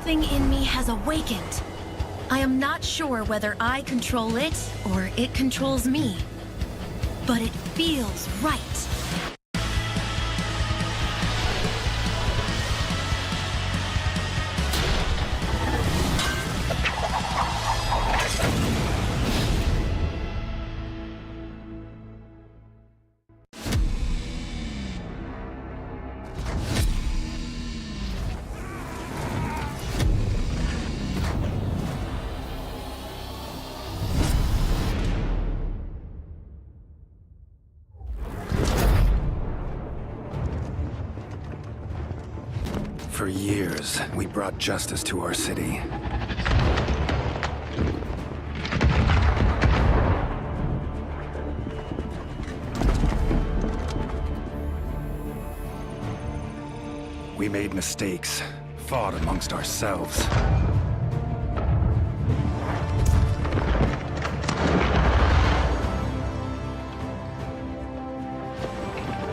Something in me has awakened. I am not sure whether I control it or it controls me. But it feels right. For years, we brought justice to our city. We made mistakes, fought amongst ourselves.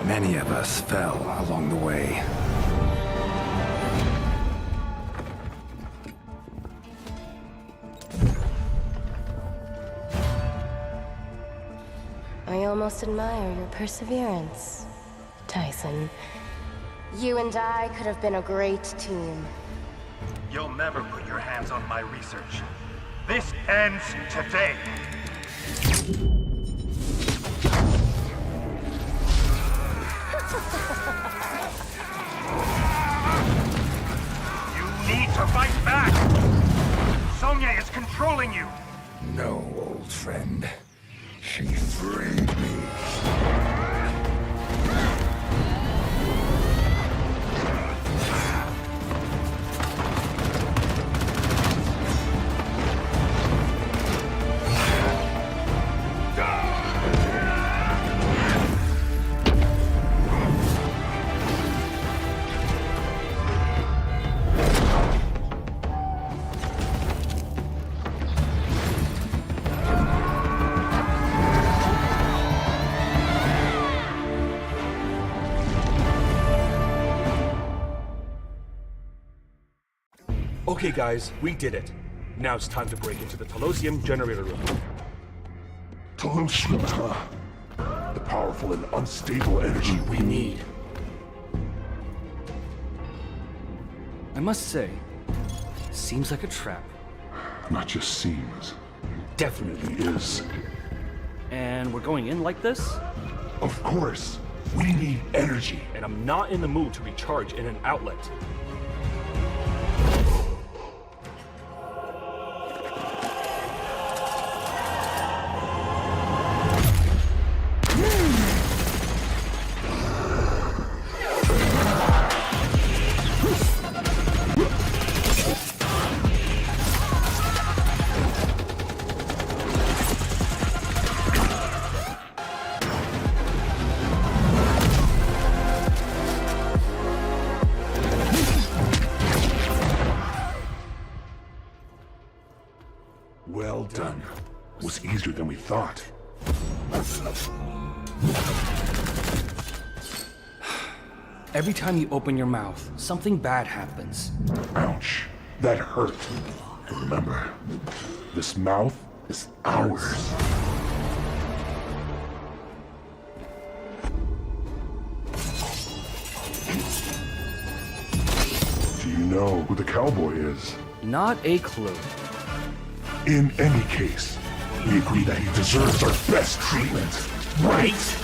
Many of us fell along the way. I almost admire your perseverance, Tyson. You and I could have been a great team. You'll never put your hands on my research. This ends today. You need to fight back! Sonya is controlling you! No, old friend. She freed me. Okay guys, we did it. Now it's time to break into the Tossium generator room. Tossium, huh? The powerful and unstable energy we need. I must say, seems like a trap. Not just seems. Definitely is. And we're going in like this? Of course. We need energy. And I'm not in the mood to recharge in an outlet. Well done. Was easier than we thought. Every time you open your mouth, something bad happens. Ouch. That hurt. Remember, this mouth is ours. Do you know who the cowboy is? Not a clue. In any case, we agree that he deserves our best treatment, right?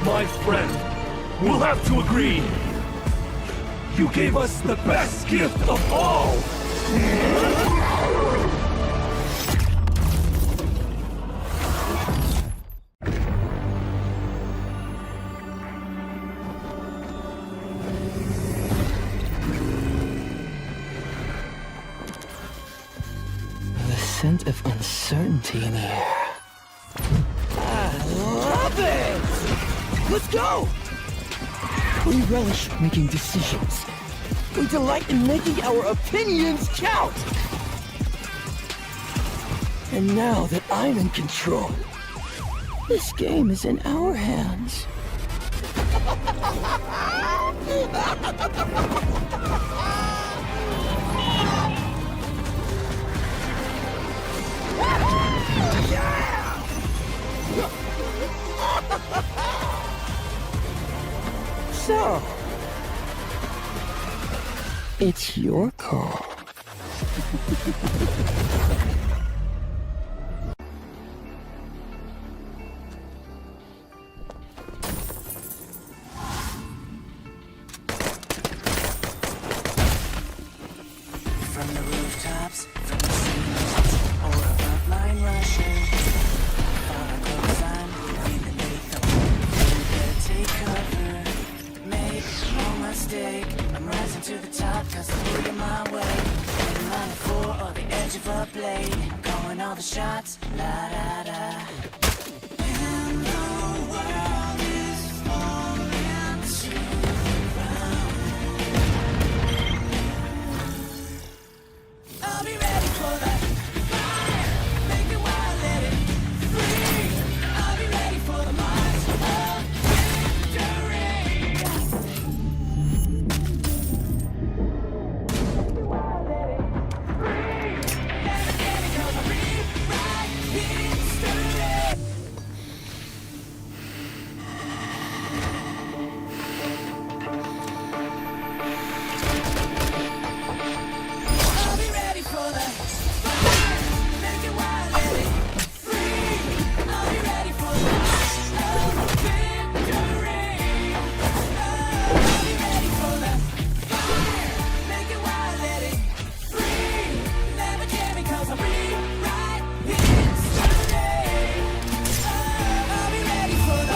My friend, we'll have to agree. You gave us the best gift of all! scent of uncertainty in the air. I love it! Let's go! We relish making decisions. We delight in making our opinions count! And now that I'm in control, this game is in our hands. So, it's your call. From the rooftops, from the ceilings, or a frontline rusher. Follow close on, in the lethal. You better take cover. Make no mistake, I'm rising to the top, cause I'm moving my way. I'm running for or the edge of a blade. I'm calling all the shots, la da da. And the world is falling to the ground. I'll be ready for the fire. Make it wild, let it free. I'll be ready for the march of victory. Make it wild, let it free. Never get it, 'cause I'll rewrite history. I'll be ready for the fire. Make it wild, let it free. I'll be ready for the march of victory. I'll be ready for the fire. Make it wild, let it free. Never get me, 'cause I'll rewrite history. I'll be ready for the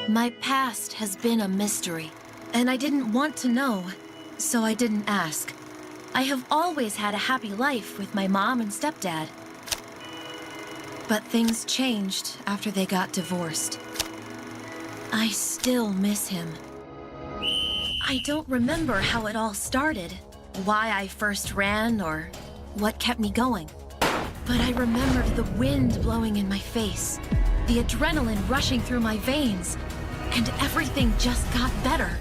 My past has been a mystery, and I didn't want to know, so I didn't ask. I have always had a happy life with my mom and stepdad. But things changed after they got divorced. I still miss him. I don't remember how it all started, why I first ran, or what kept me going. But I remembered the wind blowing in my face, the adrenaline rushing through my veins, and everything just got better.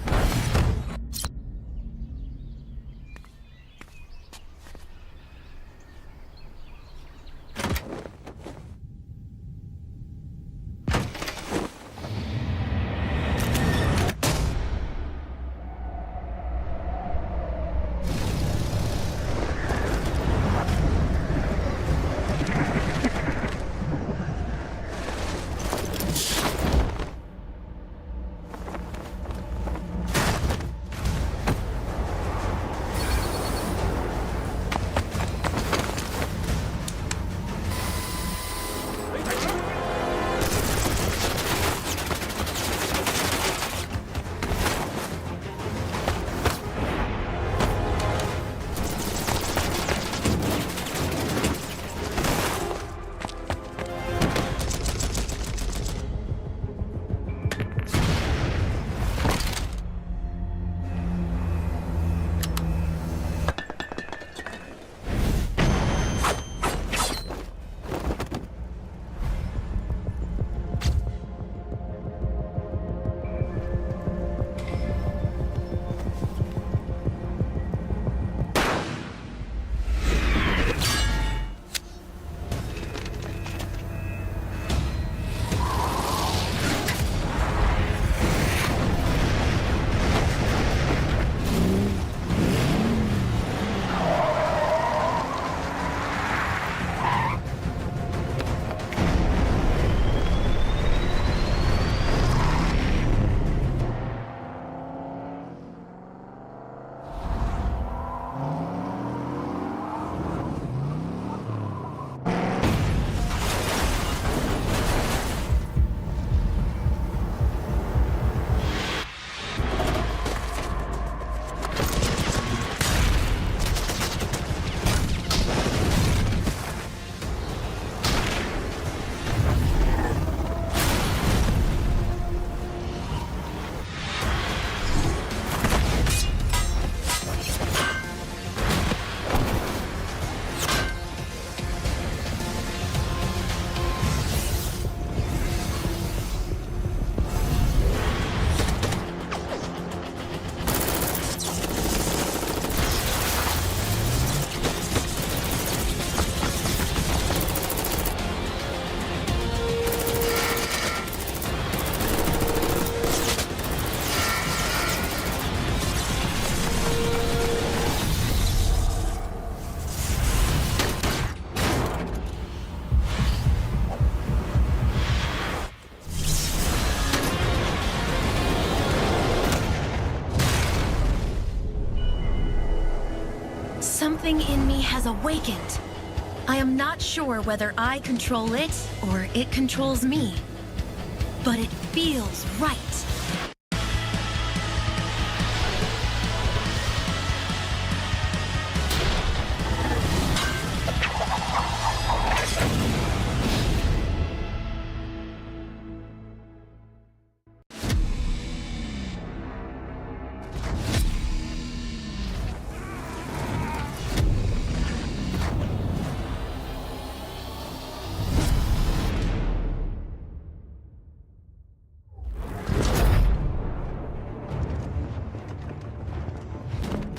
Something in me has awakened. I am not sure whether I control it or it controls me, but it feels right.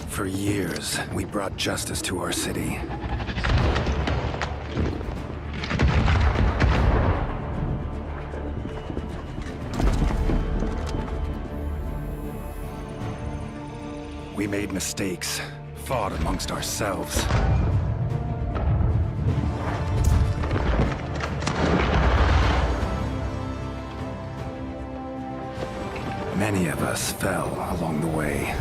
For years, we brought justice to our city. We made mistakes, fought amongst ourselves. Many of us fell along the way.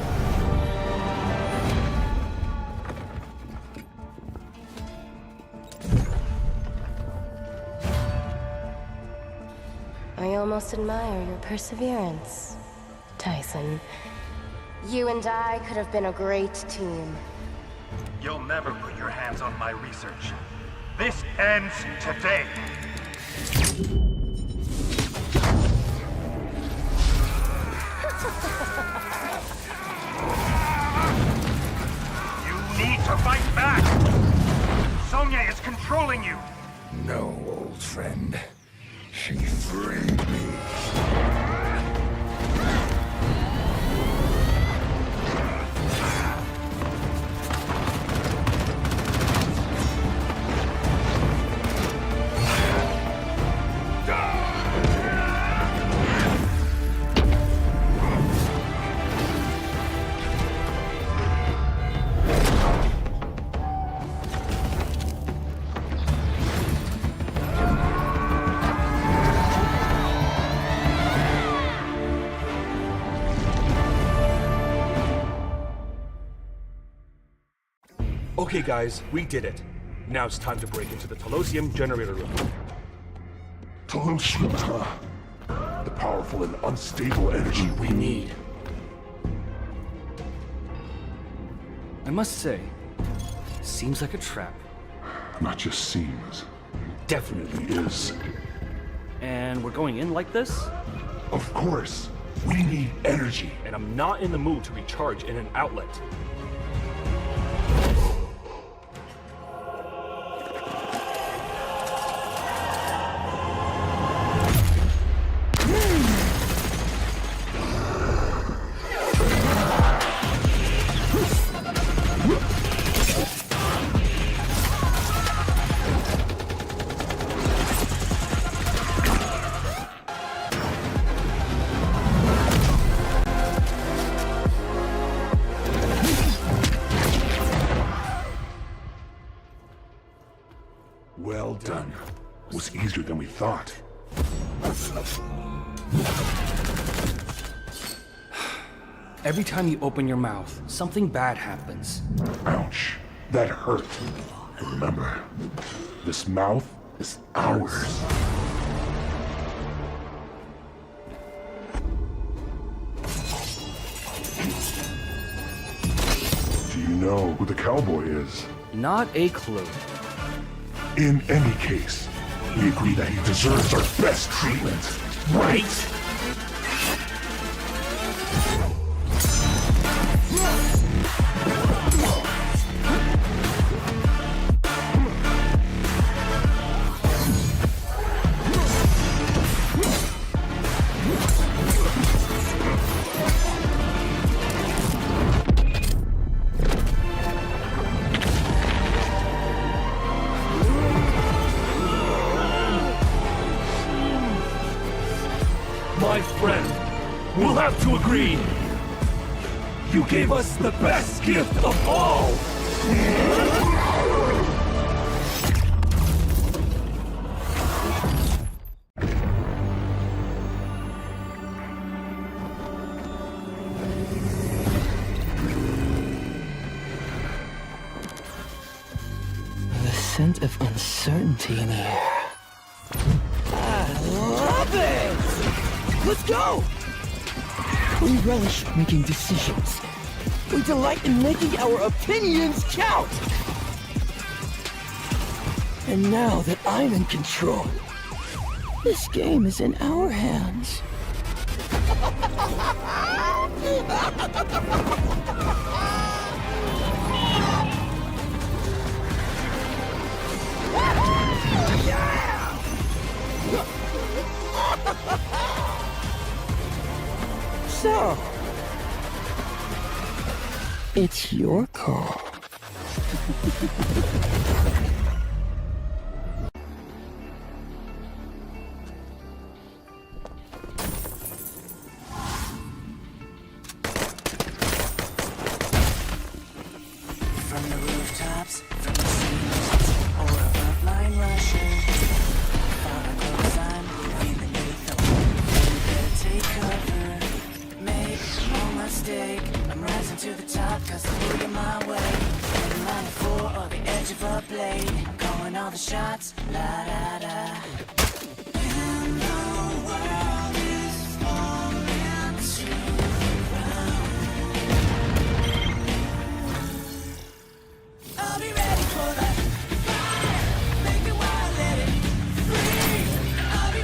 I almost admire your perseverance, Tyson. You and I could have been a great team. You'll never put your hands on my research. This ends today. You need to fight back! Sonya is controlling you! No, old friend. She freed me. Okay guys, we did it. Now it's time to break into the Tossium generator room. Tossium, huh? The powerful and unstable energy we need. I must say, seems like a trap. Not just seems, definitely is. And we're going in like this? Of course, we need energy. And I'm not in the mood to recharge in an outlet. Well done. Was easier than we thought. Every time you open your mouth, something bad happens. Ouch. That hurt. And remember, this mouth is ours. Do you know who the cowboy is? Not a clue. In any case, we agree that he deserves our best treatment, right? My friend, we'll have to agree. You gave us the best gift of all! The scent of uncertainty in the air. I love it! Let's go! We relish making decisions. We delight in making our opinions count! And now that I'm in control, this game is in our hands. So, it's your call. From the rooftops, from the ceilings, or a frontline rusher. Far close, I'm feeling lethal. You better take cover. Make no mistake, I'm rising to the top, cause I'm moving my way. I'm lining for the edge of a blade. I'm calling all the shots, la da da. And the world is falling to the ground. I'll be ready for the fire. Make it wild, let it free. I'll be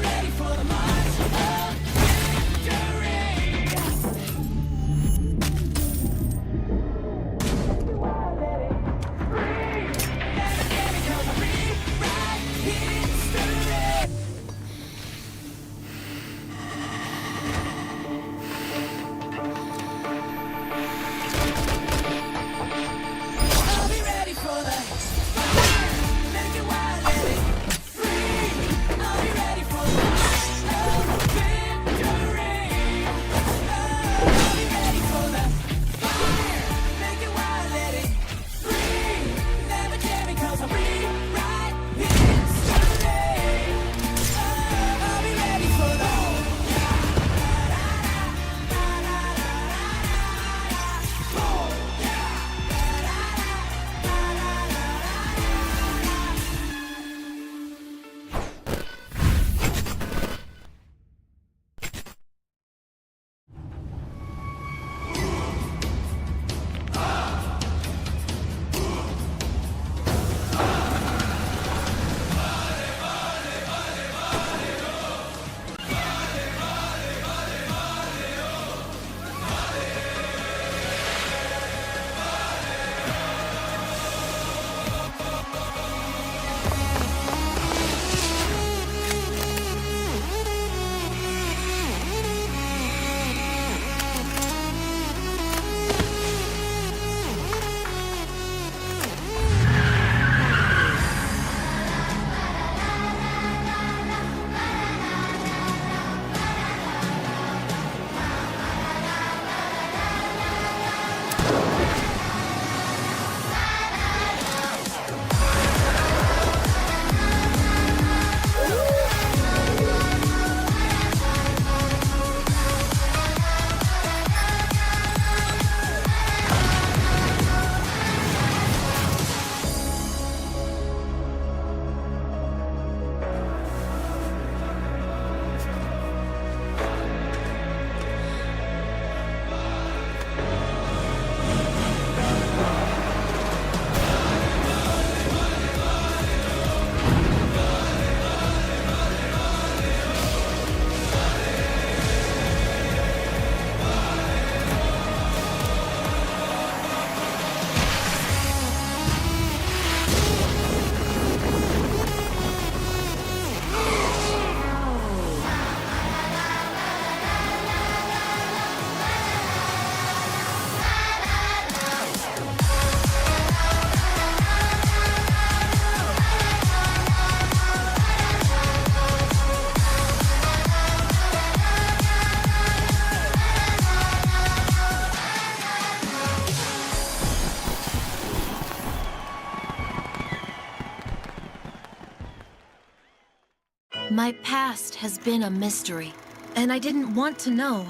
My past has been a mystery, and I didn't want to know,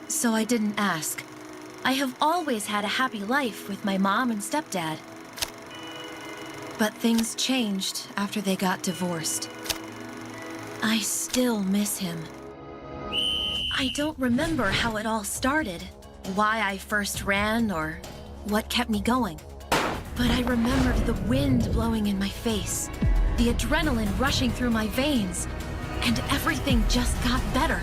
so I didn't ask. I have always had a happy life with my mom and stepdad. But things changed after they got divorced. I still miss him. I don't remember how it all started, why I first ran, or what kept me going. But I remembered the wind blowing in my face, the adrenaline rushing through my veins, and everything just got better.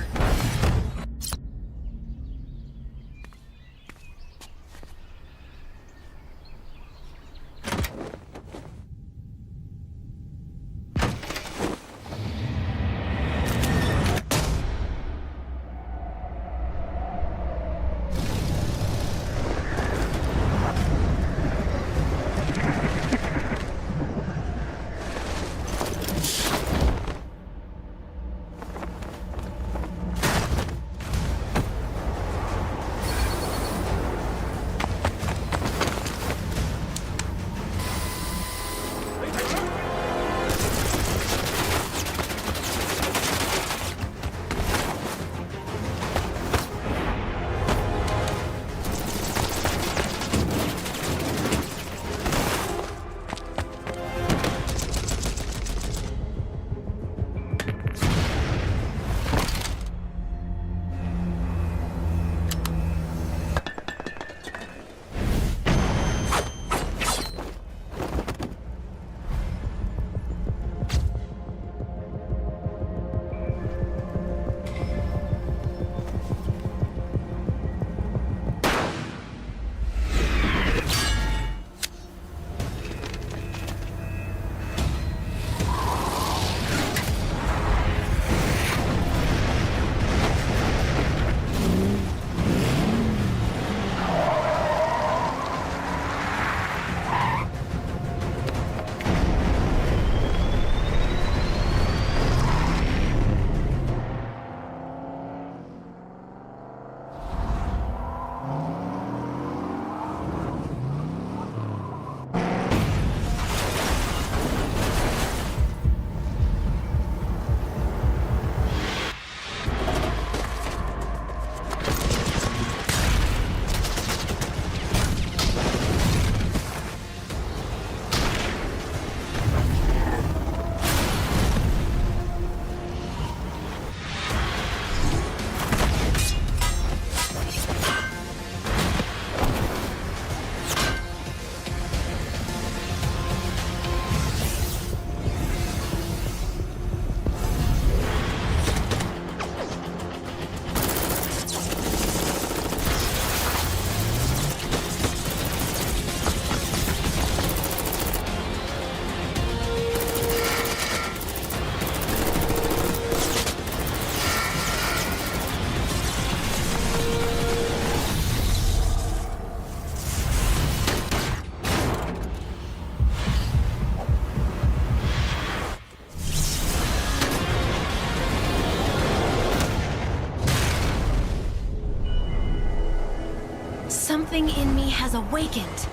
Something in me has awakened.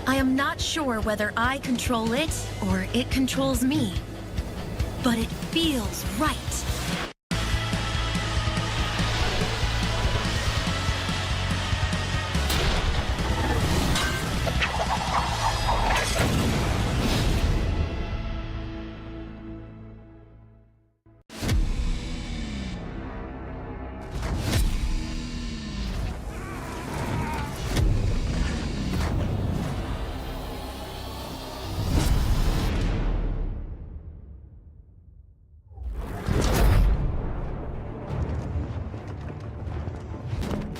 I am not sure whether I control it or it controls me, but it feels right.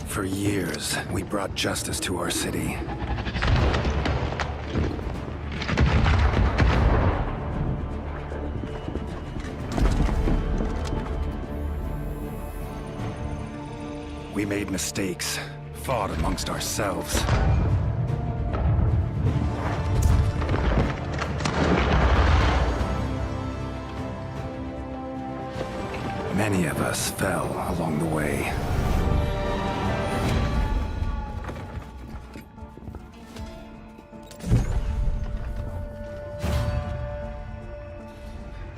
For years, we brought justice to our city. We made mistakes, fought amongst ourselves. Many of us fell along the way.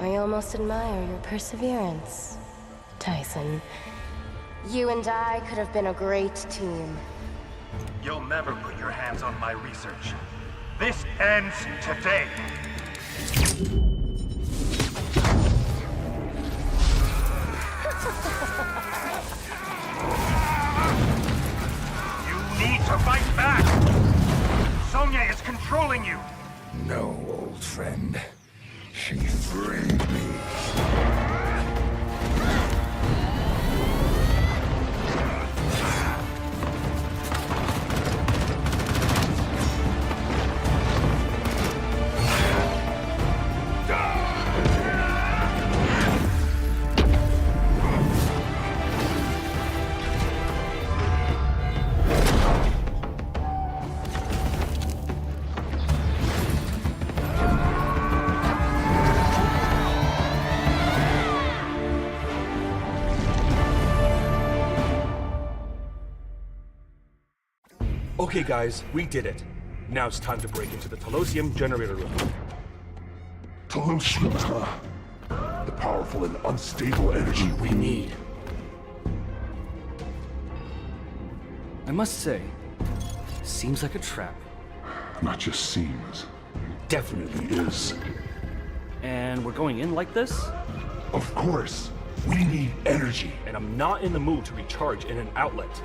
I almost admire your perseverance, Tyson. You and I could have been a great team. You'll never put your hands on my research. This ends today. You need to fight back! Sonya is controlling you! No, old friend. She freed me. Okay guys, we did it. Now it's time to break into the Tossium generator room. Tossium, huh? The powerful and unstable energy we need. I must say, seems like a trap. Not just seems, definitely is. And we're going in like this? Of course, we need energy. And I'm not in the mood to recharge in an outlet.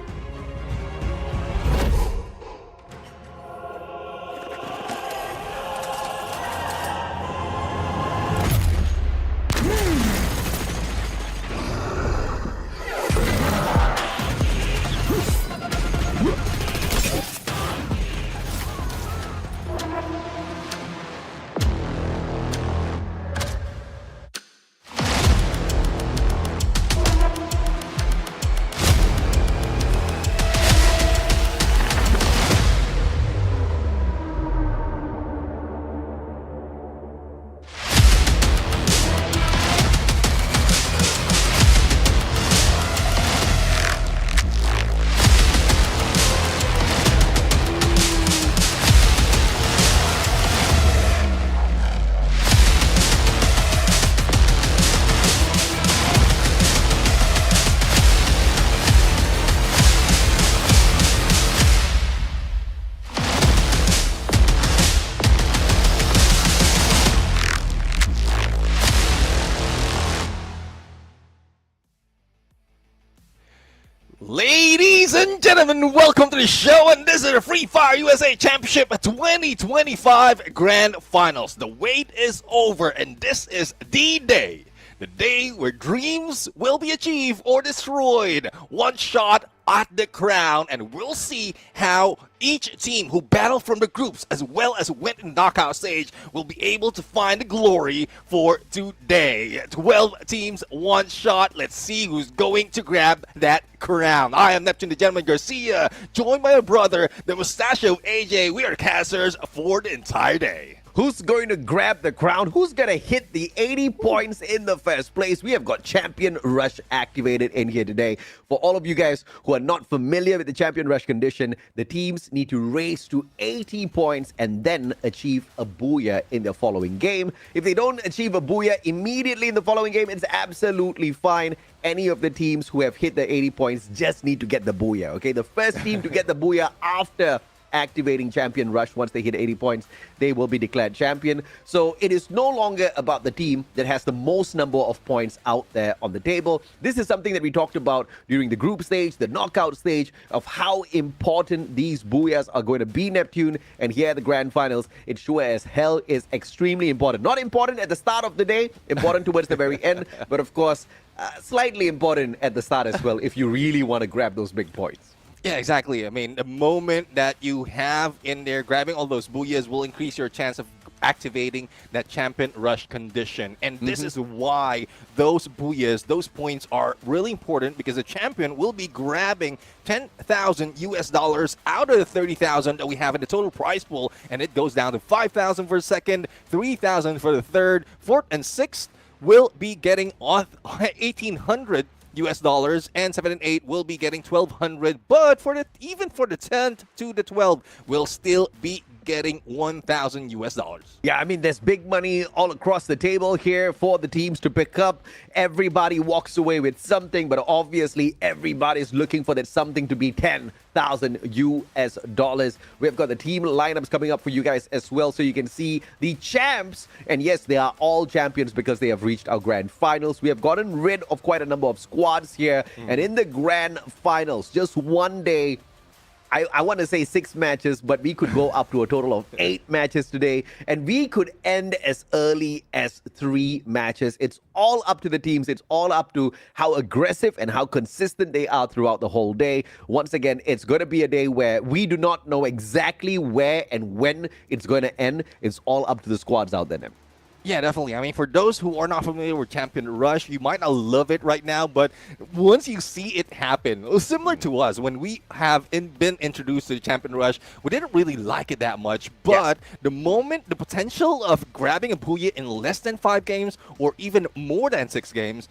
Ladies and gentlemen, welcome to the show, and this is the Free Fire USA Championship 2025 Grand Finals. The wait is over, and this is the day. The day where dreams will be achieved or destroyed. One shot at the crown, and we'll see how each team who battled from the groups as well as went in knockout stage will be able to find the glory for today. 12 teams, one shot. Let's see who's going to grab that crown. I am Neptune the Gentleman Garcia, joined by a brother, the mustachio AJ. We are casters for the entire day. Who's going to grab the crown? Who's going to hit the 80 points in the first place? We have got Champion Rush activated in here today. For all of you guys who are not familiar with the Champion Rush condition, the teams need to race to 80 points and then achieve a booyah in the following game. If they don't achieve a booyah immediately in the following game, it's absolutely fine. Any of the teams who have hit the 80 points just need to get the booyah, okay? The first team to get the booyah after activating Champion Rush, once they hit 80 points, they will be declared champion. So it is no longer about the team that has the most number of points out there on the table. This is something that we talked about during the group stage, the knockout stage, of how important these booyahs are going to be, Neptune. And here at the grand finals, it sure as hell is extremely important. Not important at the start of the day, important towards the very end, but of course, slightly important at the start as well if you really want to grab those big points. Yeah, exactly. I mean, the moment that you have in there, grabbing all those booyahs will increase your chance of activating that Champion Rush condition. And this is why those booyahs, those points are really important, because the champion will be grabbing 10,000 US dollars out of the 30,000 that we have in the total prize pool. And it goes down to 5,000 for the second, 3,000 for the third, fourth, and sixth will be getting 1,800 US dollars, and 7 and 8 will be getting 1,200, but even for the 10th to the 12th will still be getting 1,000 US dollars. Yeah, I mean, there's big money all across the table here for the teams to pick up. Everybody walks away with something, but obviously everybody's looking for that something to be 10,000 US dollars. We've got the team lineups coming up for you guys as well, so you can see the champs. And yes, they are all champions because they have reached our grand finals. We have gotten rid of quite a number of squads here. And in the grand finals, just one day, I want to say 6 matches, but we could go up to a total of 8 matches today, and we could end as early as 3 matches. It's all up to the teams. It's all up to how aggressive and how consistent they are throughout the whole day. Once again, it's going to be a day where we do not know exactly where and when it's going to end. It's all up to the squads out there, Nem. Yeah, definitely. I mean, for those who are not familiar with Champion Rush, you might not love it right now, but once you see it happen, similar to us, when we have been introduced to Champion Rush, we didn't really like it that much, but the moment, the potential of grabbing a Booyah in less than 5 games or even more than 6 games,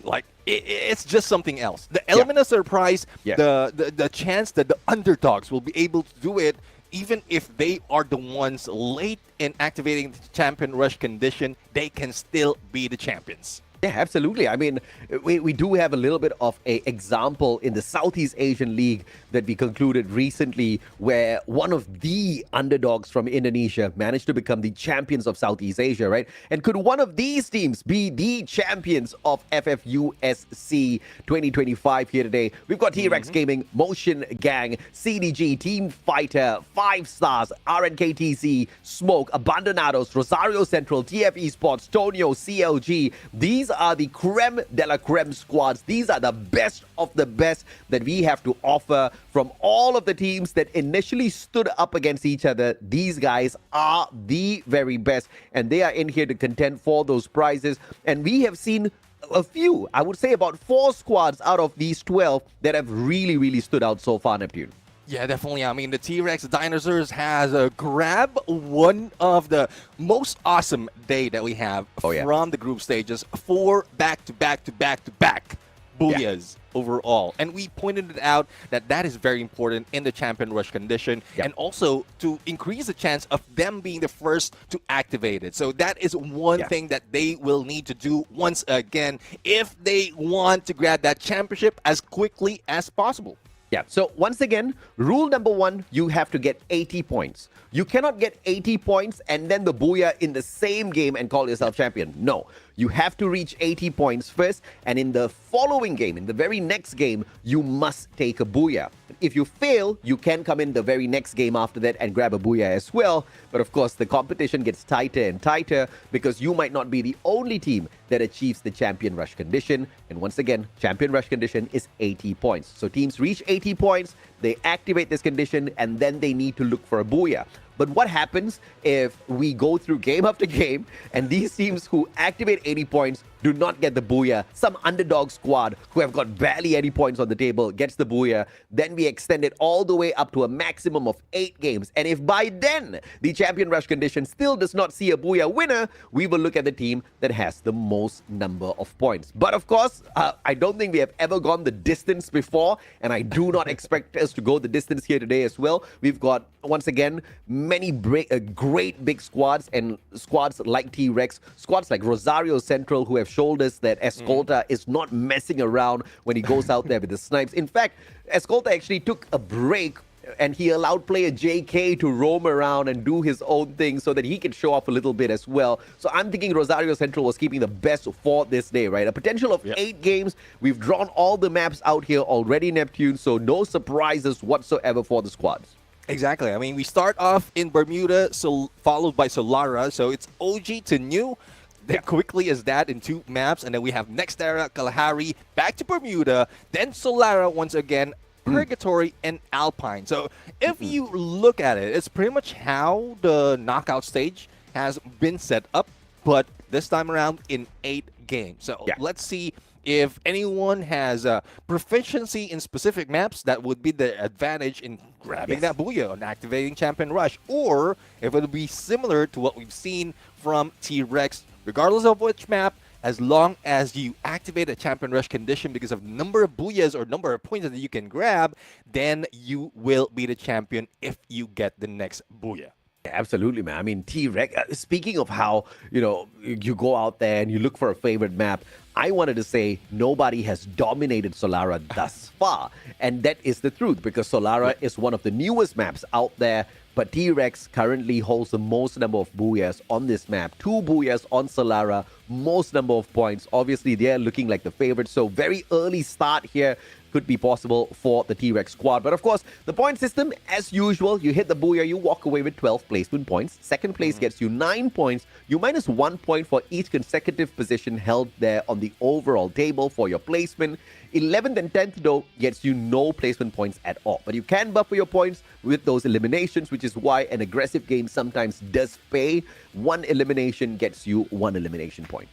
like, it's just something else. The element of surprise, the chance that the underdogs will be able to do it, even if they are the ones late in activating the Champion Rush condition, they can still be the champions. Yeah, absolutely. I mean, we do have a little bit of an example in the Southeast Asian League that we concluded recently, where one of the underdogs from Indonesia managed to become the champions of Southeast Asia, right? And could one of these teams be the champions of FFUSC 2025 here today? We've got T-Rex Gaming, Motion Gang, CDG, Team Fighter, 5 Stars, RNKTC, Smoke, Abandonados, Rosario Central, TF Esports, Tonio, CLG. These are the creme de la creme squads. These are the best of the best that we have to offer from all of the teams that initially stood up against each other. These guys are the very best, and they are in here to contend for those prizes. And we have seen a few, I would say about 4 squads out of these 12 that have really, really stood out so far, Neptune. Yeah, definitely. I mean, the T-Rex Dinosaurs has grabbed one of the most awesome day that we have from the group stages. 4 back-to-back-to-back-to-back Booyahs overall. And we pointed it out that is very important in the Champion Rush condition, and also to increase the chance of them being the first to activate it. So that is one thing that they will need to do once again if they want to grab that championship as quickly as possible. Yeah, so once again, rule number 1, you have to get 80 points. You cannot get 80 points and then the Booyah in the same game and call yourself champion. No, you have to reach 80 points first, and in the following game, in the very next game, you must take a Booyah. If you fail, you can come in the very next game after that and grab a Booyah as well. But of course, the competition gets tighter and tighter because you might not be the only team that achieves the Champion Rush condition. And once again, Champion Rush condition is 80 points. So teams reach 80 points, they activate this condition, and then they need to look for a Booyah. But what happens if we go through game after game and these teams who activate 80 points do not get the Booyah? Some underdog squad who have got barely any points on the table gets the Booyah. Then we extend it all the way up to a maximum of 8 games. And if by then the Champion Rush condition still does not see a Booyah winner, we will look at the team that has the most number of points. But of course, I don't think we have ever gone the distance before, and I do not expect us to go the distance here today as well. We've got, once again, many great big squads, and squads like T-Rex, squads like Rosario Central, who have showed us that Escolta is not messing around when he goes out there with the snipes. In fact, Escolta actually took a break and he allowed player JK to roam around and do his own thing so that he could show off a little bit as well. So I'm thinking Rosario Central was keeping the best for this day, right? A potential of 8 games. We've drawn all the maps out here already, Neptune, so no surprises whatsoever for the squads. Exactly. I mean, we start off in Bermuda, so followed by Solara, so it's OG to new. That quickly as that in 2 maps, and then we have Nextterra, Kalahari, back to Bermuda, then Solara once again, Purgatory, and Alpine. So if you look at it, it's pretty much how the knockout stage has been set up, but this time around in 8 games. So let's see if anyone has proficiency in specific maps. That would be the advantage in grabbing that Booyah and activating Champion Rush, or if it'll be similar to what we've seen from T-Rex. Regardless of which map, as long as you activate a Champion Rush condition because of number of Booyahs or number of points that you can grab, then you will be the champion if you get the next Booyah. Absolutely, man. I mean, T-Rex, speaking of how, you go out there and you look for a favorite map, I wanted to say nobody has dominated Solara thus far. And that is the truth, because Solara is one of the newest maps out there. But T-Rex currently holds the most number of booyahs on this map. 2 booyahs on Solara, most number of points. Obviously, they're looking like the favorite. So very early start here could be possible for the T-Rex squad. But of course, the point system, as usual, you hit the booyah, you walk away with 12 placement points. Second place gets you 9 points. You minus 1 point for each consecutive position held there on the overall table for your placement. 11th and 10th, though, gets you no placement points at all. But you can buffer your points with those eliminations, which is why an aggressive game sometimes does pay. 1 elimination gets you 1 elimination point.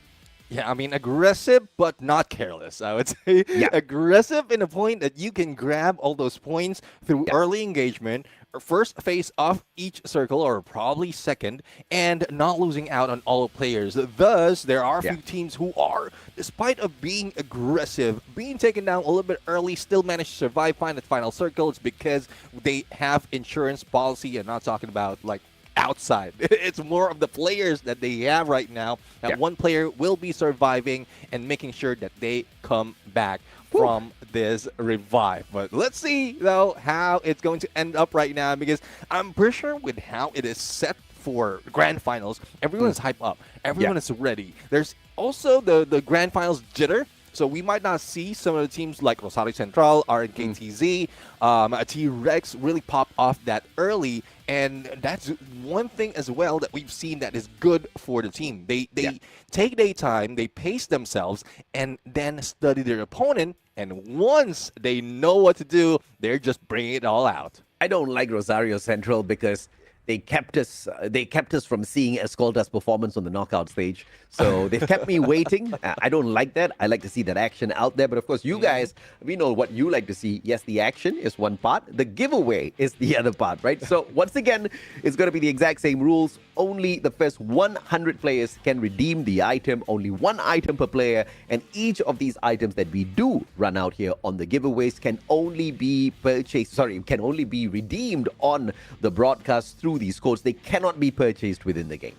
Yeah, I mean, aggressive but not careless, I would say. Yeah. Aggressive in a point that you can grab all those points through early engagement, or first phase of each circle, or probably second, and not losing out on all players. Thus, there are a few teams who are, despite of being aggressive, being taken down a little bit early, still manage to survive, find the final circle. It's because they have insurance policy. I'm not talking about, like, outside. It's more of the players that they have right now, that one player will be surviving and making sure that they come back from this revive. But let's see, though, how it's going to end up right now, because I'm pretty sure with how it is set for grand finals, everyone is hyped up. Everyone is ready. There's also the grand finals jitter. So we might not see some of the teams like Rosario Central, RNKTZ, T-Rex really pop off that early. And that's one thing as well that we've seen that is good for the team. They take their time, they pace themselves, and then study their opponent. And once they know what to do, they're just bringing it all out. I don't like Rosario Central because they kept us from seeing Escolta's performance on the knockout stage. So they've kept me waiting. I don't like that. I like to see that action out there. But of course, you guys, we know what you like to see. Yes, the action is one part. The giveaway is the other part, right? So once again, it's going to be the exact same rules. Only the first 100 players can redeem the item. Only 1 item per player. And each of these items that we do run out here on the giveaways can only be can only be redeemed on the broadcast through these codes. They cannot be purchased within the game.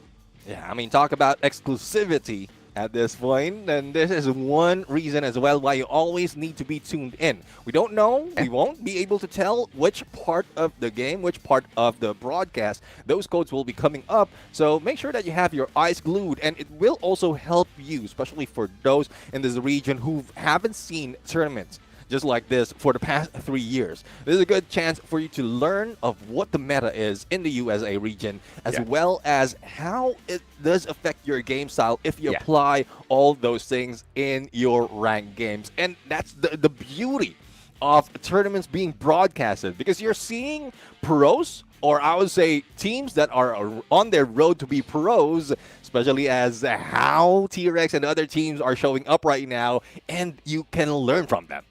Yeah, I mean, talk about exclusivity at this point, and this is one reason as well why you always need to be tuned in. We don't know, we won't be able to tell which part of the game, which part of the broadcast those codes will be coming up, so make sure that you have your eyes glued, and it will also help you, especially for those in this region who haven't seen tournaments just like this for the past 3 years. This is a good chance for you to learn of what the meta is in the USA region, as well as how it does affect your game style if you apply all those things in your ranked games. And that's the beauty of tournaments being broadcasted, because you're seeing pros, or I would say teams that are on their road to be pros, especially as how T-Rex and other teams are showing up right now, and you can learn from them.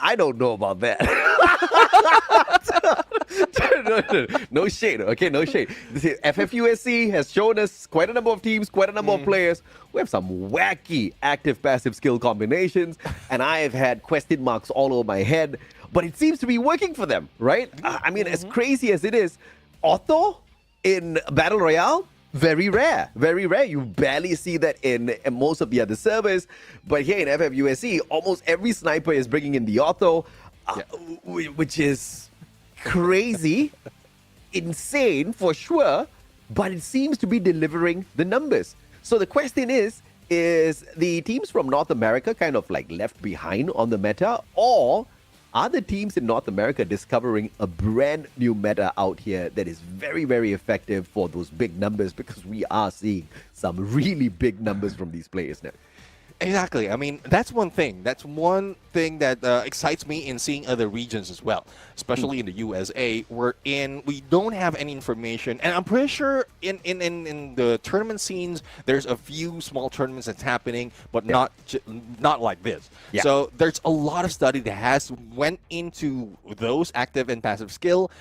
I don't know about that. No shade, okay? No shade. FFUSC has shown us quite a number of teams, quite a number of players who have some wacky active-passive skill combinations, and I have had question marks all over my head, but it seems to be working for them, right? I mean, as crazy as it is, Otto in Battle Royale, very rare, very rare. You barely see that in most of the other servers. But here in FFUSC, almost every sniper is bringing in the Otto, which is crazy, insane for sure, but it seems to be delivering the numbers. So the question is the teams from North America kind of like left behind on the meta, or are the teams in North America discovering a brand new meta out here that is very, very effective for those big numbers? Because we are seeing some really big numbers from these players now. Exactly. I mean, that's one thing. That's one thing that excites me in seeing other regions as well, especially in the USA, wherein we don't have any information. And I'm pretty sure in the tournament scenes, there's a few small tournaments that's happening, but not like this. Yeah. So there's a lot of study that has went into those active and passive skill,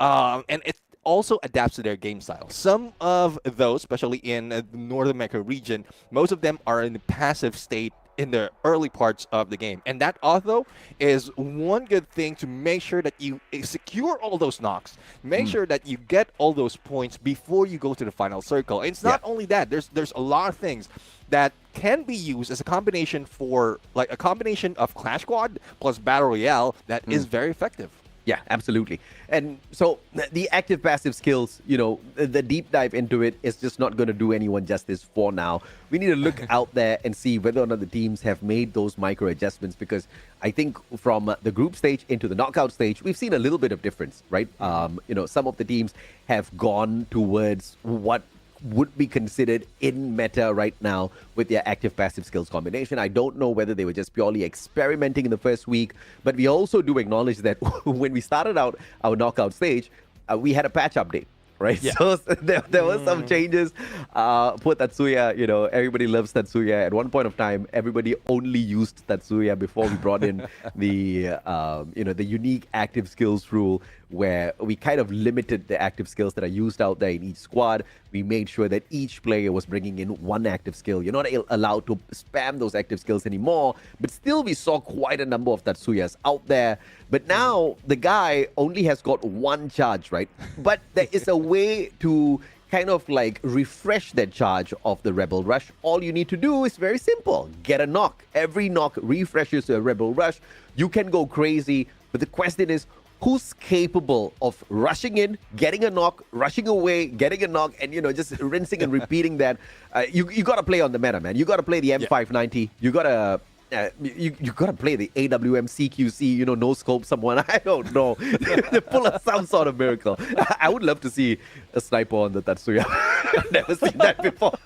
and it also adapts to their game style. Some of those, especially in the North America region, most of them are in the passive state in the early parts of the game. And that auto is one good thing to make sure that you secure all those knocks. Make sure that you get all those points before you go to the final circle. And it's not only that. There's a lot of things that can be used as a combination a combination of Clash Squad plus Battle Royale that is very effective. Yeah, absolutely. And so the active passive skills, the deep dive into it is just not going to do anyone justice for now. We need to look out there and see whether or not the teams have made those micro adjustments, because I think from the group stage into the knockout stage, we've seen a little bit of difference, right? Some of the teams have gone towards what would be considered in meta right now with their active passive skills combination. I don't know whether they were just purely experimenting in the first week, but we also do acknowledge that when we started out our knockout stage, we had a patch update. Right, so there were some changes. Poor Tatsuya, everybody loves Tatsuya. At one point of time, everybody only used Tatsuya before we brought in the unique active skills rule, where we kind of limited the active skills that are used out there in each squad. We made sure that each player was bringing in one active skill. You're not allowed to spam those active skills anymore, but still we saw quite a number of Tatsuyas out there. But now the guy only has got one charge, right? But there is a way to kind of like refresh that charge of the Rebel Rush. All you need to do is very simple. Get a knock. Every knock refreshes a Rebel Rush. You can go crazy, but the question is, who's capable of rushing in, getting a knock, rushing away, getting a knock, and just rinsing and repeating that? You got to play on the meta, man. You got to play the M590. You got to you got to play the AWM CQC, no scope someone. I don't know. They pull up some sort of miracle. I would love to see a sniper on the Tatsuya. I've never seen that before.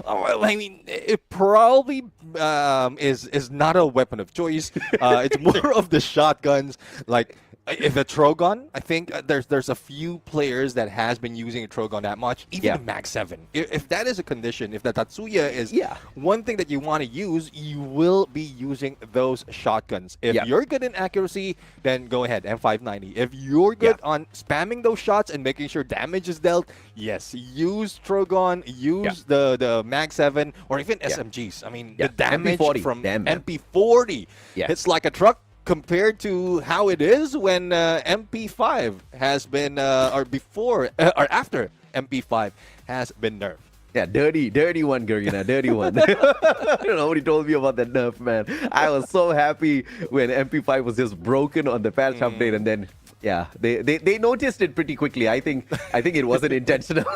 I mean, it probably is not a weapon of choice. It's more of the shotguns. Like, if a Trogon, I think there's a few players that has been using a Trogon that much, even a Mag 7. If that is a condition, if the Tatsuya is one thing that you want to use, you will be using those shotguns. If you're good in accuracy, then go ahead, M590. If you're good on spamming those shots and making sure damage is dealt, yes, use Trogon, use the Mag 7, or even SMGs. I mean, the damage MP40. from Damn, MP40, it's like a truck compared to how it is when MP5 has been, or before, or after MP5 has been nerfed. Yeah, dirty one, Garina, dirty one. Nobody told me about that nerf, man. I was so happy when MP5 was just broken on the patch update, and then they noticed it pretty quickly. I think it wasn't intentional.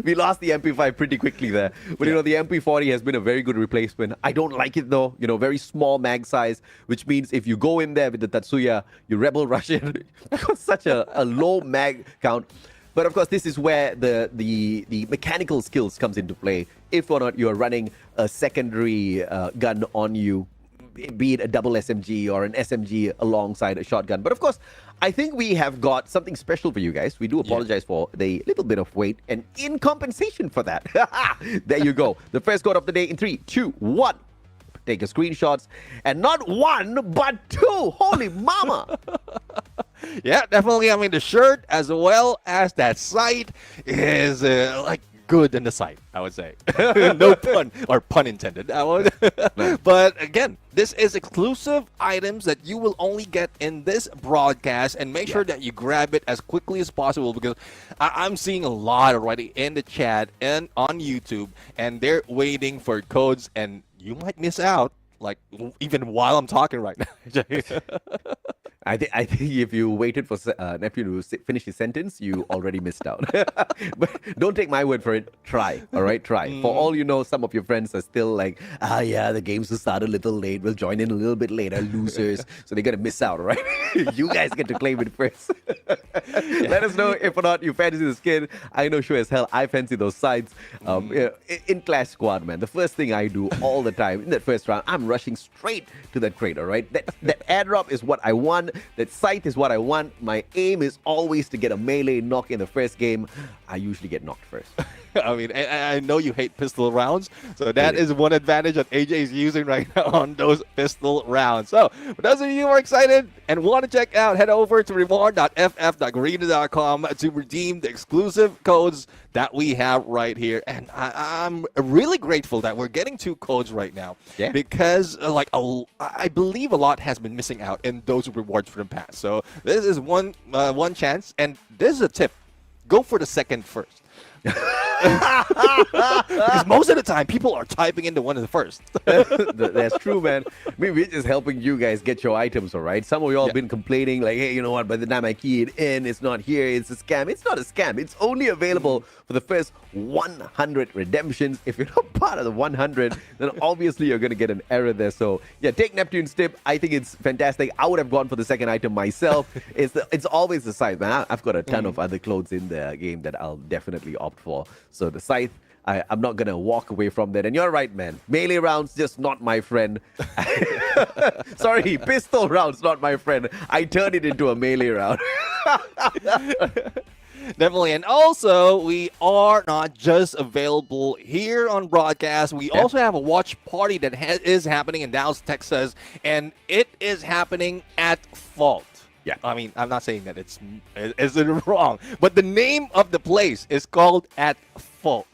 We lost the MP5 pretty quickly there. But the MP40 has been a very good replacement. I don't like it though. Very small mag size, which means if you go in there with the Tatsuya, you rebel rush in. Such a low mag count. But of course, this is where the mechanical skills comes into play. If or not you're running a secondary gun on you, be it a double SMG or an SMG alongside a shotgun. But of course, I think we have got something special for you guys. We do apologize for the little bit of wait, and in compensation for that, there you go. The first quote of the day in 3, 2, 1. Take your screenshots, and not one, but two. Holy mama! Yeah, definitely. I mean, the shirt as well as that sight is good in the sight, I would say. No pun, or pun intended. But again, this is exclusive items that you will only get in this broadcast, and make sure that you grab it as quickly as possible, because I'm seeing a lot already in the chat and on YouTube, and they're waiting for codes, and you might miss out, like, even while I'm talking right now. I think if you waited for Nephew to finish his sentence, you already missed out. But don't take my word for it. Try, all right? Try. For all you know, some of your friends are still like, the games will start a little late. We'll join in a little bit later, losers. So they're going to miss out, all right? You guys get to claim it first. Let us know if or not you fancy the skin. I know sure as hell I fancy those sides. In Clash Squad, man, the first thing I do all the time in that first round, I'm rushing straight to that crate, all right? That airdrop is what I want. That sight is what I want. My aim is always to get a melee knock in the first game. I usually get knocked first. I mean, I know you hate pistol rounds, so that is one advantage that AJ is using right now on those pistol rounds. So, for those of you who are excited and want to check out, head over to reward.ff.garena.com to redeem the exclusive codes that we have right here. And I'm really grateful that we're getting 2 codes right now, because I believe a lot has been missing out in those rewards from the past. So this is one chance, and this is a tip: go for the second first. Because most of the time, people are typing into one of the first. That's true, man. I mean, we're just helping you guys get your items, all right? Some of y'all have been complaining, like, hey, you know what? By the time I key it in, it's not here. It's a scam. It's not a scam. It's only available for the first 100 redemptions. If you're not part of the 100, then obviously you're going to get an error there. So, yeah, take Neptune's tip. I think it's fantastic. I would have gone for the second item myself. It's always the scythe, man. I've got a ton of other clothes in the game that I'll definitely opt for. So the scythe, I'm not going to walk away from that. And you're right, man. Melee rounds, just not my friend. Sorry, pistol rounds, not my friend. I turned it into a melee round. Definitely. And also, we are not just available here on broadcast. We also have a watch party that is happening in Dallas, Texas. And it is happening at Fault. Yeah. I mean, I'm not saying that it's wrong, but the name of the place is called At Fault.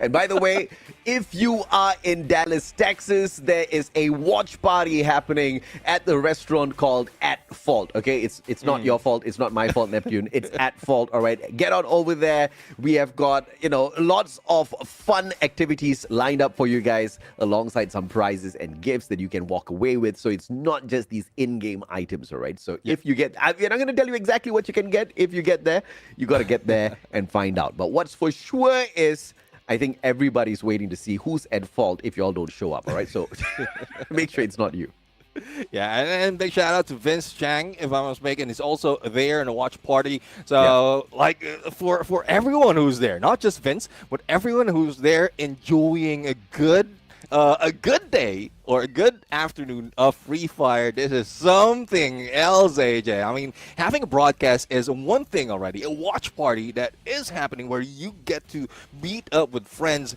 And by the way, if you are in Dallas, Texas, there is a watch party happening at the restaurant called At Fault. Okay, it's not your fault. It's not my fault, Neptune. It's At Fault. All right, get on over there. We have got lots of fun activities lined up for you guys, alongside some prizes and gifts that you can walk away with. So it's not just these in-game items. All right. So if you get, I'm not going to tell you exactly what you can get. If you get there, you got to get there and find out. But what's for sure is, I think everybody's waiting to see who's at fault if y'all don't show up, all right? So make sure it's not you. Yeah, and big shout out to Vince Chang, if I'm not mistaken. He's also there in a watch party. So, for everyone who's there, not just Vince, but everyone who's there enjoying a good day or a good afternoon of Free Fire, this is something else, AJ. I mean, having a broadcast is one thing already. A watch party that is happening where you get to meet up with friends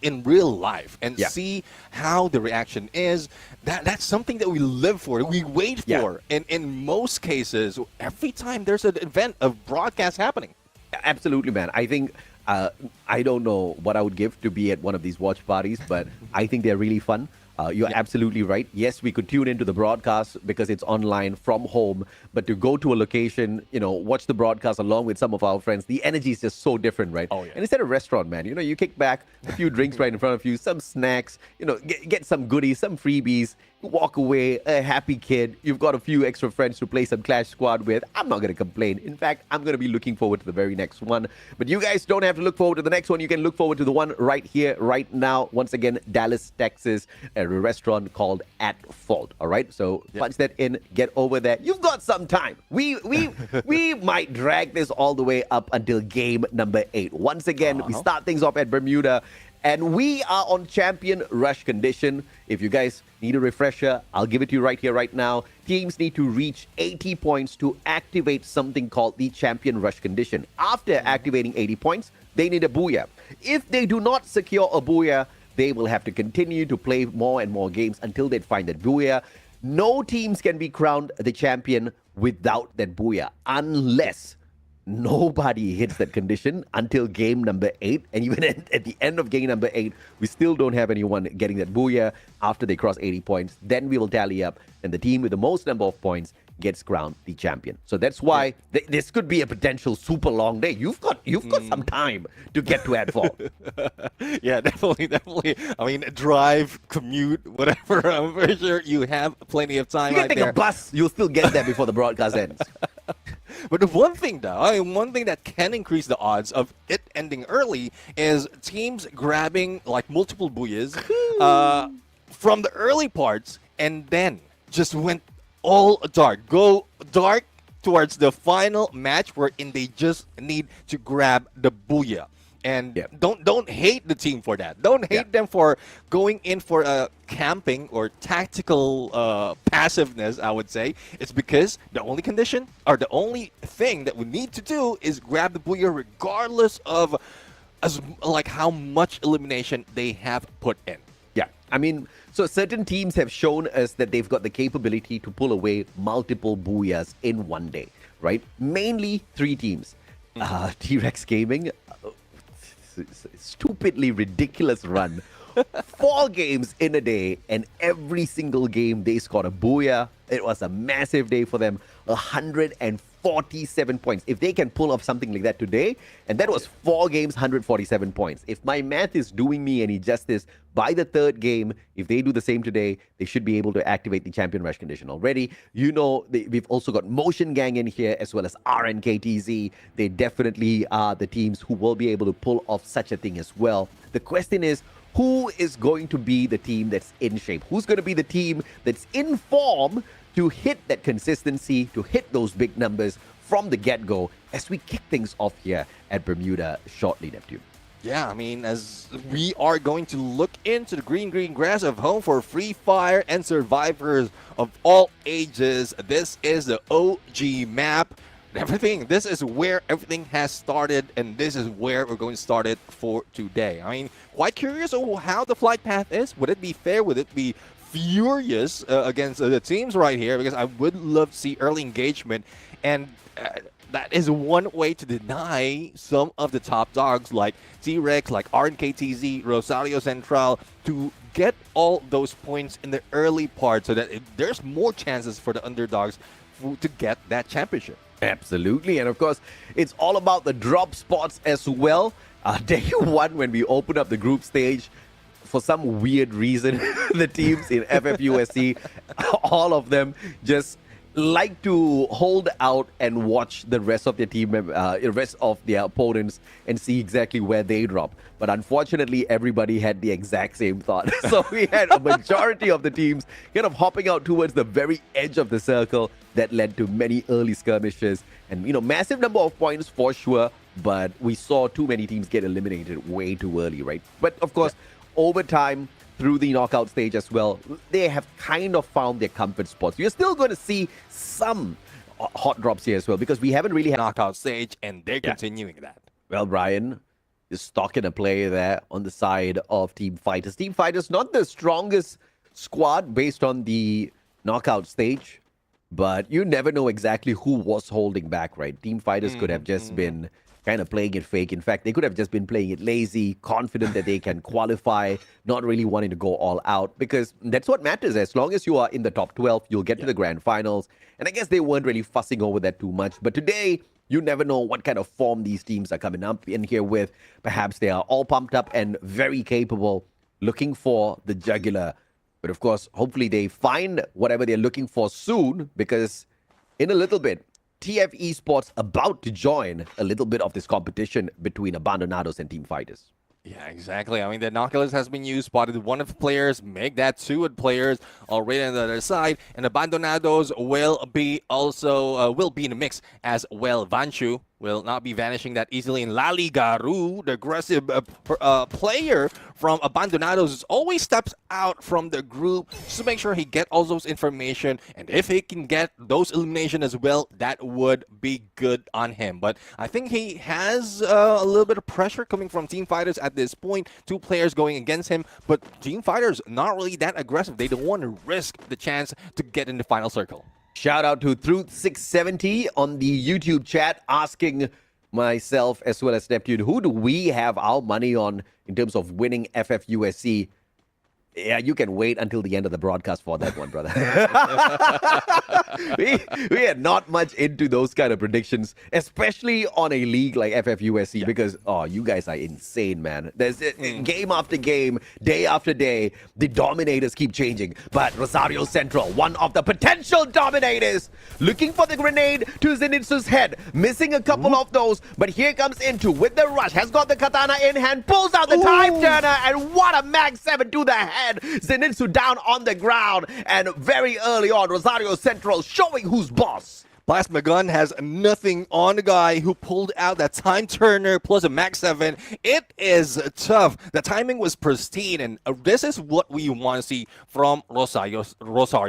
in real life and see how the reaction is. That's something that we live for, we wait for. And in most cases, every time there's an event of broadcast happening. Absolutely, man. I think I don't know what I would give to be at one of these watch parties, but I think they're really fun. You're absolutely right. Yes, we could tune into the broadcast because it's online from home, but to go to a location, watch the broadcast along with some of our friends, the energy is just so different, right? Oh, yeah. And it's at a restaurant, man. You kick back, a few drinks right in front of you, some snacks, get some goodies, some freebies, walk away a happy kid. You've got a few extra friends to play some Clash Squad with. I'm not going to complain. In fact, I'm going to be looking forward to the very next one. But you guys don't have to look forward to the next one. You can look forward to the one right here, right now. Once again, Dallas, Texas, a restaurant called At Fault. All right, so punch that in, get over there. You've got some time. We might drag this all the way up until game number 8. Once again, we start things off at Bermuda. And we are on champion rush condition. If you guys need a refresher, I'll give it to you right here, right now. Teams need to reach 80 points to activate something called the champion rush condition. After activating 80 points, they need a booyah. If they do not secure a booyah, they will have to continue to play more and more games until they find that booyah. No teams can be crowned the champion without that booyah, unless nobody hits that condition until game number 8. And even at the end of game number 8, we still don't have anyone getting that booyah after they cross 80 points. Then we will tally up, and the team with the most number of points gets crowned the champion. So that's why this could be a potential super long day. You've got some time to get to At Fault. Yeah, definitely. I mean, drive, commute, whatever. I'm pretty sure you have plenty of time. You can take a bus. You'll still get there before the broadcast ends. But the one thing, though, one thing that can increase the odds of it ending early is teams grabbing like multiple booyahs from the early parts and then just went all dark. Go dark towards the final match wherein they just need to grab the booyah. And Yeah. don't hate the team for that. Don't hate them for going in for a camping or tactical passiveness, I would say. It's because the only condition or the only thing that we need to do is grab the Booyah regardless of how much elimination they have put in. Yeah, I mean, so certain teams have shown us that they've got the capability to pull away multiple Booyahs in one day, right? Mainly 3 teams. T-Rex Gaming, stupidly ridiculous run. 4 games in a day, and every single game they scored a Booyah. It was a massive day for them. 147 points. If they can pull off something like that today, and that was 4 games, 147 points. If my math is doing me any justice, by the 3rd game, if they do the same today, they should be able to activate the Champion Rush condition already. You know, we've also got Motion Gang in here, as well as RNKTZ. They definitely are the teams who will be able to pull off such a thing as well. The question is, who is going to be the team that's in shape? Who's going to be the team that's in form to hit that consistency, to hit those big numbers from the get-go as we kick things off here at Bermuda shortly, Neptune? Yeah, I mean, as we are going to look into the green grass of home for Free Fire and survivors of all ages. This is the OG map. This is where everything has started, and this is where we're going to start it for today. I mean, quite curious of how the flight path is. Would it be fair? Would it be furious against the teams right here? Because I would love to see early engagement, and that is one way to deny some of the top dogs like T-Rex, like RNKTZ, Rosario Central, to get all those points in the early part so that there's more chances for the underdogs to get that championship. Absolutely. And of course, it's all about the drop spots as well. Day 1, when we open up the group stage, for some weird reason, the teams in FFUSC, all of them just like to hold out and watch the rest of their rest of their opponents and see exactly where they drop. But unfortunately, everybody had the exact same thought. So we had a majority of the teams kind of hopping out towards the very edge of the circle. That led to many early skirmishes and, you know, massive number of points for sure. But we saw too many teams get eliminated way too early, right? But of course, over time, through the knockout stage as well, they have kind of found their comfort spots. You're still going to see some hot drops here as well, because we haven't really had knockout stage, and they're continuing that. Well, Brian is stalking a player there on the side of Team Fighters. Team Fighters, not the strongest squad based on the knockout stage, but you never know exactly who was holding back, right? Team Fighters could have just been kind of playing it fake. In fact, they could have just been playing it lazy, confident that they can qualify, not really wanting to go all out, because that's what matters. As long as you are in the top 12, you'll get to the grand finals. And I guess they weren't really fussing over that too much. But today, you never know what kind of form these teams are coming up in here with. Perhaps they are all pumped up and very capable, looking for the jugular. But of course, hopefully they find whatever they're looking for soon, because in a little bit, TF Esports about to join a little bit of this competition between Abandonados and Team Fighters. Yeah, exactly. I mean, the Binoculars has been used, spotted one of the players, make that 2 players already on the other side, and Abandonados will be also will be in the mix as well. Vanshu will not be vanishing that easily. And Lali Garu, the aggressive player from Abandonados, always steps out from the group just to make sure he get all those information. And if he can get those elimination as well, that would be good on him. But I think he has a little bit of pressure coming from Team Fighters at this point. 2 players going against him, but Team Fighters not really that aggressive. They don't want to risk the chance to get in the final circle. Shout out to Truth670 on the YouTube chat, asking myself as well as Neptune, who do we have our money on in terms of winning FFUSC? Yeah, you can wait until the end of the broadcast for that one, brother. we are not much into those kind of predictions, especially on a league like FFUSC, because, you guys are insane, man. There's game after game, day after day, the dominators keep changing. But Rosario Central, one of the potential dominators, looking for the grenade to Zenitsu's head, missing a couple of those, but here comes Into with the rush, has got the katana in hand, pulls out the time turner, and what a mag 7 to the head. Zenitsu down on the ground, and very early on, Rosario Central showing who's boss. Plasma Gun has nothing on the guy who pulled out that Time Turner plus a Max 7. It is tough. The timing was pristine, and this is what we want to see from Rosario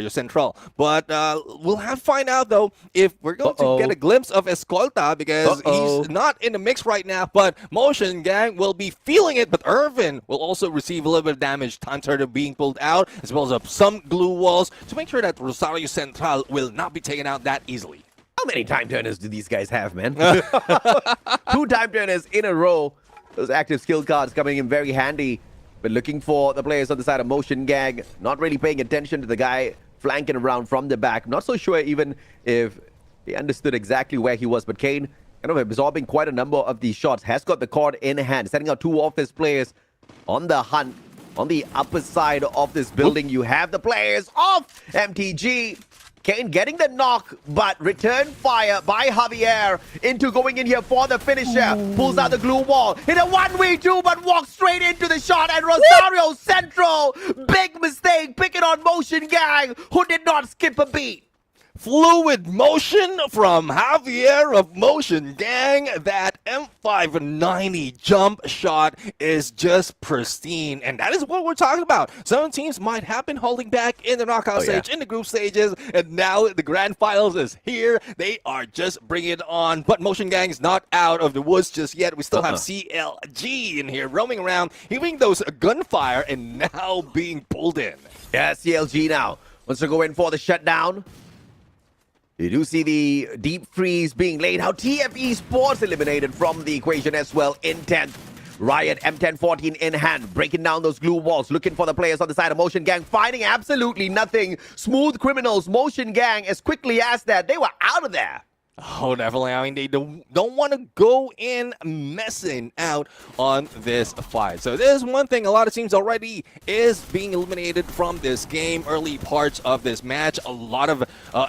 Central. But we'll have to find out, though, if we're going to get a glimpse of Escolta, because he's not in the mix right now, but Motion Gang will be feeling it, but Irvin will also receive a little bit of damage. Time Turner being pulled out, as well as some glue walls to make sure that Rosario Central will not be taken out that easily. How many time turners do these guys have, man? 2 time turners in a row. Those active skill cards coming in very handy. But looking for the players on the side of Motion Gang. Not really paying attention to the guy flanking around from the back. Not so sure even if they understood exactly where he was. But Kane, kind of absorbing quite a number of these shots. Has got the cord in hand. Setting out 2 of his players on the hunt. On the upper side of this building, you have the players of MTG. Kane getting the knock, but return fire by Javier into going in here for the finisher. Pulls out the glue wall in a 1v2, but walks straight into the shot. And Rosario Central, big mistake, picking on Motion Gang, who did not skip a beat. Fluid motion from Javier of Motion Gang. That M590 jump shot is just pristine, and that is what we're talking about. Some teams might have been holding back in the knockout stage, in the group stages, and now the grand finals is here. They are just bringing it on, but Motion Gang is not out of the woods just yet. We still have CLG in here roaming around, hearing those gunfire, and now being pulled in. Yeah, CLG now wants to go in for the shutdown. You do see the deep freeze being laid out. TFE Sports eliminated from the equation as well in 10th. Riot M1014 in hand, breaking down those glue walls, looking for the players on the side of Motion Gang, finding absolutely nothing. Smooth Criminals, Motion Gang, as quickly as that, they were out of there. Oh, definitely. I mean, they don't want to go in messing out on this fight. So there's one thing. A lot of teams already is being eliminated from this game. Early parts of this match. A lot of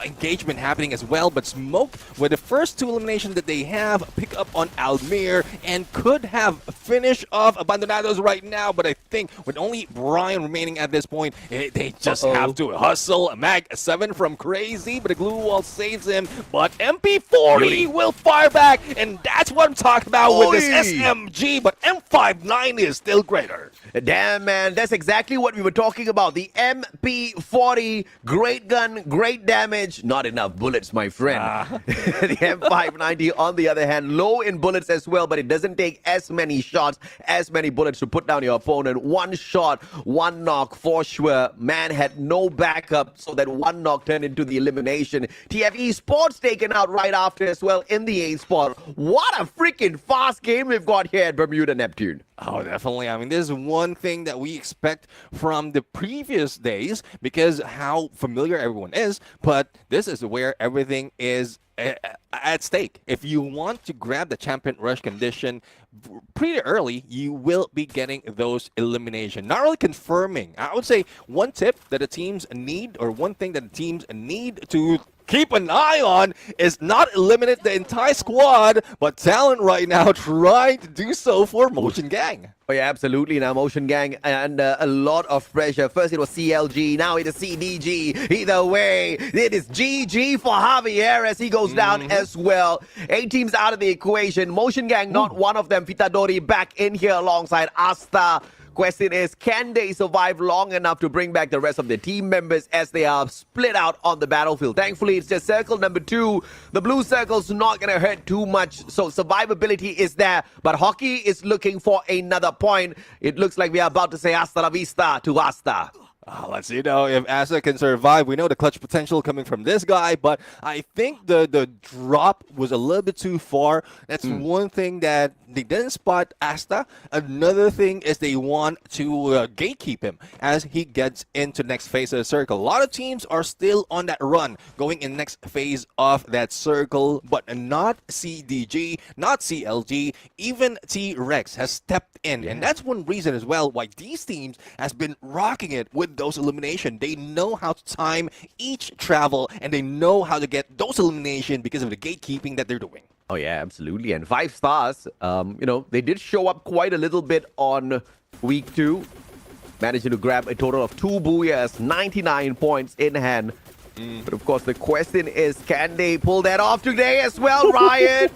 engagement happening as well. But Smoke, with the first 2 eliminations that they have, pick up on Almir and could have finished off Abandonados right now. But I think with only Brian remaining at this point, they just have to hustle. A Mag 7 from Crazy, but the glue wall saves him. But MP40 will fire back, and that's what I'm talking about with this SMG, but M59 is still greater. Damn, man, that's exactly what we were talking about. The MP40, great gun, great damage, not enough bullets, my friend. The M590, on the other hand, low in bullets as well, but it doesn't take as many shots, as many bullets to put down your opponent. 1 shot, 1 knock for sure. Man had no backup, so that 1 knock turned into the elimination. TFE Sports taken out right after as well in the 8th spot. What a freaking fast game we've got here at Bermuda Neptune. Oh, definitely. I mean, this is one thing that we expect from the previous days because how familiar everyone is, but this is where everything is at stake. If you want to grab the champion rush condition pretty early, you will be getting those elimination. Not really confirming. I would say one tip that the teams need, or one thing that the teams need to keep an eye on, is not eliminate the entire squad, but Talent right now trying to do so for Motion Gang. Oh yeah, absolutely. Now Motion Gang and a lot of pressure. First it was CLG, now it is CDG. Either way, it is GG for Javier as he goes down as well. 8 teams out of the equation. Motion Gang, not one of them. Fitadori back in here alongside Asta. Question is, can they survive long enough to bring back the rest of the team members as they are split out on the battlefield? Thankfully, it's just circle number 2. The blue circle's not going to hurt too much, so survivability is there. But Hockey is looking for another point. It looks like we are about to say hasta la vista to Asta. Let's see now if Asa can survive. We know the clutch potential coming from this guy, but I think the drop was a little bit too far. That's one thing that they didn't spot Asta. Another thing is they want to gatekeep him as he gets into next phase of the circle. A lot of teams are still on that run, going in next phase of that circle, but not CDG, not CLG, even T-Rex has stepped in. And that's one reason as well why these teams has been rocking it with those elimination. They know how to time each travel, and they know how to get those elimination because of the gatekeeping that they're doing. Oh yeah, absolutely. And 5 stars, they did show up quite a little bit on week 2. Managing to grab a total of 2 booyahs, 99 points in hand. But of course, the question is, can they pull that off today as well, Ryan?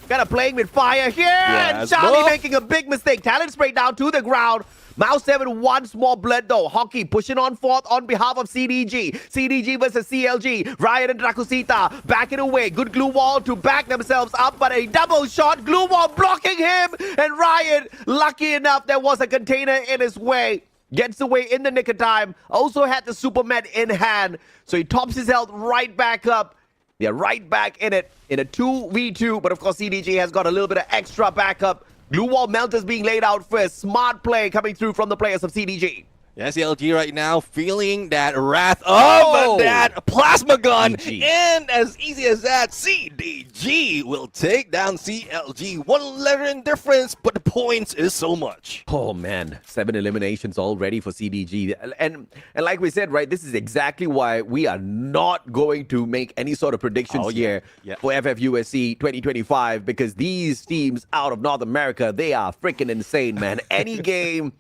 Kind of playing with fire here. And Charlie making a big mistake. Talent spray down to the ground. Mouse 7 once more blood though. Hockey pushing on forth on behalf of CDG. CDG versus CLG. Ryan and Drakusita backing away. Good glue wall to back themselves up, but a double shot. Glue wall blocking him. And Ryan, lucky enough, there was a container in his way. Gets away in the nick of time. Also had the Superman in hand. So he tops his health right back up. They're right back in it in a 2v2. But of course, CDG has got a little bit of extra backup. Glue wall melters being laid out first. Smart play coming through from the players of CDG. Yes, LG right now feeling that wrath of that plasma gun. And as easy as that, CDG will take down CLG. One letter in difference, but the points is so much. Oh man, 7 eliminations already for CDG. And like we said, right, this is exactly why we are not going to make any sort of predictions here for FFUSC 2025, because these teams out of North America, they are freaking insane, man. Any game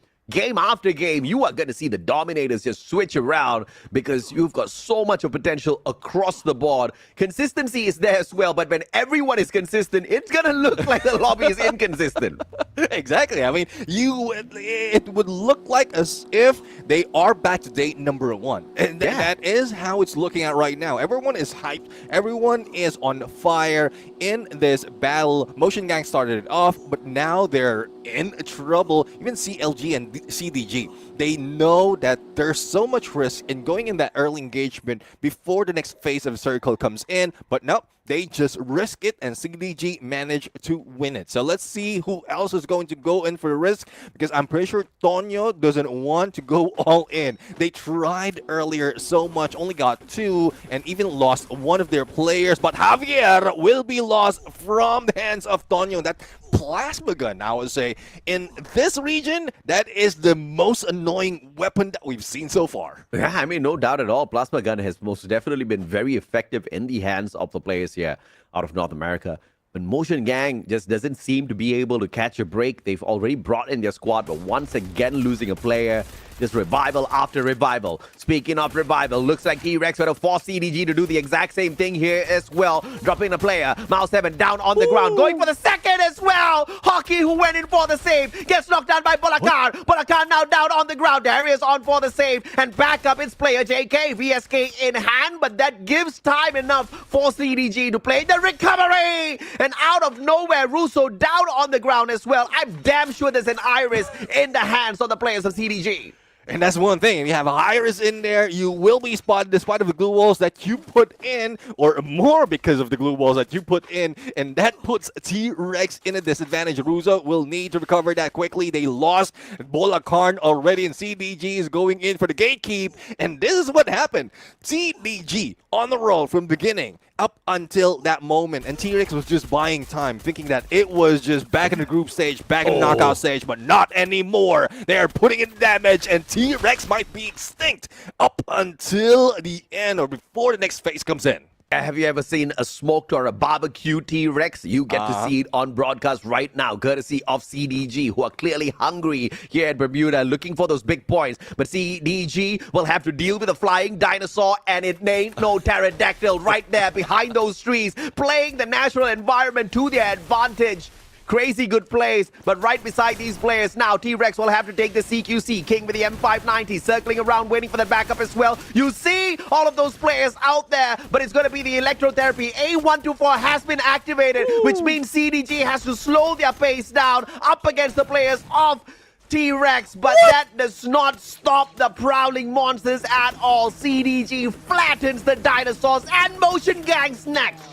after game, you are going to see the dominators just switch around because you've got so much of potential across the board. Consistency is there as well, but when everyone is consistent, it's going to look like the lobby is inconsistent. Exactly. I mean, it would look like as if they are back to date number 1. And that is how it's looking at right now. Everyone is hyped. Everyone is on fire in this battle. Motion Gang started it off, but now they're in trouble. Even CLG and CDG, they know that there's so much risk in going in that early engagement before the next phase of circle comes in, but no, they just risk it, and CDG managed to win it. So let's see who else is going to go in for the risk, because I'm pretty sure Tonyo doesn't want to go all in. They tried earlier so much, only got 2, and even lost one of their players, but Javier will be lost from the hands of Tonyo. That plasma gun, I would say, in this region, that is the most annoying weapon that we've seen so far. Yeah, I mean, no doubt at all. Plasma gun has most definitely been very effective in the hands of the players here out of North America. But Motion Gang just doesn't seem to be able to catch a break. They've already brought in their squad, but once again losing a player. Just revival after revival. Speaking of revival, looks like T-Rex would have forced CDG to do the exact same thing here as well. Dropping a player. Mouse 7 down on the ground. Going for the second as well. Hockey, who went in for the save, gets knocked down by Bolakar. Bolakar now down on the ground. Darius on for the save. And back up its player JK. VSK in hand, but that gives time enough for CDG to play the recovery. And out of nowhere, Russo down on the ground as well. I'm damn sure there's an Iris in the hands of the players of CDG. And that's one thing. If you have Iris in there, you will be spotted despite of the glue walls that you put in, or more because of the glue walls that you put in, and that puts T-Rex in a disadvantage. Russo will need to recover that quickly. They lost Bolakarn already, and CDG is going in for the gatekeep, and this is what happened. CDG on the roll from the beginning up until that moment, and T-Rex was just buying time, thinking that it was just back in the group stage, back in the knockout stage, but not anymore. They're putting in damage, and T-Rex might be extinct up until the end or before the next phase comes in. Have you ever seen a smoked or a barbecue T-Rex? You get to see it on broadcast right now, courtesy of CDG, who are clearly hungry here at Bermuda, looking for those big points. But CDG will have to deal with a flying dinosaur, and it ain't no pterodactyl right there behind those trees, playing the natural environment to their advantage. Crazy good plays, but right beside these players now, T-Rex will have to take the CQC. King with the M590, circling around, waiting for the backup as well. You see all of those players out there, but it's going to be the electrotherapy. A124 has been activated, which means CDG has to slow their pace down up against the players of T-Rex, but that does not stop the prowling monsters at all. CDG flattens the dinosaurs, and Motion Gang's next.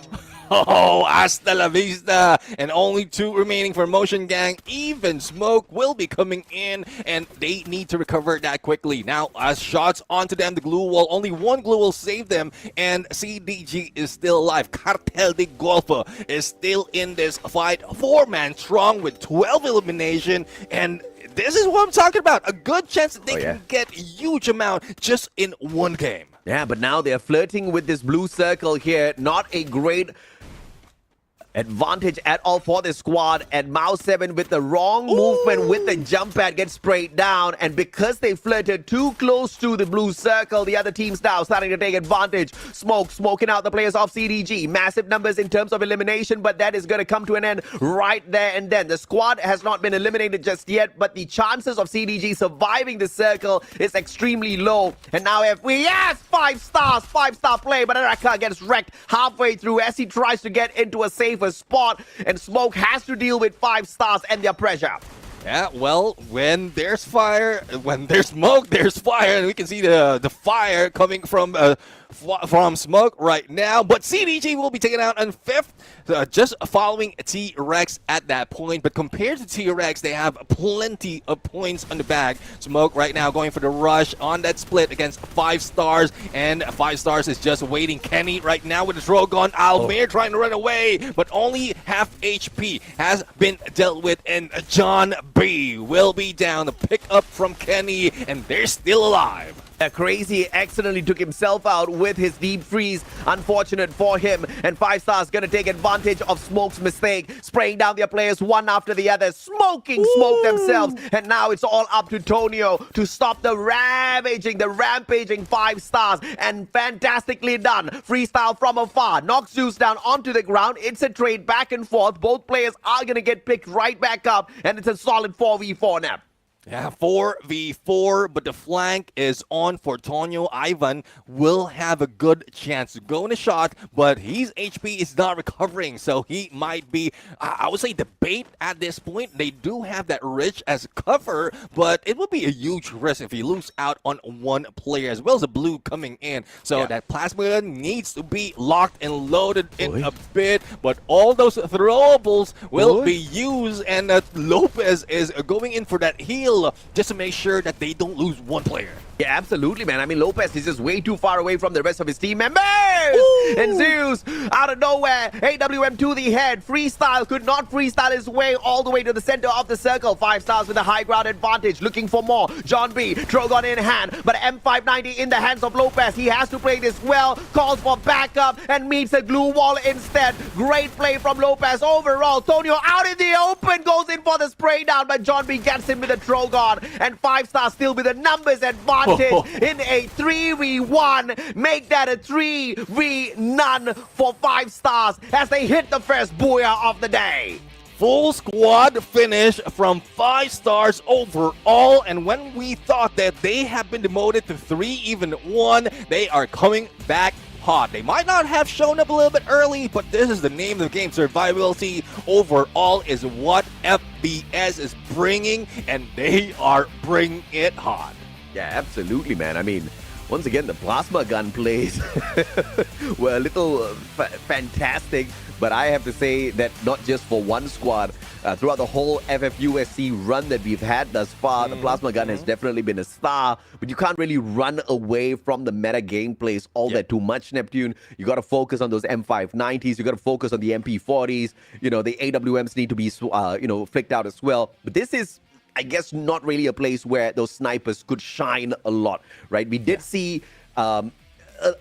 Oh, hasta la vista. And only 2 remaining for Motion Gang. Even Smoke will be coming in, and they need to recover that quickly. Now, as shots onto them, the glue wall, only 1 glue will save them, and CDG is still alive. Cartel de Golfo is still in this fight. 4-man strong with 12 elimination, and this is what I'm talking about. A good chance that they can get a huge amount just in 1 game. Yeah, but now they're flirting with this blue circle here. Not a great Advantage at all for this squad, and Mouse 7 with the wrong movement with the jump pad gets sprayed down, and because they flirted too close to the blue circle, the other teams now starting to take advantage. Smoking out the players of CDG. Massive numbers in terms of elimination, but that is going to come to an end right there and then. The squad has not been eliminated just yet, but the chances of CDG surviving the circle is extremely low. And now yes, 5 stars, 5-star play, but Araka gets wrecked halfway through as he tries to get into a safer spot, and Smoke has to deal with 5 stars and their pressure. Yeah, well, when there's fire, when there's smoke, there's fire, and we can see the fire coming from Smoke right now. But CDG will be taken out on 5th, just following T-Rex at that point. But compared to T-Rex, they have plenty of points on the bag. Smoke right now going for the rush on that split against 5 stars, and 5 stars is just waiting. Kenny right now with his Drogon. Almir trying to run away, but only half HP has been dealt with, and John B will be down. The pick up from Kenny, and they're still alive. Crazy accidentally took himself out with his deep freeze. Unfortunate for him. And 5 stars going to take advantage of Smoke's mistake, spraying down their players one after the other, smoking Smoke themselves. And now it's all up to Tonio to stop the rampaging 5 stars. And fantastically done. Freestyle from afar. Knocks Zeus down onto the ground. It's a trade back and forth. Both players are going to get picked right back up. And it's a solid 4v4 now. Yeah, 4v4, but the flank is on for Tonio. Ivan will have a good chance to go in a shot, but his HP is not recovering, so he might be, I would say, the bait at this point. They do have that Rich as cover, but it would be a huge risk if he loses out on one player, as well as a blue coming in. So that plasma gun needs to be locked and loaded in a bit, but all those throwables will be used, and Lopez is going in for that heal just to make sure that they don't lose one player. Yeah, absolutely, man. I mean, Lopez is just way too far away from the rest of his team members. And Zeus, out of nowhere, AWM to the head. Freestyle could not freestyle his way all the way to the center of the circle. 5 stars with a high ground advantage, looking for more. John B, Drogon in hand, but M590 in the hands of Lopez. He has to play this well, calls for backup, and meets a glue wall instead. Great play from Lopez overall. Tonio out in the open, goes in for the spray down, but John B gets him with a Drogon. And 5 stars still with the numbers advantage in a 3v1. Make that a 3v-none for 5 stars as they hit the first booyah of the day. Full squad finish from 5 stars overall, and when we thought that they have been demoted to 3, even 1, they are coming back hot. They might not have shown up a little bit early, but this is the name of the game. Survivability overall is what FBS is bringing, and they are bringing it hot. Yeah, absolutely, man. I mean, once again, the plasma gun plays were a little fantastic, but I have to say that not just for one squad, throughout the whole FFUSC run that we've had thus far, the plasma gun has definitely been a star, but you can't really run away from the meta gameplays all that too much, Neptune. You got to focus on those M590s, you got to focus on the MP40s, the AWMs need to be, flicked out as well. But this is, I guess, not really a place where those snipers could shine a lot, right? We did see a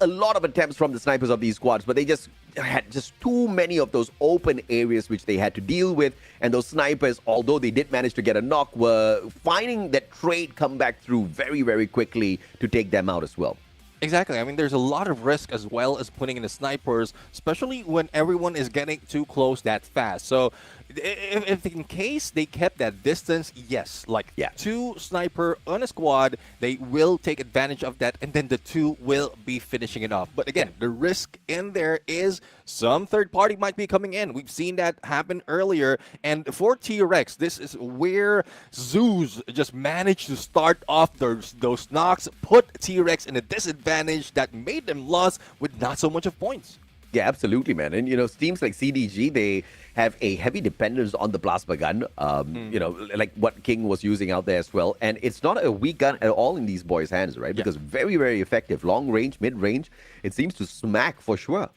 lot of attempts from the snipers of these squads, but they just had just too many of those open areas which they had to deal with. And those snipers, although they did manage to get a knock, were finding that trade come back through very, very quickly to take them out as well. Exactly. I mean, there's a lot of risk as well as putting in the snipers, especially when everyone is getting too close that fast. So if in case they kept that distance, yes, like 2 sniper on a squad, they will take advantage of that, and then the 2 will be finishing it off. But again, the risk in there is some third party might be coming in. We've seen that happen earlier. And for T-Rex, this is where Zeus just managed to start off those knocks, put T-Rex in a disadvantage that made them lost with not so much of points. Yeah, absolutely, man. And, teams like CDG, they have a heavy dependence on the plasma gun, like what King was using out there as well. And it's not a weak gun at all in these boys' hands, right? Because very, very effective. Long range, mid range, it seems to smack for sure.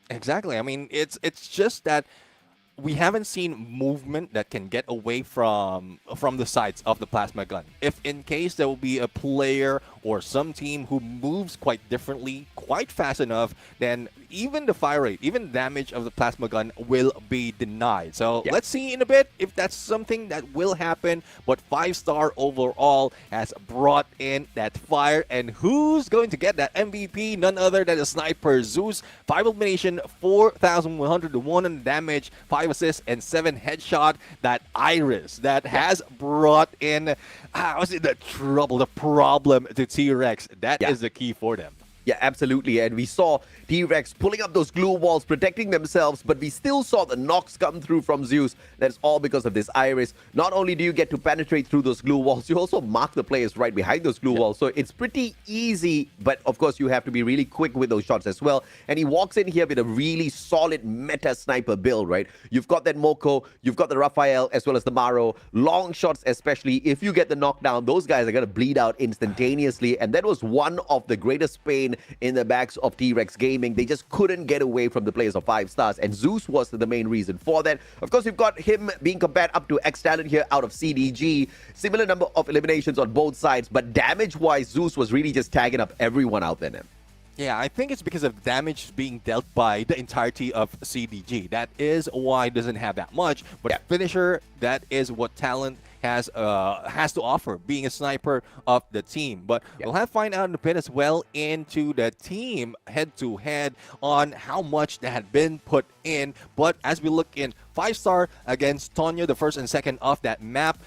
Exactly. I mean, it's just that we haven't seen movement that can get away from the sights of the plasma gun. If in case there will be a player or some team who moves quite differently, quite fast enough, then even the fire rate, even damage of the plasma gun will be denied. So let's see in a bit if that's something that will happen. But 5-star overall has brought in that fire. And who's going to get that MVP? None other than the sniper Zeus. 5 elimination, 4,101 on damage, 5 assists, and 7 headshot. That Iris that has brought in, what's it, the trouble, the problem to T-Rex. That is the key for them. Yeah, absolutely. And we saw T-Rex pulling up those glue walls, protecting themselves, but we still saw the knocks come through from Zeus. That's all because of this Iris. Not only do you get to penetrate through those glue walls, you also mark the players right behind those glue walls. So it's pretty easy, but of course you have to be really quick with those shots as well. And he walks in here with a really solid meta sniper build, right? You've got that Moko, you've got the Raphael, as well as the Maro. Long shots, especially if you get the knockdown, those guys are going to bleed out instantaneously. And that was one of the greatest pain in the backs of T-Rex Gaming. They just couldn't get away from the players of 5 stars, and Zeus was the main reason for that. Of course, we've got him being compared up to X-Talent here out of CDG. Similar number of eliminations on both sides, but damage-wise, Zeus was really just tagging up everyone out there now. Yeah, I think it's because of damage being dealt by the entirety of CDG. That is why it doesn't have that much. But finisher, that is what Talent has to offer, being a sniper of the team. But we'll have to find out in a bit as well into the team head-to-head on how much that had been put in. But as we look in 5-star against Tonyo, the first and second of that map,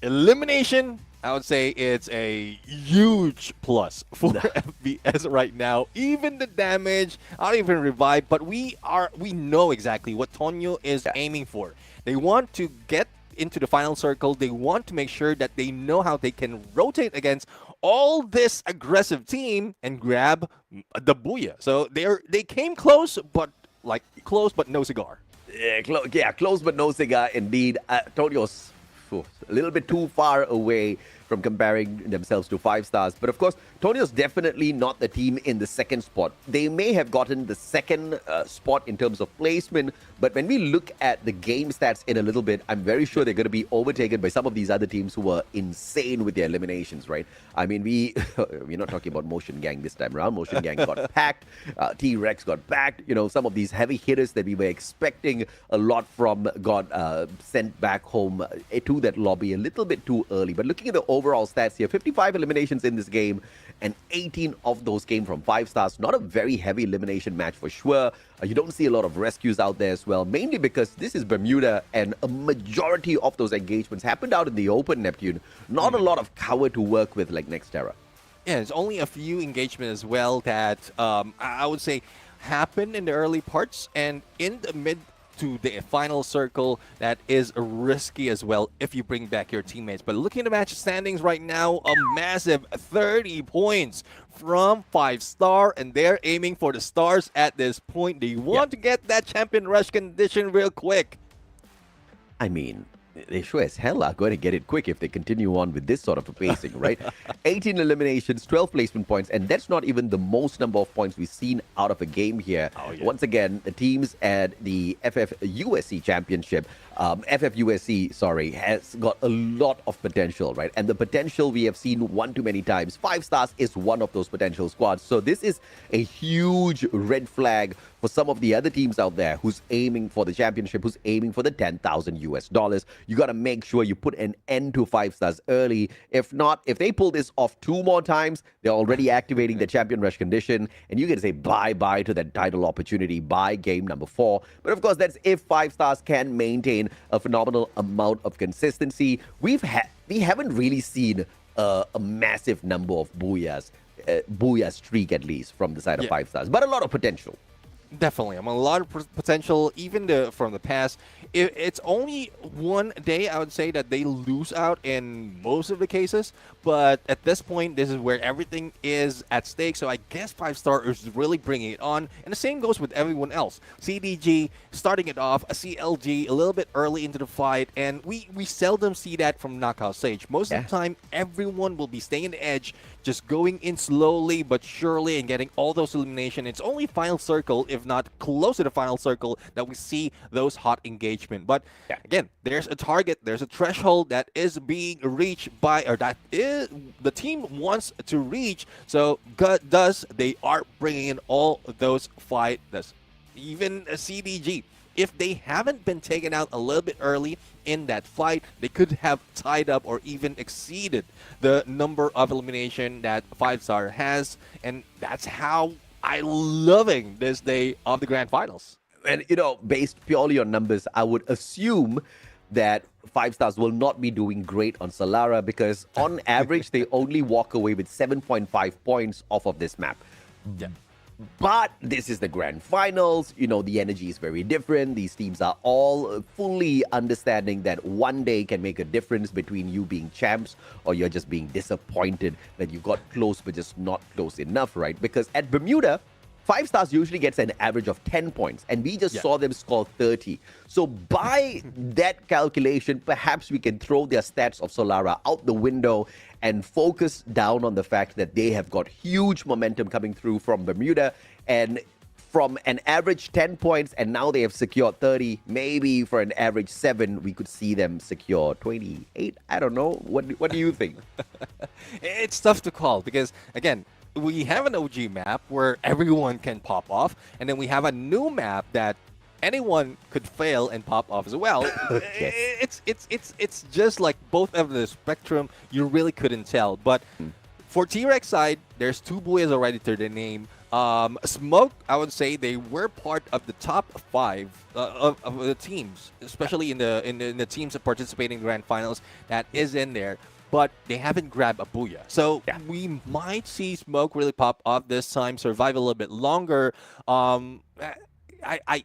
elimination, I would say it's a huge plus for FBS right now. Even the damage, I don't even revive, but we know exactly what Tonyo is aiming for. They want to get into the final circle. They want to make sure that they know how they can rotate against all this aggressive team and grab the booyah. So they came close, but no cigar. Close but no cigar indeed. Tonyo's a little bit too far away from comparing themselves to 5 stars. But of course, Tonyo's definitely not the team in the second spot. They may have gotten the second spot in terms of placement, but when we look at the game stats in a little bit, I'm very sure they're going to be overtaken by some of these other teams who were insane with their eliminations, right? I mean, we're not talking about Motion Gang this time around. Motion Gang got packed. T-Rex got packed. You know, some of these heavy hitters that we were expecting a lot from got sent back home to that lobby a little bit too early. But looking at the overall stats here, 55 eliminations in this game, and 18 of those came from 5 stars. Not a very heavy elimination match for sure. You don't see a lot of rescues out there as well, mainly because this is Bermuda, and a majority of those engagements happened out in the open, Neptune. Not a lot of cover to work with like Nextterra. Yeah, there's only a few engagements as well that I would say happened in the early parts, and in the mid to the final circle, that is risky as well if you bring back your teammates. But looking at the match standings right now, a massive 30 points from 5-star, and they're aiming for the stars at this point. They want to get that champion rush condition real quick. I mean, they sure as hell are going to get it quick if they continue on with this sort of a pacing, right? 18 eliminations, 12 placement points, and that's not even the most number of points we've seen out of a game here. Once again, the teams at the FFUSC Championship, FFUSC, has got a lot of potential, right? And the potential we have seen one too many times. 5 stars is one of those potential squads. So this is a huge red flag for some of the other teams out there who's aiming for the championship, who's aiming for the $10,000. You got to make sure you put an end to 5 stars early. If not, if they pull this off 2 more times, they're already activating the champion rush condition, and you get to say bye-bye to that title opportunity by game number 4. But of course, that's if 5 stars can maintain a phenomenal amount of consistency. We haven't really seen a massive number of booyah streak, at least from the side of 5 stars, but a lot of potential. Definitely. A lot of potential, even from the past. It's only one day, I would say, that they lose out in most of the cases. But at this point, this is where everything is at stake. So I guess 5-star is really bringing it on. And the same goes with everyone else. CDG starting it off, a CLG a little bit early into the fight. And we seldom see that from Knockout Stage. Most of the time, everyone will be staying in the edge, just going in slowly but surely and getting all those eliminations. It's only final circle if not close to the final circle, that we see those hot engagement. But again, there's a target, there's a threshold that is being reached by, or that is the team wants to reach. So thus they are bringing in all those fighters, even a CDG. If they haven't been taken out a little bit early in that fight, they could have tied up or even exceeded the number of elimination that 5-star has. And that's how I'm loving this day of the Grand Finals. And, based purely on numbers, I would assume that 5-stars will not be doing great on Solara because on average, they only walk away with 7.5 points off of this map. Yeah. But this is the grand finals. The energy is very different. These teams are all fully understanding that one day can make a difference between you being champs or you're just being disappointed that you got close but just not close enough, right? Because at Bermuda, 5-stars usually gets an average of 10 points, and we just saw them score 30. So by that calculation, perhaps we can throw their stats of Solara out the window and focus down on the fact that they have got huge momentum coming through from Bermuda, and from an average 10 points, and now they have secured 30. Maybe for an average 7, we could see them secure 28. I don't know. What do you think? It's tough to call because, again, we have an OG map where everyone can pop off, and then we have a new map that anyone could fail and pop off as well. Yes. It's just like both of the spectrum. You really couldn't tell. But for T-Rex side, there's 2 Buyas already to their name. Smoke, I would say they were part of the top 5 of the teams, especially in the teams that participate in Grand Finals. That is in there. But they haven't grabbed a Booyah. So we might see Smoke really pop off this time, survive a little bit longer. I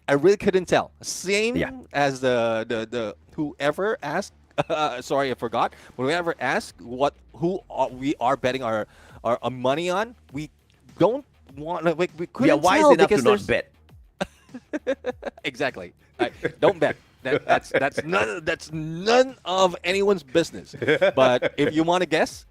really couldn't tell. Same as the whoever asked. Sorry, I forgot. Whoever asked who we are betting our money on, we don't want to. We couldn't wise tell enough because to not bet. Exactly. Don't bet. That's none of anyone's business. But if you want to guess,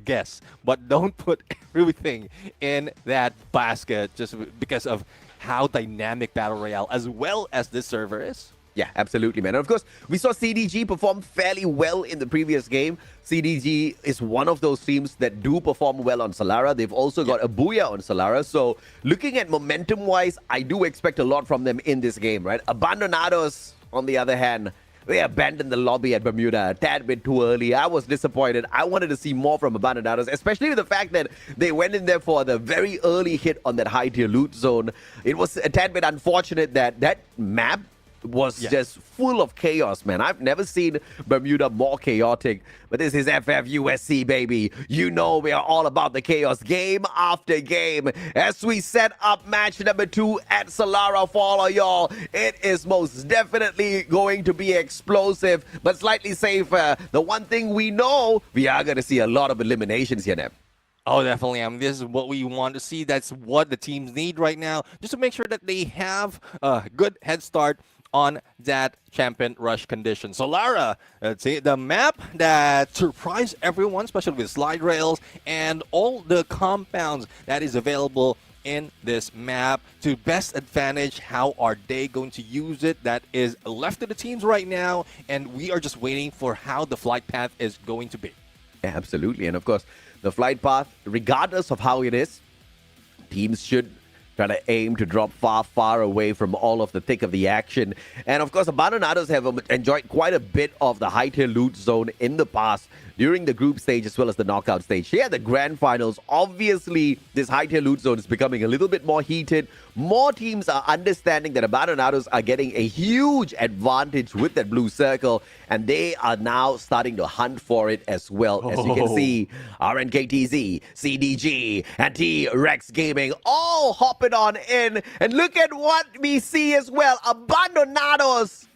guess. But don't put everything in that basket just because of how dynamic Battle Royale as well as this server is. Yeah, absolutely, man. And of course, we saw CDG perform fairly well in the previous game. CDG is one of those teams that do perform well on Solara. They've also got a Booyah on Solara. So looking at momentum-wise, I do expect a lot from them in this game, right? Abandonados, on the other hand, they abandoned the lobby at Bermuda a tad bit too early. I was disappointed. I wanted to see more from Abandonados, especially with the fact that they went in there for the very early hit on that high-tier loot zone. It was a tad bit unfortunate that that map was just full of chaos, man. I've never seen Bermuda more chaotic, but this is FFUSC, baby. We are all about the chaos game after game. As we set up match number 2 at Solara for all of y'all, it is most definitely going to be explosive, but slightly safer. The one thing we know, we are going to see a lot of eliminations here, Nev. Oh, definitely. This is what we want to see. That's what the teams need right now, just to make sure that they have a good head start on that champion rush condition. Solara, the map that surprised everyone, especially with slide rails and all the compounds that is available in this map to best advantage. How are they going to use it? That is left to the teams right now, and we are just waiting for how the flight path is going to be. Yeah, absolutely. And of course, the flight path, regardless of how it is, teams should try to aim to drop far, far away from all of the thick of the action. And of course, the Abandonados have enjoyed quite a bit of the high-tier loot zone in the past, during the group stage as well as the knockout stage. Here at the grand finals, obviously, this high-tier loot zone is becoming a little bit more heated. More teams are understanding that Abandonados are getting a huge advantage with that blue circle, and they are now starting to hunt for it as well. As you can see, RNKTZ, CDG, and T-Rex Gaming all hopping on in. And look at what we see as well. Abandonados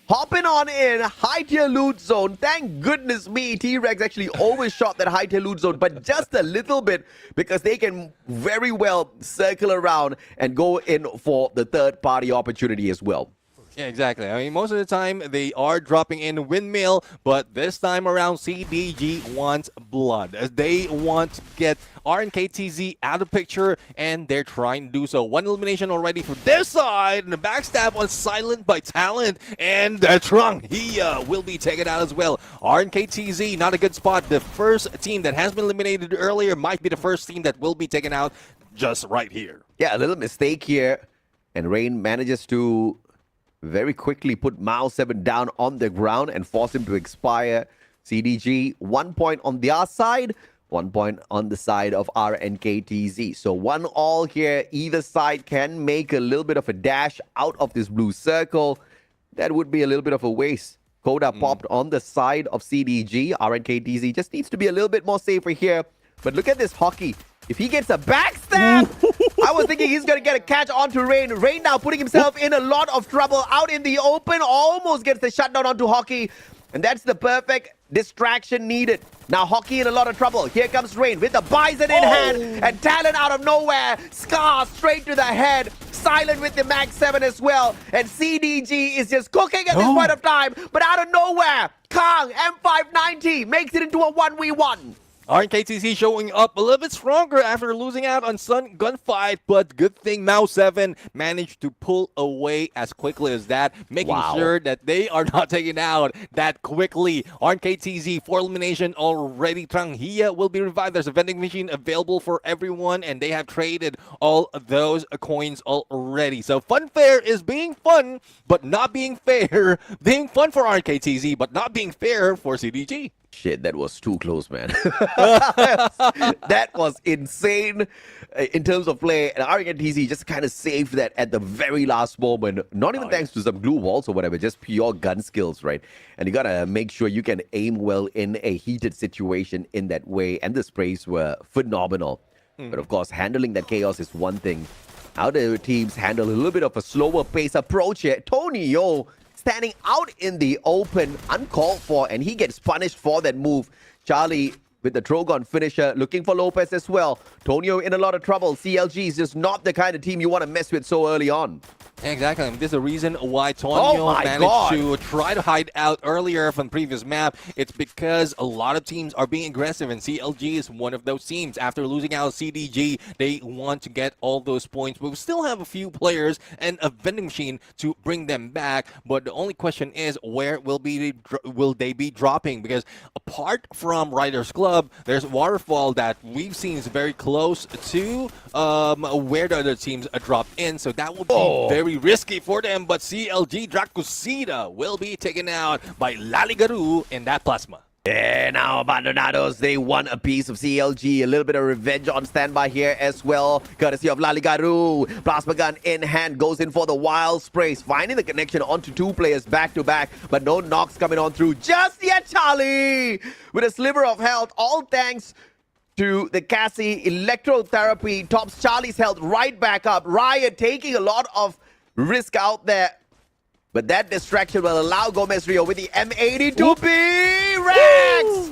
hopping on in, high-tier loot zone. Thank goodness me, T-Rex actually overshot that high-tier loot zone, but just a little bit, because they can very well circle around and go in for the third-party opportunity as well. Yeah, exactly. I mean, most of the time they are dropping in windmill, but this time around, CDG wants blood. As they want to get RNKTZ out of picture, and they're trying to do so. One elimination already for their side, and the backstab on Silent by Talent, and Trung, he will be taken out as well. RNKTZ, not a good spot. The first team that has been eliminated earlier might be the first team that will be taken out just right here. Yeah, a little mistake here, and Rain manages to very quickly put Mao 7 down on the ground and force him to expire. CDG, 1 point on their side, 1 point on the side of RNKTZ. So 1-all here. Either side can make a little bit of a dash out of this blue circle. That would be a little bit of a waste. Coda popped on the side of CDG. RNKTZ just needs to be a little bit more safer here. But look at this hockey. If he gets a backstab, I was thinking he's going to get a catch onto Rain. Rain now putting himself in a lot of trouble out in the open. Almost gets the shutdown onto Hockey. And that's the perfect distraction needed. Now Hockey in a lot of trouble. Here comes Rain with the Bison in hand. And Talent out of nowhere. Scar straight to the head. Silent with the Max 7 as well. And CDG is just cooking at this point of time. But out of nowhere, Kang M590 makes it into a 1v1. RNKTC showing up a little bit stronger after losing out on Sun gunfight, but good thing Mao 7 managed to pull away as quickly as that, making sure that they are not taken out that quickly. RNKTZ, 4 elimination already. Trung Hia will be revived. There's a vending machine available for everyone, and they have traded all those coins already. So Funfair is being fun, but not being fair. Being fun for RNKTZ, but not being fair for CDG. Shit, that was too close, man. That was insane in terms of play. And RNKTZ just kind of saved that at the very last moment. Not even thanks to some glue walls or whatever, just pure gun skills, right? And you got to make sure you can aim well in a heated situation in that way. And the sprays were phenomenal. But of course, handling that chaos is one thing. How the teams handle a little bit of a slower pace approach here. Tony Yo standing out in the open, uncalled for, and he gets punished for that move. Charlie with the Trogon finisher, looking for Lopez as well. Tonio in a lot of trouble. CLG is just not the kind of team you want to mess with so early on. Exactly. This is the reason why Tonio managed to try to hide out earlier from the previous map. It's because a lot of teams are being aggressive, and CLG is one of those teams. After losing out CDG, they want to get all those points. But we still have a few players and a vending machine to bring them back. But the only question is, where will they be dropping? Because apart from Riders Club, there's Waterfall that we've seen is very close to where the other teams dropped in. So that will be very risky for them, but CLG Dracusita will be taken out by Laligaru in that plasma. Yeah, now Abandonados, they want a piece of CLG. A little bit of revenge on standby here as well, courtesy of Laligaru. Plasma gun in hand, goes in for the wild sprays, finding the connection onto 2 players back to back, but no knocks coming on through just yet. Charlie with a sliver of health, all thanks to the Cassie electrotherapy, tops Charlie's health right back up. Riot taking a lot of risk out there, but that distraction will allow Gomez Rio with the M80 to be Rex,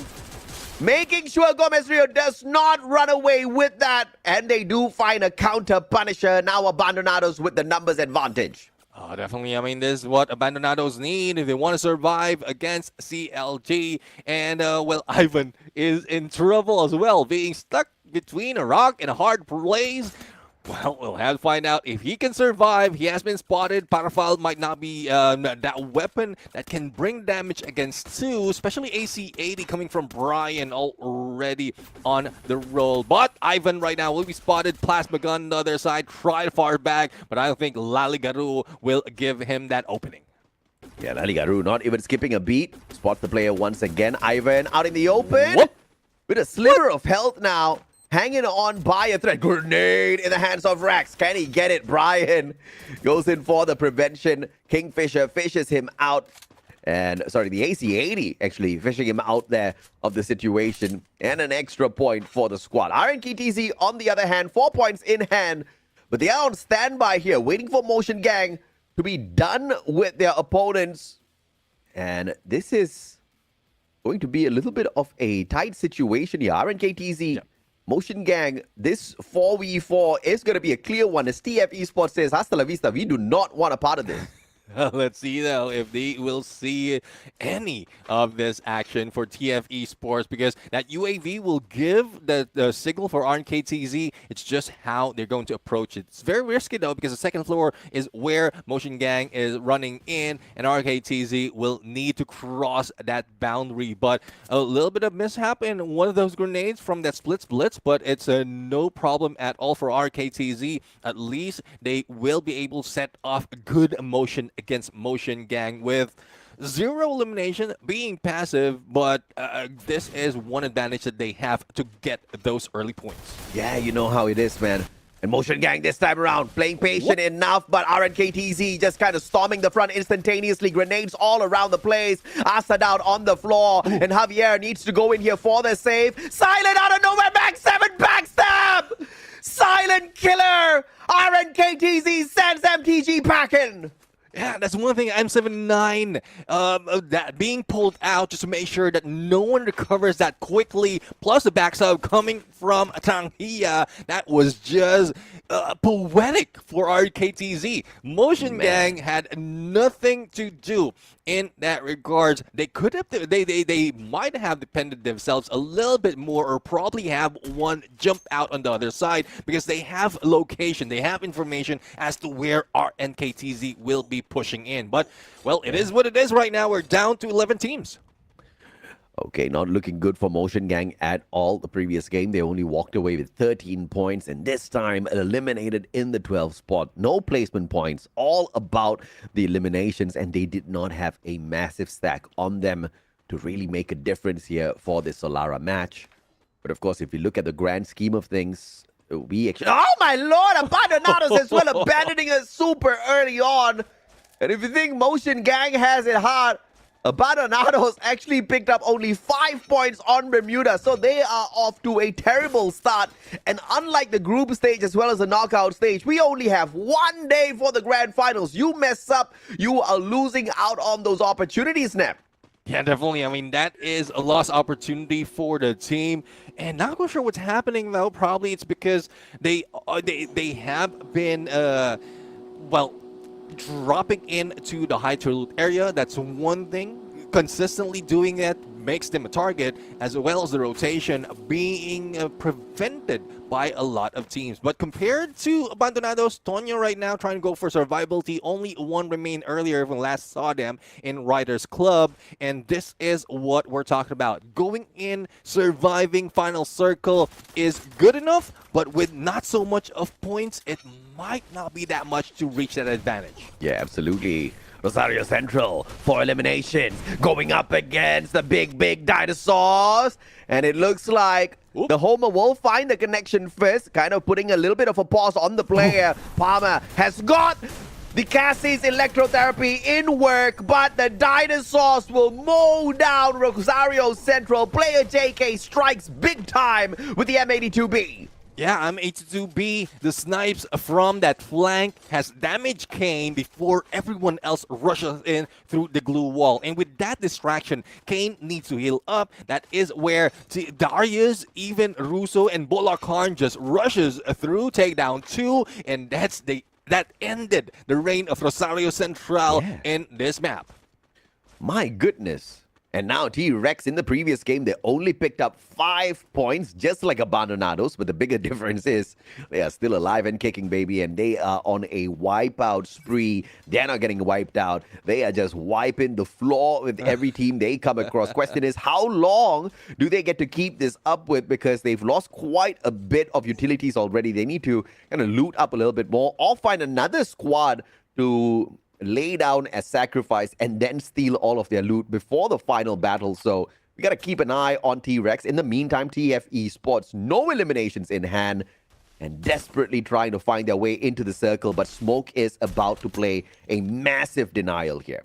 making sure Gomez Rio does not run away with that, and they do find a counter punisher. Now Abandonados with the numbers advantage. Oh, definitely. I mean, this is what Abandonados need if they want to survive against CLG. And, well, Ivan is in trouble as well, being stuck between a rock and a hard place. Well, we'll have to find out if he can survive. He has been spotted. Parafal might not be that weapon that can bring damage against 2, especially AC-80 coming from Brian already on the roll. But Ivan right now will be spotted. Plasma gun on the other side. Try to fire back, but I don't think Laligaru will give him that opening. Yeah, Laligaru not even skipping a beat. Spots the player once again. Ivan out in the open with a sliver of health now. Hanging on by a thread. Grenade in the hands of Rax. Can he get it? Brian goes in for the prevention. Kingfisher fishes him out. And, sorry, the AC-80 actually fishing him out there of the situation. And an extra point for the squad. RNKTZ, on the other hand, 4 points in hand. But they are on standby here, waiting for Motion Gang to be done with their opponents. And this is going to be a little bit of a tight situation here. RNKTZ... Yep. Motion Gang, this 4v4 is going to be a clear one. As TF Esports says, hasta la vista, we do not want a part of this. Let's see though if they will see any of this action for TF Esports, because that UAV will give the signal for RNKTZ. It's just how they're going to approach it. It's very risky though, because the second floor is where Motion Gang is running in, and RNKTZ will need to cross that boundary. But a little bit of mishap in one of those grenades from that split blitz, but it's no problem at all for RKTZ. At least they will be able to set off good motion against Motion Gang with zero elimination, being passive, but this is one advantage that they have to get those early points. Yeah, you know how it is, man. And Motion Gang this time around, playing patient enough, but RNKTZ just kind of storming the front instantaneously. Grenades all around the place. Asa down on the floor, and Javier needs to go in here for the save. Silent out of nowhere, Max 7 backstab! Silent killer! RNKTZ sends MTG packing! Yeah, that's one thing. M79 that being pulled out just to make sure that no one recovers that quickly. Plus the backstab coming from Tanghia. That was just poetic for RKTZ. Motion Gang had nothing to do in that regards. They could have, they might have depended themselves a little bit more, or probably have one jump out on the other side, because they have location, they have information as to where RNKTZ will be pushing in. But well, it is what it is right now. We're down to 11 teams. Okay, not looking good for Motion Gang at all. The previous game, they only walked away with 13 points, and this time eliminated in the 12th spot. No placement points, all about the eliminations, and they did not have a massive stack on them to really make a difference here for the Solara match. But of course, if you look at the grand scheme of things, we actually... Oh my lord, Abandonados as well, abandoning us super early on. And if you think Motion Gang has it hard, Abandonados actually picked up only 5 points on Bermuda, so they are off to a terrible start. And unlike the group stage as well as the knockout stage, we only have 1 day for the grand finals. You mess up, you are losing out on those opportunities, Snap. Yeah, definitely. I mean, that is a lost opportunity for the team. And not quite sure what's happening, though. Probably it's because they have been, well, dropping into the high turtle area. That's one thing. Consistently doing that makes them a target, as well as the rotation being prevented by a lot of teams. But compared to Abandonados, Tonyo right now trying to go for survivability. Only one remained earlier when last saw them in Riders Club. And this is what we're talking about. Going in, surviving final circle is good enough, but with not so much of points, it might not be that much to reach that advantage. Yeah, absolutely. Rosario Central for eliminations, going up against the big dinosaurs. And it looks like the Homer will find the connection first, kind of putting a little bit of a pause on the player. Palmer has got the Cassie's electrotherapy in work, but the dinosaurs will mow down Rosario Central. Player JK strikes big time with the M82B. Yeah, M82B, the snipes from that flank has damaged Kane before everyone else rushes in through the glue wall. And with that distraction, Kane needs to heal up. That is where Darius, even Russo, and Bolakarn just rushes through takedown 2, and that ended the reign of Rosario Central in this map. My goodness. And now T-Rex in the previous game, they only picked up 5 points, just like Abandonados. But the bigger difference is they are still alive and kicking, baby. And they are on a wipeout spree. They're not getting wiped out. They are just wiping the floor with every team they come across. Question is, how long do they get to keep this up with? Because they've lost quite a bit of utilities already. They need to kind of loot up a little bit more, or find another squad to lay down as sacrifice and then steal all of their loot before the final battle. So we got to keep an eye on T-Rex. In the meantime, TF Esports, no eliminations in hand, and desperately trying to find their way into the circle. But Smoke is about to play a massive denial here.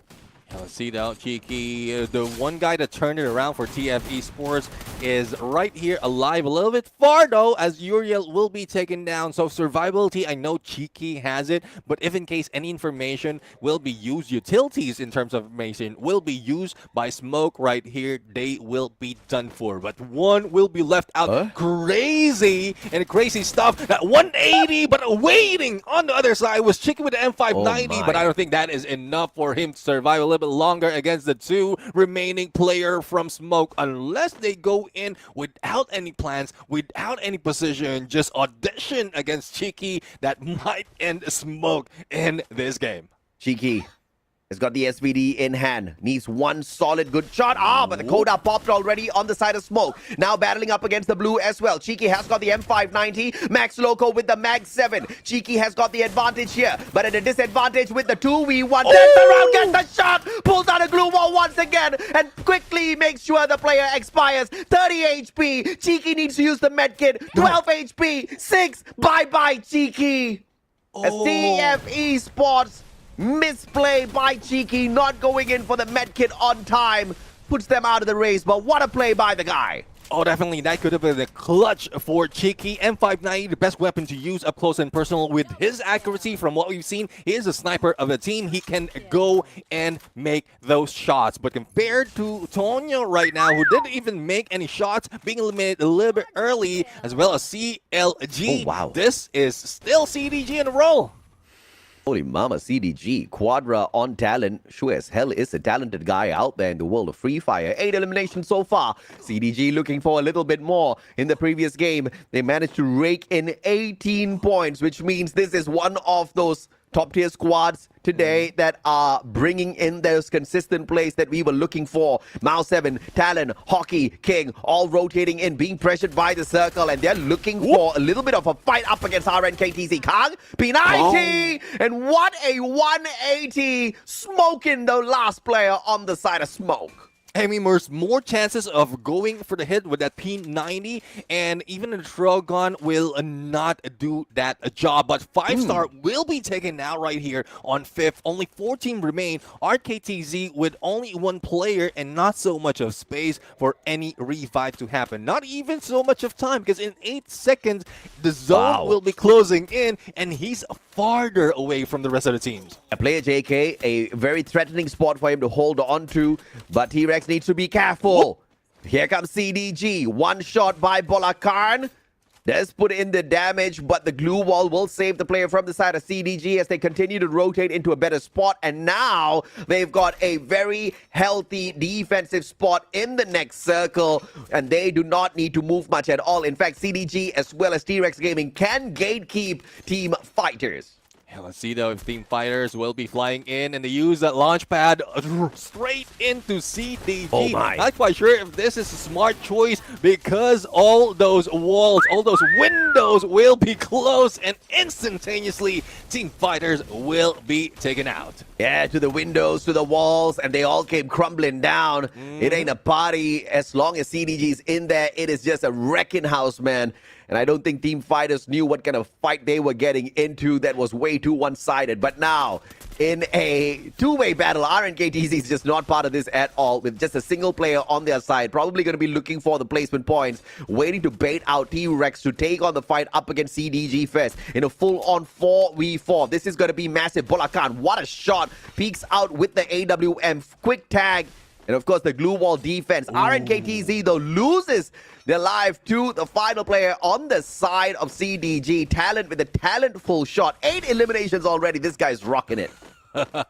Let's see now, Cheeky. The one guy that turned it around for TF Esports is right here alive. A little bit far though, as Uriel will be taken down. So survivability, I know Cheeky has it, but if in case any information will be used, utilities in terms of information will be used by Smoke right here, they will be done for. But one will be left out. Crazy and crazy stuff. That 180, but waiting on the other side was Cheeky with the M590, but I don't think that is enough for him to survive a little bit longer against the two remaining player from Smoke, unless they go in without any plans, without any position, just audition against Cheeky. That might end Smoke in this game. Cheeky has got the SVD in hand. Needs one solid good shot. But the Coda popped already on the side of Smoke. Now battling up against the blue as well. Cheeky has got the M590. Max Loco with the Mag 7. Cheeky has got the advantage here, but at a disadvantage with the 2v1. Turns around, gets the shot, pulls out a glue wall once again, and quickly makes sure the player expires. 30 HP. Cheeky needs to use the medkit. 12 HP. 6. Bye-bye, Cheeky. As TF Esports misplay by Cheeky, not going in for the medkit on time, puts them out of the race, but what a play by the guy. Oh, definitely. That could have been a clutch for Cheeky. M590, the best weapon to use up close and personal. With his accuracy, from what we've seen, he is a sniper of the team. He can go and make those shots. But compared to Tonyo right now, who didn't even make any shots, being eliminated a little bit early, as well as CLG, this is still CDG in a roll. Holy mama, CDG, Quadra on talent. Sure as hell is a talented guy out there in the world of Free Fire. 8 eliminations so far. CDG looking for a little bit more. In the previous game, they managed to rake in 18 points, which means this is one of those top-tier squads today that are bringing in those consistent plays that we were looking for. Mao 7, Talon, Hockey, King, all rotating in, being pressured by the circle, and they're looking for a little bit of a fight up against RNKTZ. Kang, P90, and what a 180, smoking the last player on the side of Smoke. I mean, there's more chances of going for the hit with that P90, and even the Trogon will not do that job. But 5-star will be taken out right here on 5th. Only 14 remain. RKTZ with only one player and not so much of space for any revive to happen. Not even so much of time, because in 8 seconds, the zone will be closing in, and he's farther away from the rest of the teams. A player JK, a very threatening spot for him to hold on to, but T-Rex needs to be careful. Here comes CDG. One shot by Bolakarn. Does put in the damage, but the glue wall will save the player from the side of CDG as they continue to rotate into a better spot. And now they've got a very healthy defensive spot in the next circle, and they do not need to move much at all. In fact, CDG as well as T-Rex Gaming can gatekeep Team Fighters. Let's see though if Team Fighters will be flying in, and they use that launch pad straight into CDG. Oh my. Not quite sure if this is a smart choice, because all those walls, all those windows will be closed, and instantaneously Team Fighters will be taken out. Yeah, to the windows, to the walls, and they all came crumbling down. It ain't a party as long as CDG's in there. It is just a wrecking house, man. And I don't think Team Fighters knew what kind of fight they were getting into. That was way too one-sided. But now, in a two-way battle, RNKTZ is just not part of this at all, with just a single player on their side. Probably going to be looking for the placement points, waiting to bait out T-Rex to take on the fight up against CDG Fest in a full-on 4v4. This is going to be massive. Bolakan, what a shot. Peeks out with the AWM. Quick tag. And of course, the glue wall defense. RNKTZ, though, loses their life to the final player on the side of CDG. Talent with a talentful shot. 8 eliminations already. This guy's rocking it.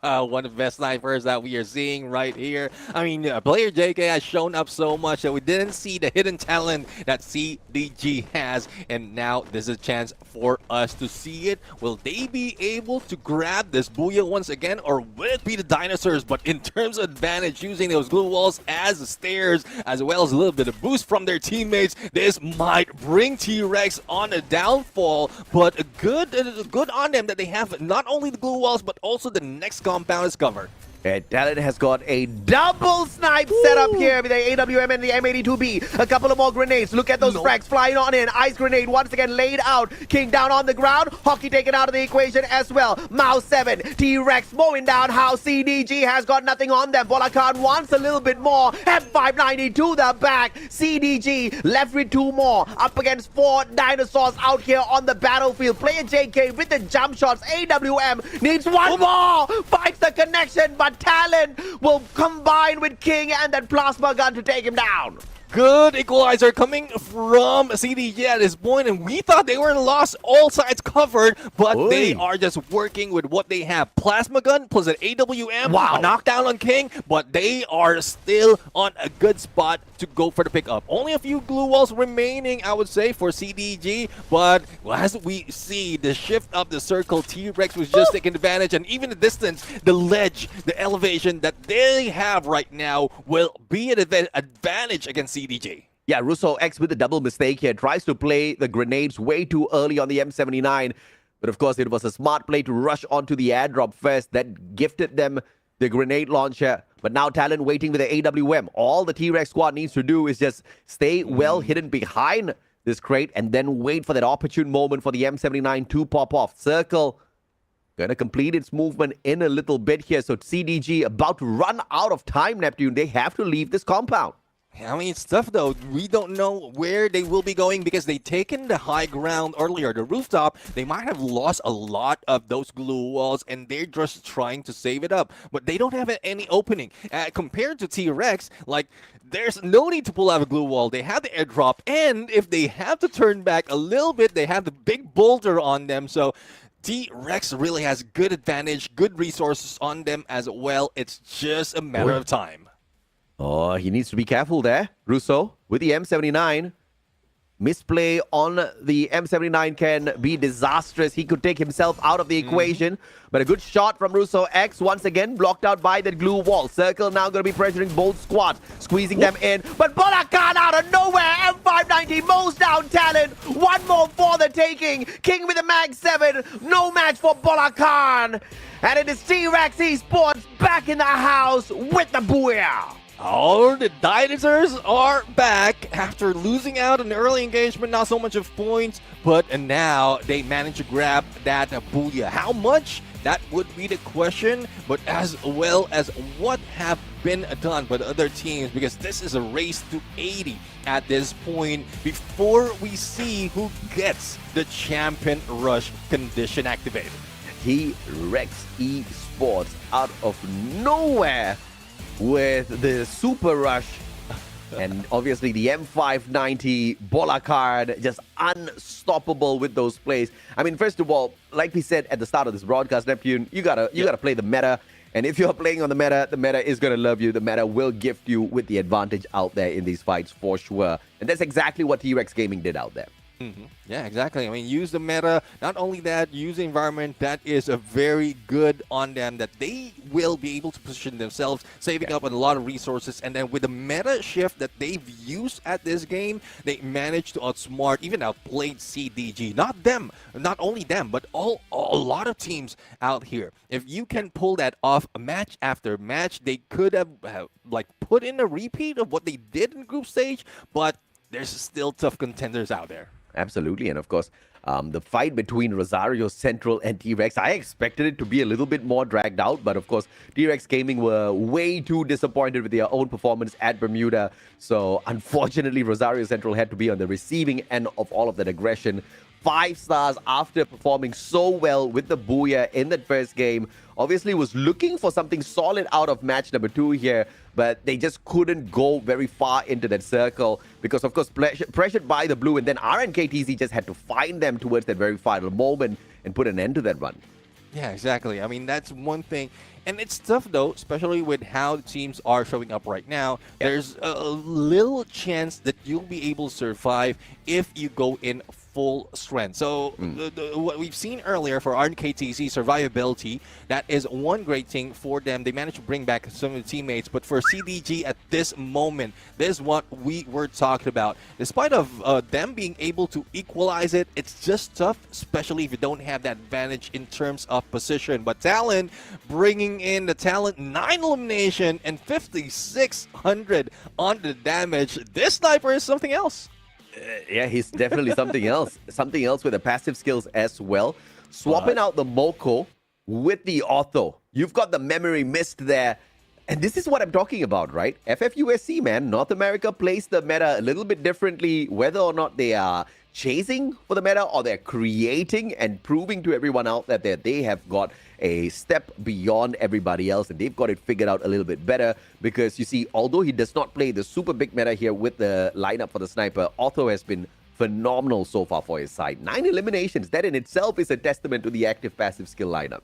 One of the best snipers that we are seeing right here. I mean, player JK has shown up so much that we didn't see the hidden talent that CDG has, and now there's a chance for us to see it. Will they be able to grab this Booyah once again, or will it be the dinosaurs? But in terms of advantage, using those glue walls as stairs, as well as a little bit of boost from their teammates, this might bring T-Rex on a downfall. But good on them that they have not only the glue walls, but also the next compound is covered. And Talon has got a double snipe set up here with the AWM and the M82B. A couple of more grenades. Look at those frags flying on in. Ice grenade once again laid out. King down on the ground. Hockey taken out of the equation as well. Mouse 7. T-Rex mowing down how CDG has got nothing on them. Bolakan wants a little bit more. M590 to the back. CDG left with 2 more. Up against 4 dinosaurs out here on the battlefield. Player JK with the jump shots. AWM needs 1 more. Finds the connection, but Talon will combine with King and that plasma gun to take him down. Good equalizer coming from CDG at this point, and we thought they were lost, all sides covered, but they are just working with what they have. Plasma gun plus an AWM, a knockdown on King, but they are still on a good spot to go for the pickup. Only a few glue walls remaining, I would say, for CDG, but as we see the shift of the circle, T-Rex was just taking advantage, and even the distance, the ledge, the elevation that they have right now will be an advantage against CDG. Yeah, Russo X with the double mistake here. Tries to play the grenades way too early on the M79. But of course, it was a smart play to rush onto the airdrop first. That gifted them the grenade launcher. But now Talon waiting with the AWM. All the T-Rex squad needs to do is just stay well hidden behind this crate and then wait for that opportune moment for the M79 to pop off. Circle going to complete its movement in a little bit here. So CDG about to run out of time, Neptune. They have to leave this compound. I mean, it's tough, though. We don't know where they will be going because they've taken the high ground earlier. The rooftop, they might have lost a lot of those glue walls, and they're just trying to save it up. But they don't have any opening. Compared to T-Rex, like, there's no need to pull out a glue wall. They have the airdrop, and if they have to turn back a little bit, they have the big boulder on them. So T-Rex really has good advantage, good resources on them as well. It's just a matter of time. Oh, he needs to be careful there. Russo with the M79. Misplay on the M79 can be disastrous. He could take himself out of the equation. But a good shot from Russo X. Once again, blocked out by that glue wall. Circle now going to be pressuring both squads. Squeezing them in. But Bolakan out of nowhere. M590 mows down Talon. 1 more for the taking. King with a Mag 7. No match for Bolakan. And it is T-Rex Esports back in the house with the booyah. Oh, the dinosaurs are back after losing out in the early engagement. Not so much of points, but now they managed to grab that booyah. How much? That would be the question, but as well as what have been done by the other teams, because this is a race to 80 at this point before we see who gets the Champion Rush condition activated. T-Rex Esports out of nowhere with the Super Rush and obviously the M590 Bolakan, just unstoppable with those plays. I mean, first of all, like we said at the start of this broadcast, Neptune, you gotta play the meta. And if you're playing on the meta is gonna love you. The meta will gift you with the advantage out there in these fights for sure. And that's exactly what T-Rex Gaming did out there. Yeah, exactly. I mean, use the meta. Not only that, use the environment. That is a very good on them that they will be able to position themselves, saving up on a lot of resources. And then with the meta shift that they've used at this game, they managed to outsmart, even outplayed CDG. Not them, not only them, but a lot of teams out here. If you can pull that off match after match, they could have like put in a repeat of what they did in group stage, but there's still tough contenders out there. Absolutely. And of course, the fight between Rosario Central and T-Rex, I expected it to be a little bit more dragged out. But of course, T-Rex Gaming were way too disappointed with their own performance at Bermuda. So unfortunately, Rosario Central had to be on the receiving end of all of that aggression. 5 stars after performing so well with the booyah in that first game. Obviously was looking for something solid out of match number 2 here, but they just couldn't go very far into that circle because, of course, pressured by the blue, and then RNKTZ just had to find them towards that very final moment and put an end to that run. Yeah, exactly. I mean, that's one thing. And it's tough, though, especially with how the teams are showing up right now. There's a little chance that you'll be able to survive if you go in full strength. So what we've seen earlier for RKTC survivability, that is one great thing for them. They managed to bring back some of the teammates, but for CDG at this moment, this is what we were talking about. Despite of them being able to equalize it, it's just tough, especially if you don't have that advantage in terms of position. But Talon bringing in the Talent 9 elimination and 5,600 on the damage. This sniper is something else. Yeah, he's definitely something else. Something else with the passive skills as well. Swapping out the Moko with the Ortho. You've got the memory mist there. And this is what I'm talking about, right? FFUSC, man, North America plays the meta a little bit differently, whether or not they are chasing for the meta or they're creating and proving to everyone out that they have got a step beyond everybody else and they've got it figured out a little bit better. Because you see, although he does not play the super big meta here with the lineup for the sniper, Ortho has been phenomenal so far for his side. 9 eliminations, that in itself is a testament to the active passive skill lineup.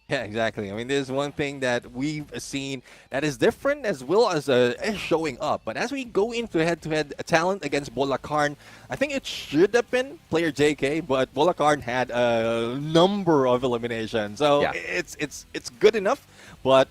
Yeah, exactly. I mean, there's one thing that we've seen that is different as well as is showing up. But as we go into head-to-head talent against Bolakarn, I think it should have been player JK, but Bolakarn had a number of eliminations. So it's good enough. But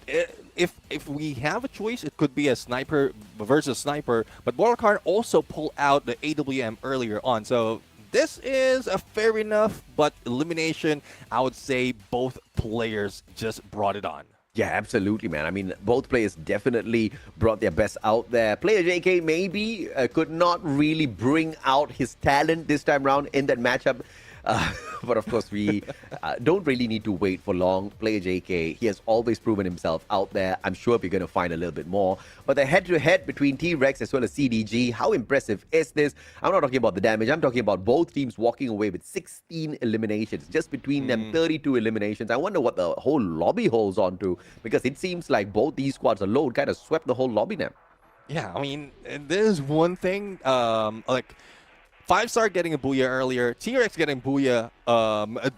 if we have a choice, it could be a sniper versus sniper. But Bolakarn also pulled out the AWM earlier on. So this is a fair enough, but elimination, I would say both players just brought it on. Yeah, absolutely, man. I mean, both players definitely brought their best out there. Player JK maybe could not really bring out his talent this time around in that matchup. But of course, we don't really need to wait for long. Player JK, he has always proven himself out there. I'm sure we're going to find a little bit more. But the head-to-head between T-Rex as well as CDG, how impressive is this? I'm not talking about the damage. I'm talking about both teams walking away with 16 eliminations. Just between them, 32 eliminations. I wonder what the whole lobby holds on to, because it seems like both these squads alone kind of swept the whole lobby now. Yeah, I mean, there's one thing, like, 5-star getting a Booyah earlier, T-Rex getting Booyah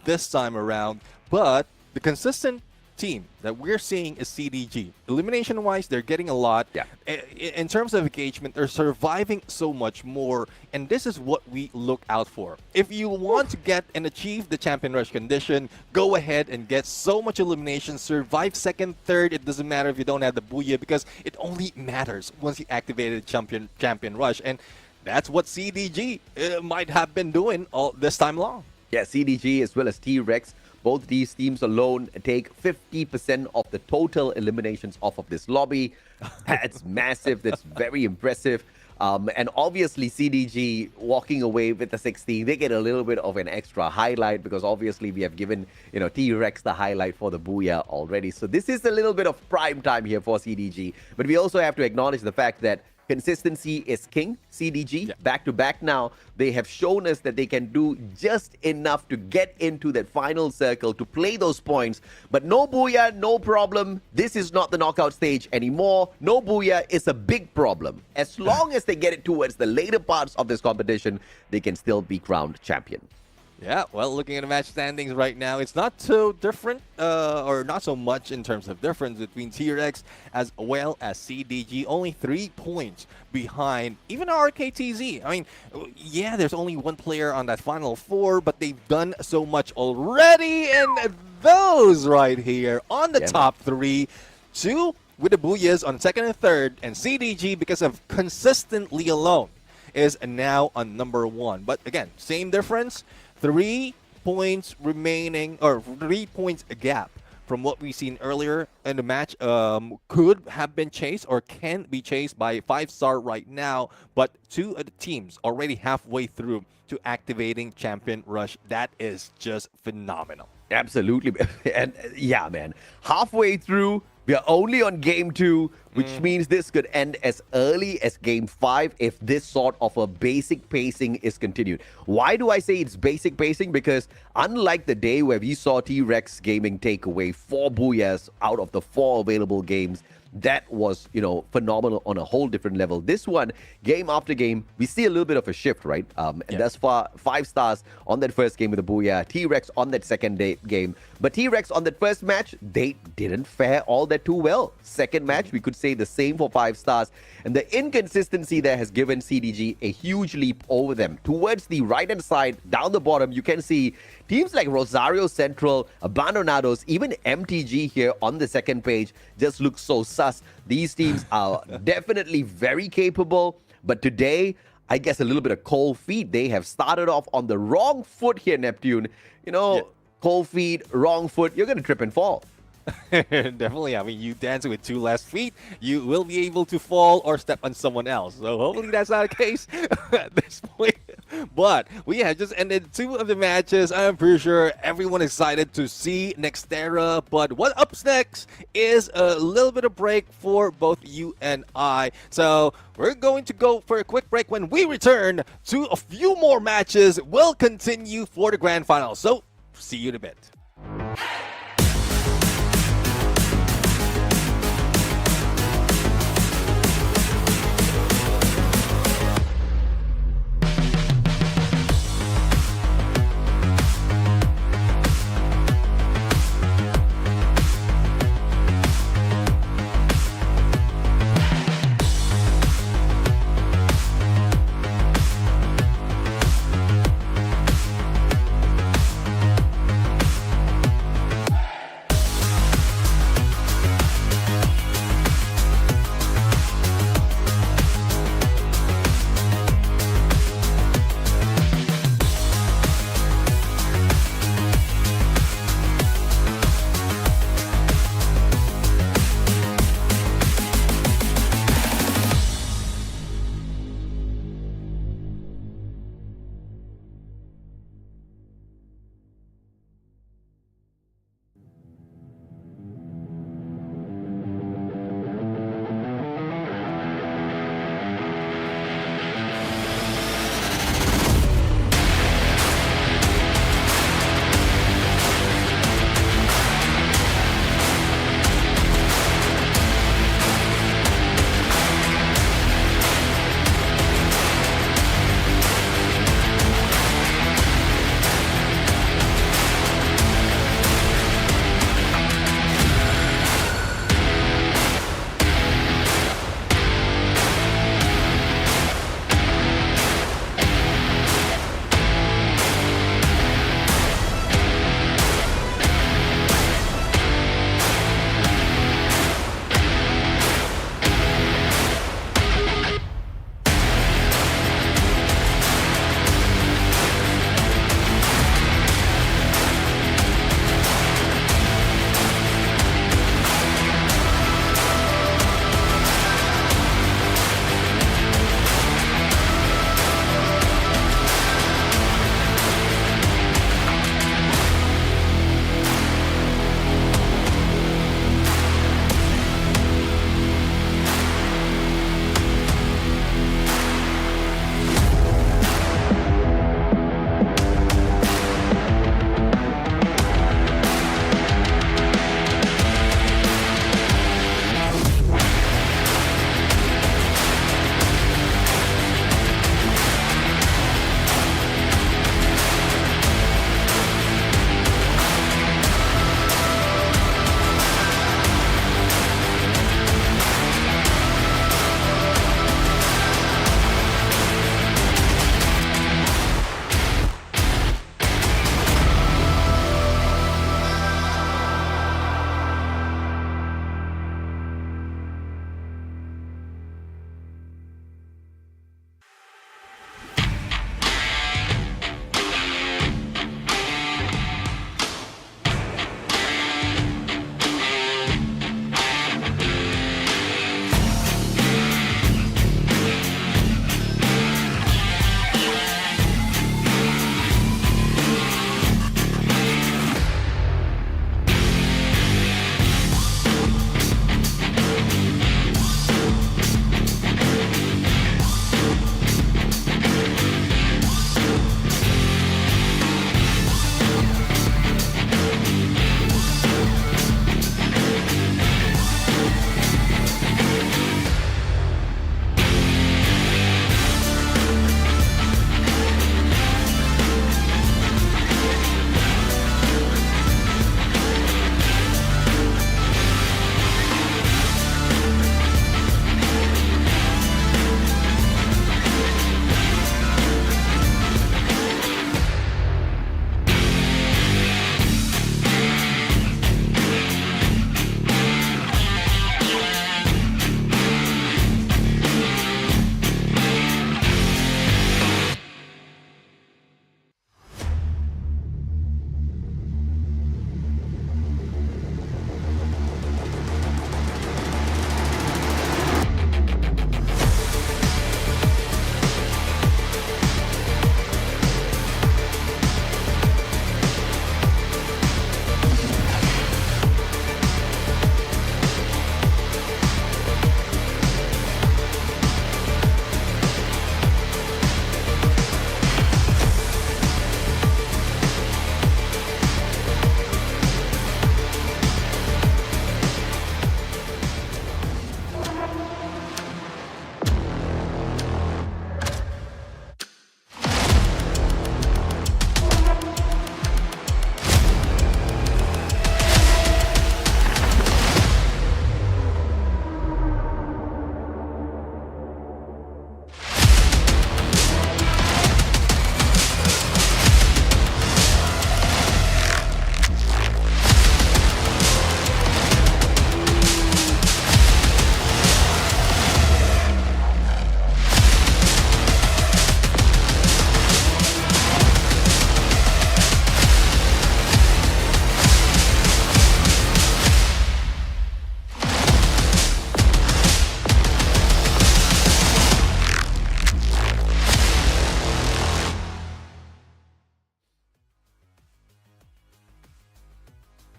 this time around, but the consistent team that we're seeing is CDG. Elimination-wise, they're getting a lot. Yeah. In terms of engagement, they're surviving so much more, and this is what we look out for. If you want to get and achieve the Champion Rush condition, go ahead and get so much elimination, survive second, third. It doesn't matter if you don't have the Booyah, because it only matters once you activated Champion Rush, and that's what CDG might have been doing all this time long. Yeah, CDG as well as T-Rex, both these teams alone take 50% of the total eliminations off of this lobby. That's massive. That's very impressive. And obviously, CDG walking away with the 16, they get a little bit of an extra highlight because obviously we have given, T-Rex the highlight for the Booyah already. So this is a little bit of prime time here for CDG. But we also have to acknowledge the fact that consistency is king. CDG, back-to-back now, they have shown us that they can do just enough to get into that final circle, to play those points. But no Booyah, no problem. This is not the knockout stage anymore. No Booyah is a big problem. As long as they get it towards the later parts of this competition, they can still be crowned champion. Yeah, well, looking at the match standings right now, it's not so different, or not so much in terms of difference between T-Rex as well as CDG. Only 3 points behind even RKTZ. I mean, yeah, there's only one player on that final 4, but they've done so much already. And those right here on the top 3, 2 with the Booyahs on second and third, and CDG, because of consistently alone, is now on number 1. But again, same difference. 3 points remaining, or 3 points gap from what we've seen earlier in the match. Could have been chased or can be chased by 5-star right now, but 2 of the teams already halfway through to activating Champion Rush. That is just phenomenal. Absolutely. And yeah, man, halfway through, we are only on game 2, which means this could end as early as game 5 if this sort of a basic pacing is continued. Why do I say it's basic pacing? Because unlike the day where we saw T-Rex Gaming take away 4 Booyahs out of the 4 available games, that was, phenomenal on a whole different level. This one, game after game, we see a little bit of a shift, right? And thus far, 5 stars on that first game with the Booyah, T-Rex on that second game. But T-Rex on that first match, they didn't fare all that too well. Second match, we could say the same for 5 stars. And the inconsistency there has given CDG a huge leap over them. Towards the right-hand side, down the bottom, you can see teams like Rosario Central, Abandonados, even MTG here on the second page just look so sus. These teams are definitely very capable. But today, I guess a little bit of cold feet. They have started off on the wrong foot here, Neptune. Cold feet, wrong foot, you're going to trip and fall. Definitely. I mean, you dance with 2 less feet, you will be able to fall or step on someone else. So hopefully that's not the case at this point. But we have just ended 2 of the matches. I'm pretty sure everyone excited to see Nextterra. But what up next is a little bit of break for both you and I. So we're going to go for a quick break. When we return to a few more matches, we'll continue for the grand final. So see you in a bit.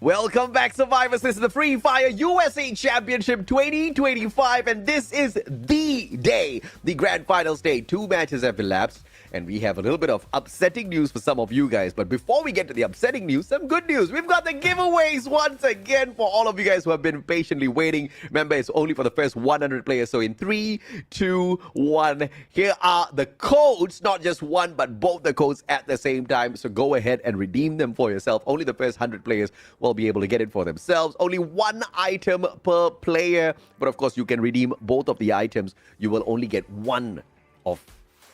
Welcome back, survivors. This is the Free Fire USA Championship 2025, and this is the day, the grand final day. 2 matches have elapsed, and we have a little bit of upsetting news for some of you guys. But before we get to the upsetting news, some good news. We've got the giveaways once again for all of you guys who have been patiently waiting. Remember, it's only for the first 100 players. So in 3, 2, 1, here are the codes. Not just one, but both the codes at the same time. So go ahead and redeem them for yourself. Only the first 100 players will be able to get it for themselves. Only 1 item per player. But of course, you can redeem both of the items. You will only get one of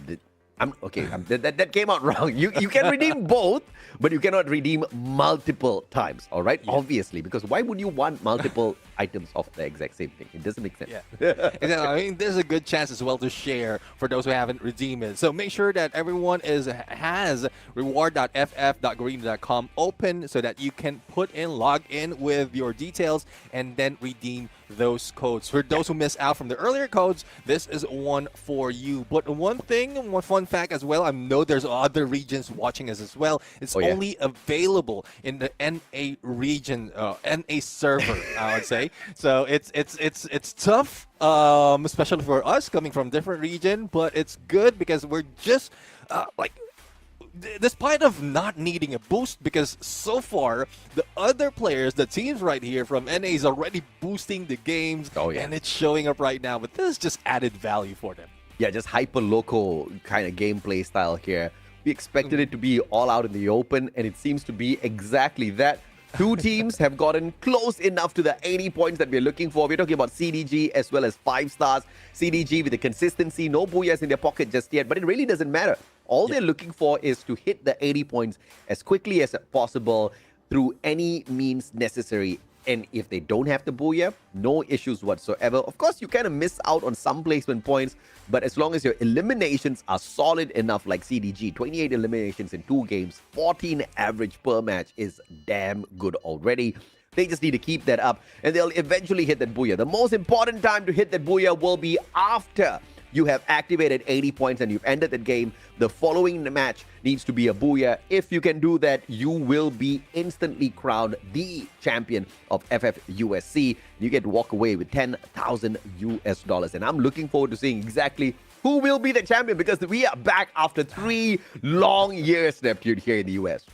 the... that came out wrong. You can redeem both, but you cannot redeem multiple times. All right, obviously, because why would you want multiple items of the exact same thing? It doesn't make sense. Exactly. I mean, there's a good chance as well to share for those who haven't redeemed it. So make sure that everyone has reward.ff.garena.com open so that you can log in with your details and then redeem those codes. For those who miss out from the earlier codes, this is one for you. But one fun fact as well, I know there's other regions watching us as well. It's only available in the NA region, NA server, I would say. So it's tough, especially for us coming from different region, but it's good because we're just despite of not needing a boost, because so far the other players, the teams right here from NA is already boosting the games, and it's showing up right now. But this is just added value for them. Yeah, just hyper-local kind of gameplay style here. We expected it to be all out in the open, and it seems to be exactly that. 2 teams have gotten close enough to the 80 points that we're looking for. We're talking about CDG as well as 5 stars. CDG with the consistency, no booyahs in their pocket just yet, but it really doesn't matter. All they're looking for is to hit the 80 points as quickly as possible through any means necessary. And if they don't have the booyah, no issues whatsoever. Of course, you kind of miss out on some placement points, but as long as your eliminations are solid enough, like CDG, 28 eliminations in 2 games, 14 average per match is damn good already. They just need to keep that up, and they'll eventually hit that booyah. The most important time to hit that booyah will be after you have activated 80 points and you've ended the game. The following match needs to be a booyah. If you can do that, you will be instantly crowned the champion of FFUSC. You get to walk away with $10,000. And I'm looking forward to seeing exactly who will be the champion, because we are back after 3 long years, Neptune, here in the US.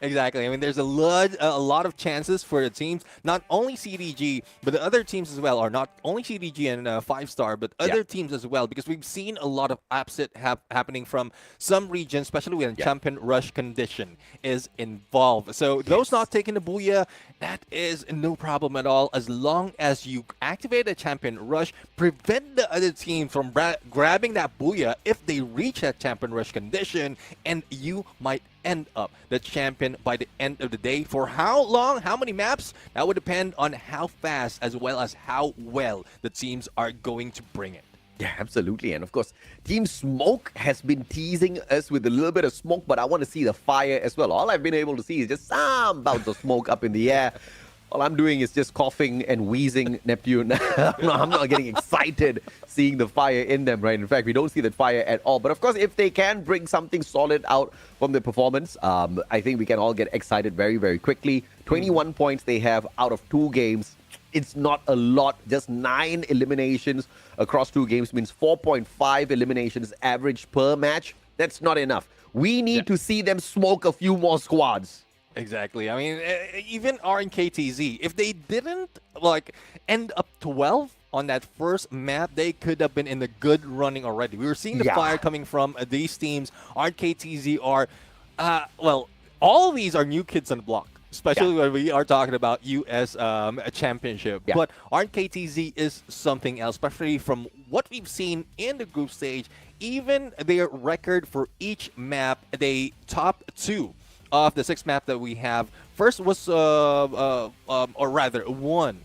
Exactly. I mean, there's a lot of chances for the teams, not only CDG, but the other teams as well, or not only CDG and 5-star, but other teams as well, because we've seen a lot of upset happening from some regions, especially when champion rush condition is involved. So those not taking the booyah, that is no problem at all, as long as you activate a champion rush, prevent the other team from grabbing that booyah if they reach that champion rush condition, and you might end up the champion by the end of the day. For how long, how many maps, that would depend on how fast as well as how well the teams are going to bring it. Yeah, absolutely. And of course, Team Smoke has been teasing us with a little bit of smoke, but I want to see the fire as well. All I've been able to see is just some bounce of smoke up in the air. All I'm doing is just coughing and wheezing, Neptune. I'm not getting excited seeing the fire in them, right? In fact, we don't see that fire at all. But of course, if they can bring something solid out from the performance, I think we can all get excited very, very quickly. 21 points they have out of 2 games. It's not a lot. Just 9 eliminations across 2 games means 4.5 eliminations average per match. That's not enough. We need to see them smoke a few more squads. Exactly. I mean, even RNKTZ, if they didn't end up 12 on that first map, they could have been in the good running already. We were seeing the fire coming from these teams. RNKTZ are, all of these are new kids on the block, especially when we are talking about US championship. But RNKTZ is something else, especially from what we've seen in the group stage. Even their record for each map, they top 2 of the 6 map that we have. First was, or rather, 1.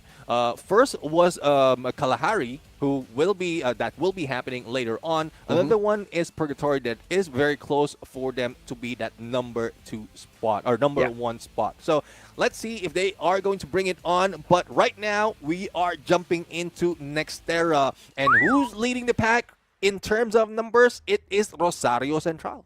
First was Kalahari, who will be that will be happening later on. Another one is Purgatory, that is very close for them to be that number 2 spot or number 1 spot. So let's see if they are going to bring it on. But right now we are jumping into Nextterra, and who's leading the pack in terms of numbers? It is Rosario Central.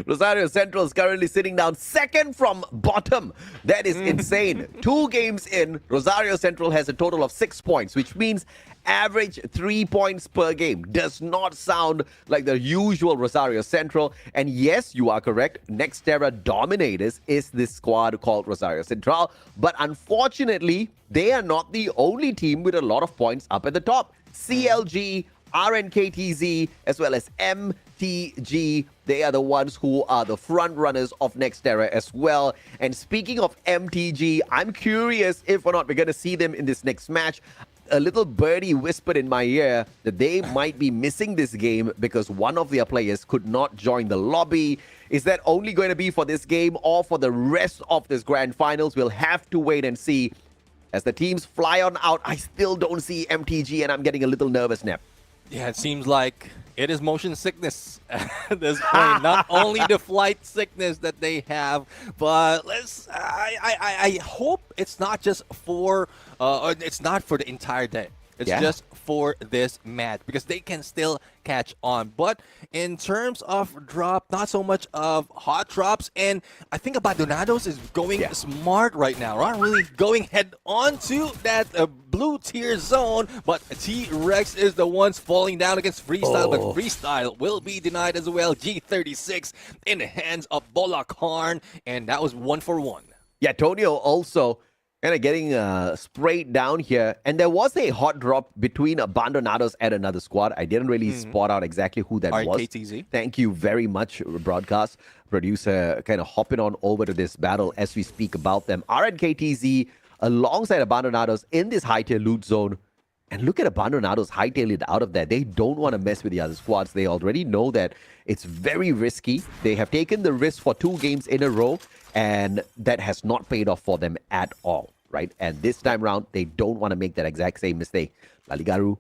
Rosario Central is currently sitting down second from bottom. That is insane. 2 games in, Rosario Central has a total of 6 points, which means average 3 points per game. Does not sound like the usual Rosario Central. And yes, you are correct. Nextterra Dominators is this squad called Rosario Central. But unfortunately, they are not the only team with a lot of points up at the top. CLG, RNKTZ, as well as MTG. They are the ones who are the front runners of Nextterra as well. And speaking of MTG, I'm curious if or not we're going to see them in this next match. A little birdie whispered in my ear that they might be missing this game because one of their players could not join the lobby. Is that only going to be for this game or for the rest of this grand finals? We'll have to wait and see. As the teams fly on out, I still don't see MTG and I'm getting a little nervous, Nep. Yeah, it seems like it is motion sickness at this point. Not only the flight sickness that they have, but I hope it's not just for it's not for the entire day. It's just for this match because they can still catch on. But in terms of drop, not so much of hot drops. And I think Abandonados is going smart right now, right? Really going head on to that blue tier zone. But T-Rex is the ones falling down against Freestyle. But Freestyle will be denied as well. G36 in the hands of Bola Karn. And that was 1-for-1. Yeah, Tonio also kind of getting sprayed down here. And there was a hot drop between Abandonados and another squad. I didn't really spot out exactly who that was. RKTZ. Thank you very much, broadcast producer, kind of hopping on over to this battle as we speak about them. RNKTZ alongside Abandonados in this high tier loot zone. And look at Abandonados hightail it out of there. They don't want to mess with the other squads. They already know that it's very risky. They have taken the risk for 2 games in a row, and that has not paid off for them at all, right? And this time around, they don't want to make that exact same mistake. Laligaru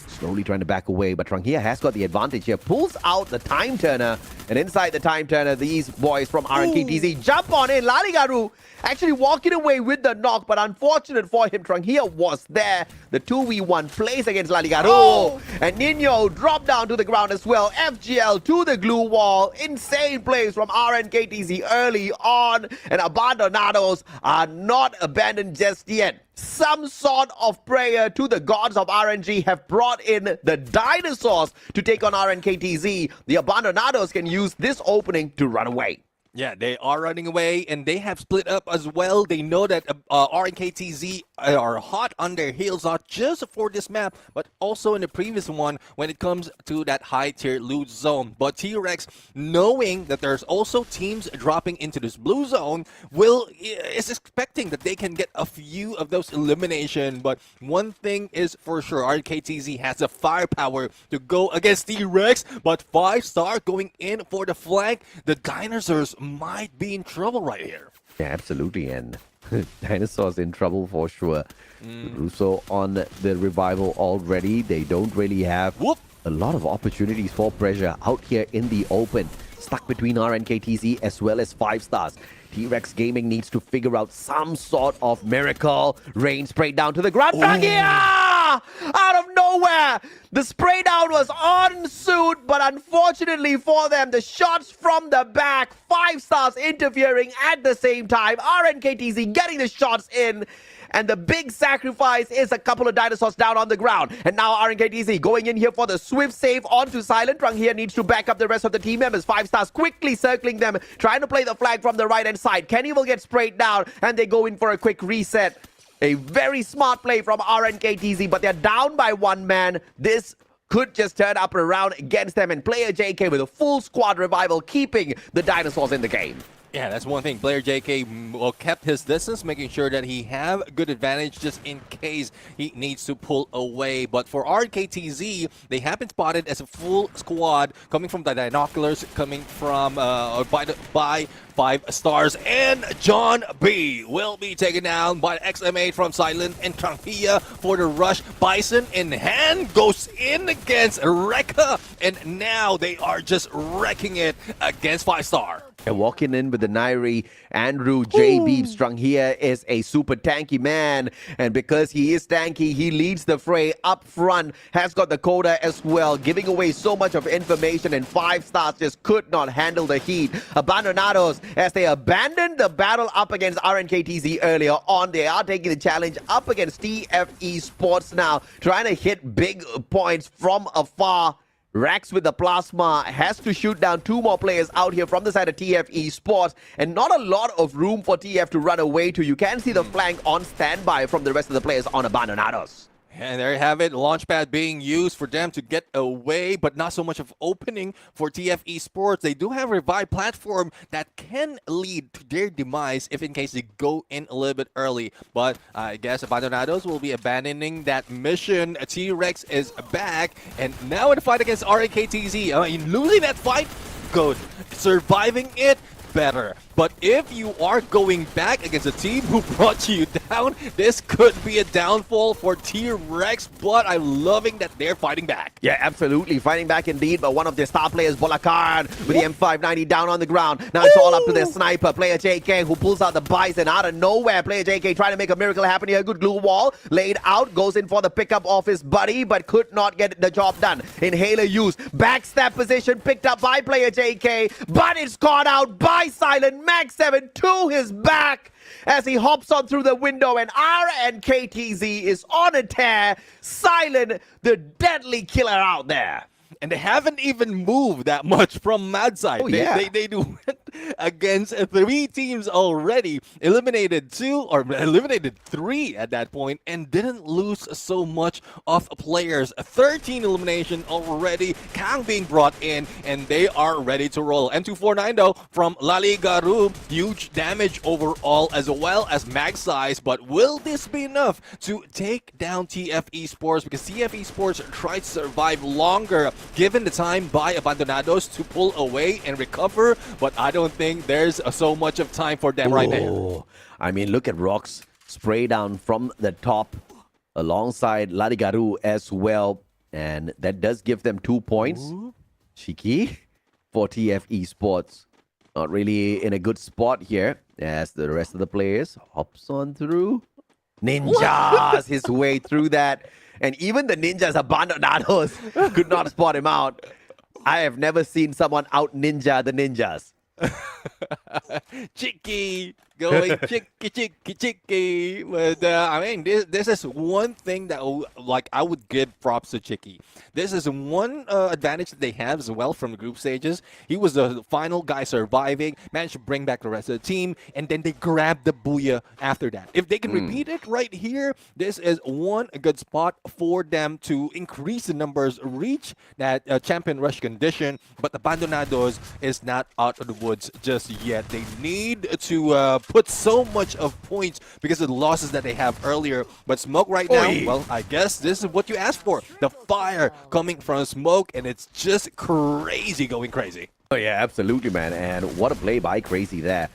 slowly trying to back away, but Trangia has got the advantage here. Pulls out the time turner, and inside the time turner, these boys from RNKTZ jump on in. Laligaru actually walking away with the knock, but unfortunate for him, Trangia was there. The 2v1 plays against Laligaru. And Nino dropped down to the ground as well. FGL to the glue wall. Insane plays from RNKTZ early on. And Abandonados are not abandoned just yet. Some sort of prayer to the gods of RNG have brought in the dinosaurs to take on RNKTZ. The Abandonados can use this opening to run away. Yeah, they are running away, and they have split up as well. They know that RNKTZ are hot on their heels, not just for this map, but also in the previous one when it comes to that high-tier loot zone. But T-Rex, knowing that there's also teams dropping into this blue zone, is expecting that they can get a few of those elimination. But one thing is for sure, RNKTZ has the firepower to go against T-Rex, but 5-star going in for the flank. The dinosaurs might be in trouble right here. Yeah, absolutely. And dinosaurs in trouble for sure. Russo on the revival already. They don't really have a lot of opportunities for pressure out here in the open. Stuck between RNKTZ as well as 5-stars. T-Rex Gaming needs to figure out some sort of miracle. Rain sprayed down to the ground. Trangia! Out of nowhere! The spray down was on suit, but unfortunately for them, the shots from the back, 5-stars interfering at the same time. RNKTZ getting the shots in. And the big sacrifice is a couple of dinosaurs down on the ground. And now RNKTZ going in here for the swift save onto Silent. Trung here needs to back up the rest of the team members. 5-stars quickly circling them, trying to play the flag from the right-hand side. Kenny will get sprayed down, and they go in for a quick reset. A very smart play from RNKTZ, but they're down by 1 man. This could just turn up around against them, and player JK with a full squad revival, keeping the dinosaurs in the game. Yeah, that's one thing. Player JK kept his distance, making sure that he have good advantage just in case he needs to pull away. But for RKTZ, they have been spotted as a full squad coming from the binoculars, coming from by 5-stars. And John B will be taken down by the XM8 from Silent and Trangia for the rush. Bison in hand goes in against Rekka. And now they are just wrecking it against 5-star. And walking in with the Nairi, Andrew J. Beebstrung here is a super tanky man. And because he is tanky, he leads the fray up front, has got the quota as well, giving away so much of information, and 5 stars just could not handle the heat. Abandonados, as they abandoned the battle up against RNKTZ earlier on, they are taking the challenge up against TFE Sports now, trying to hit big points from afar. Rax with the plasma has to shoot down 2 more players out here from the side of TFE Sports, and not a lot of room for TF to run away to. You can see the flank on standby from the rest of the players on Abandonados. And there you have it, launchpad being used for them to get away, but not so much of opening for TFE Sports. They do have a revived platform that can lead to their demise if in case they go in a little bit early. But I guess Abandonados will be abandoning that mission. T-Rex is back, and now in the fight against RAKTZ. I mean, losing that fight, good. Surviving it, better. But if you are going back against a team who brought you down, this could be a downfall for T-Rex, but I'm loving that they're fighting back. Yeah, absolutely. Fighting back indeed, but one of their star players, Bolakard, with the M590 down on the ground. Now it's all up to their sniper, player JK, who pulls out the Bison out of nowhere. Player JK trying to make a miracle happen here. Good glue wall laid out, goes in for the pickup of his buddy, but could not get the job done. Inhaler use, backstab position picked up by player JK, but it's caught out by Silent Max 7 to his back as he hops on through the window, and RNKTZ is on a tear. Silent, the deadly killer out there. And they haven't even moved that much from Mad Side. Oh, They went against 3 teams already. Eliminated 3 at that point, and didn't lose so much of players. 13 elimination already. Kang being brought in, and they are ready to roll. M249 though from Laligaru. Huge damage overall as well as mag size. But will this be enough to take down TFE Sports? Because TFE Sports tried to survive longer, given the time by Abandonados to pull away and recover, but I don't think there's so much of time for them right now. I mean, look at Rock's spray down from the top alongside Ladigaru as well, and that does give them 2 points. Cheeky for TFE Sports. Not really in a good spot here as the rest of the players hops on through. Ninjas his way through that. And even the ninjas, Abandonados, could not spot him out. I have never seen someone out ninja the ninjas. Chicky, going chicky. But I mean, this is one thing that I would give props to Chicky. This is one advantage that they have as well from the group stages. He was the final guy surviving, managed to bring back the rest of the team, and then they grabbed the booyah after that. If they can repeat it right here, this is one good spot for them to increase the numbers, reach that champion rush condition. But Abandonados is not out of the woods just yet. They need to put so much of points because of the losses that they have earlier. But Smoke right now, well, I guess this is what you asked for. The fire coming from Smoke, and it's just crazy, going crazy. Oh yeah, absolutely, man. And what a play by Crazy there.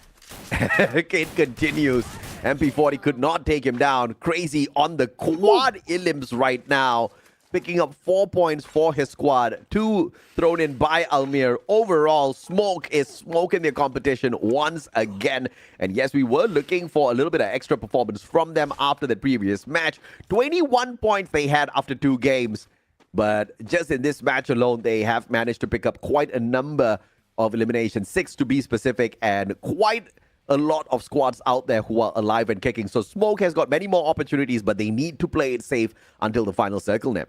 It continues. MP40 could not take him down. Crazy on the quad Illims right now, picking up 4 points for his squad. 2 thrown in by Almir. Overall, Smoke is smoking their competition once again. And yes, we were looking for a little bit of extra performance from them after the previous match. 21 points they had after 2 games. But just in this match alone, they have managed to pick up quite a number of eliminations, 6 to be specific, and quite a lot of squads out there who are alive and kicking. So Smoke has got many more opportunities, but they need to play it safe until the final circle now.